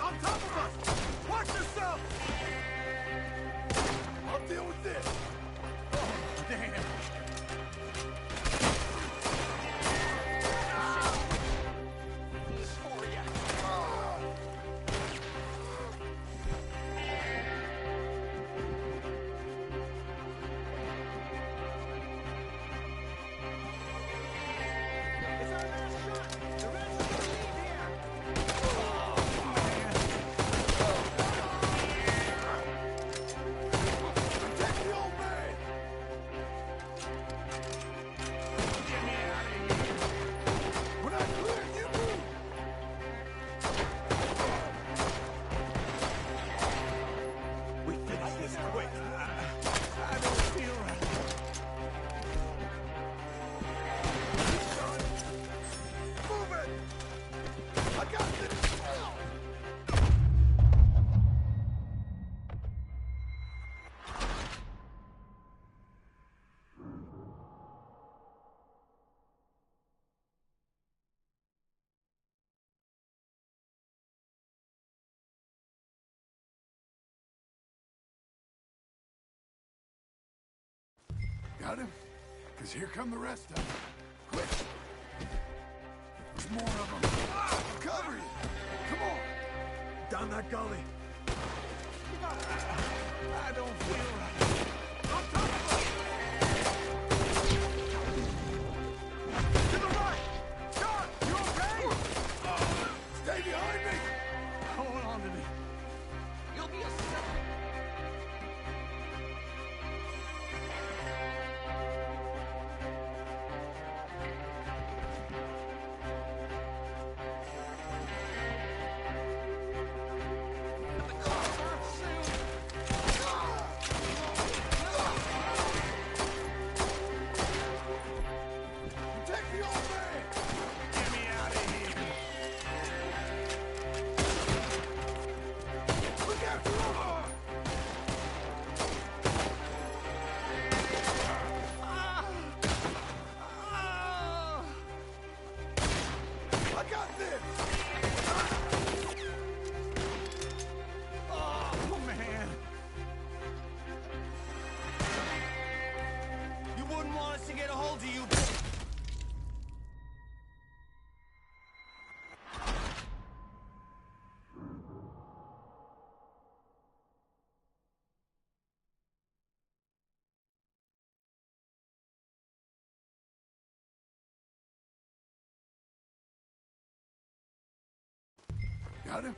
On top of us! Watch yourself! I'll deal with this. Oh, damn. Got him? Because here come the rest of them. Quick! There's more of them. I'll cover you. Come on. Down that gully. I don't feel right. On top of us! To the right! John, you okay? Stay behind me! Hold on to me. You'll be a Protect the old man! Get me out of here! Look after him! I got this! Oh, man. You wouldn't want us to get a hold of you. Got him?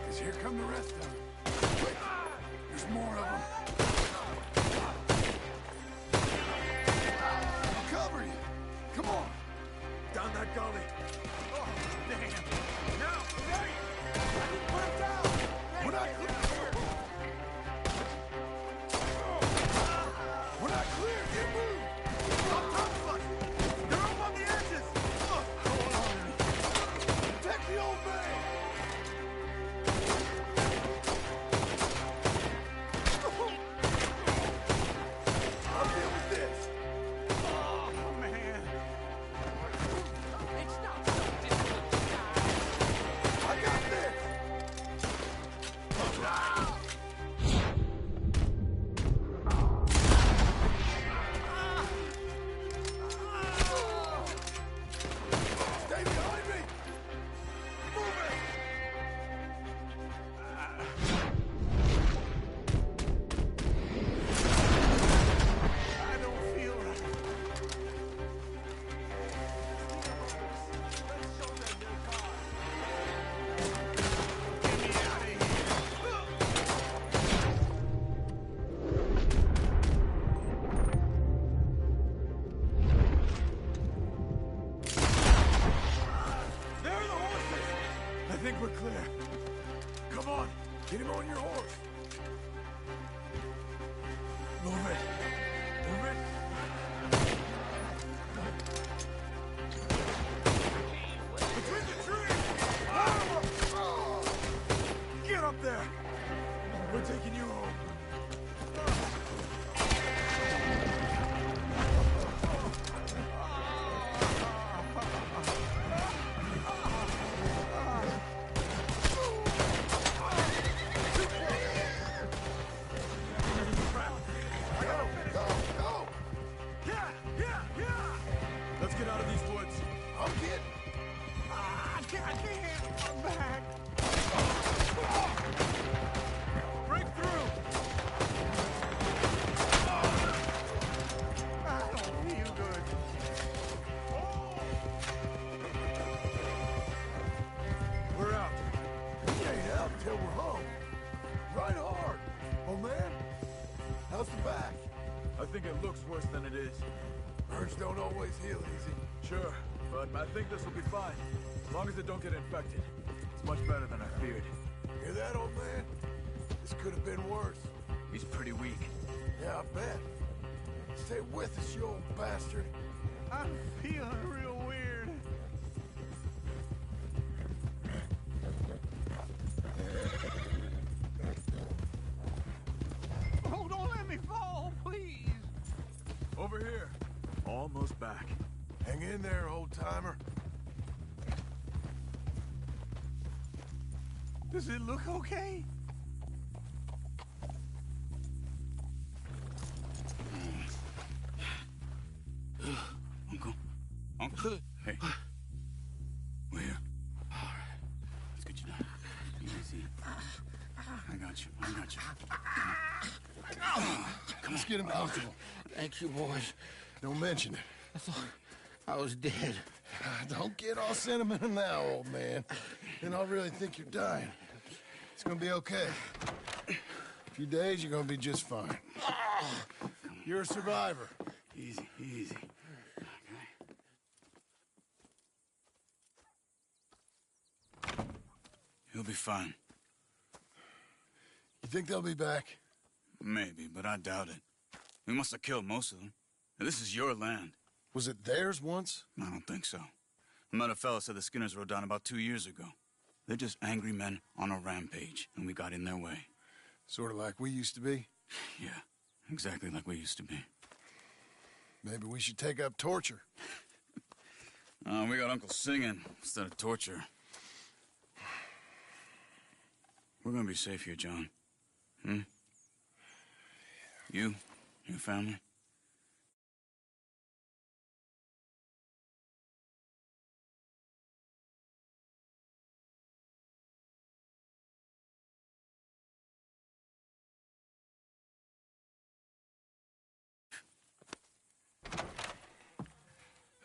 Because here come the rest of them. Quick! There's more of them. I'll cover you. Come on. Down that gully. Oh, damn. Now, right! Put him down! We're not clear! We're not clear! Get moved! On top of us! They're up on the edges! Hold on. Protect the old man! I'll deal with this! Oh, man. It's not so difficult to die. I got this! Stay behind me! Move it! I don't feel right. Get me out of here. There are the horses! I think we're clear. Come on, get him on your horse. Move it. Move it. Between the trees! Get up there! We're taking you home. Go! Yeah! Let's get out of these woods. I'm getting. I can't. I'm back. Break through. I don't feel good. We're out. We ain't out till we're home. Ride hard. Oh, man. How's the back? I think it looks worse than it is. Burns don't always heal easy. Sure, but I think this will be fine. As long as it don't get infected. It's much better than I feared. Hear that, old man? This could have been worse. He's pretty weak. Yeah, I bet. Stay with us, you old bastard. I'm feeling real weird. Oh, don't let me fall, please. Over here. Almost back. Hang in there, old-timer. Does it look okay? Uncle? Hey. We're here. Let's get you down. Easy. I got you. Come on. Let's get him comfortable. Thank you, boys. Don't mention it. I thought I was dead. Don't get all sentimental now, old man. Then I'll really think you're dying. It's gonna be okay. A few days, you're gonna be just fine. You're a survivor. Easy. He'll be fine. You think they'll be back? Maybe, but I doubt it. We must have killed most of them. This is your land. Was it theirs once? I don't think so. I met a fella said the Skinners rode down about 2 years ago. They're just angry men on a rampage, and we got in their way. Sort of like we used to be? Yeah, exactly like we used to be. Maybe we should take up torture. We got Uncle singing instead of torture. We're gonna be safe here, John. You, your family.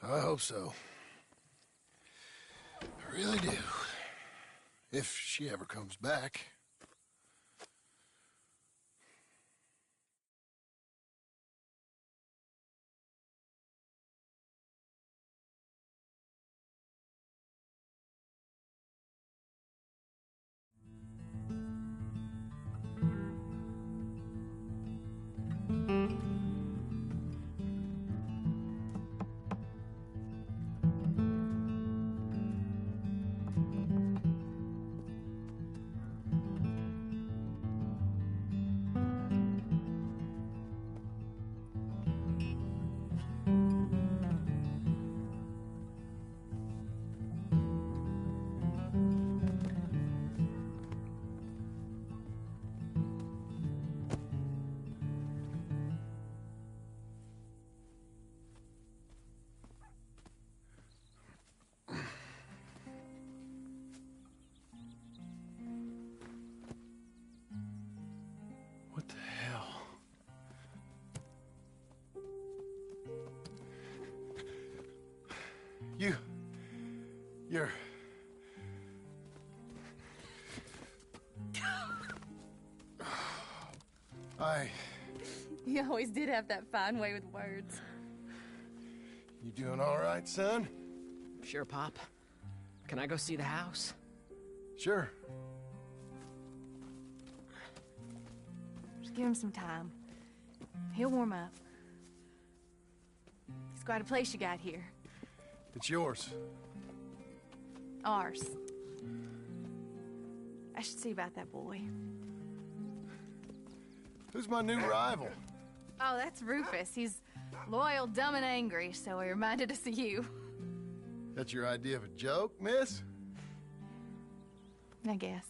I hope so. I really do. If she ever comes back. What the hell? You're... You always did have that fine way with words. You doing all right, son? Sure, Pop. Can I go see the house? Sure. Just give him some time. He'll warm up. It's quite a place you got here. It's yours. Ours. I should see about that boy. Who's my new rival? Oh, that's Rufus. He's loyal, dumb, and angry, so he reminded us of you. That's your idea of a joke, miss? I guess.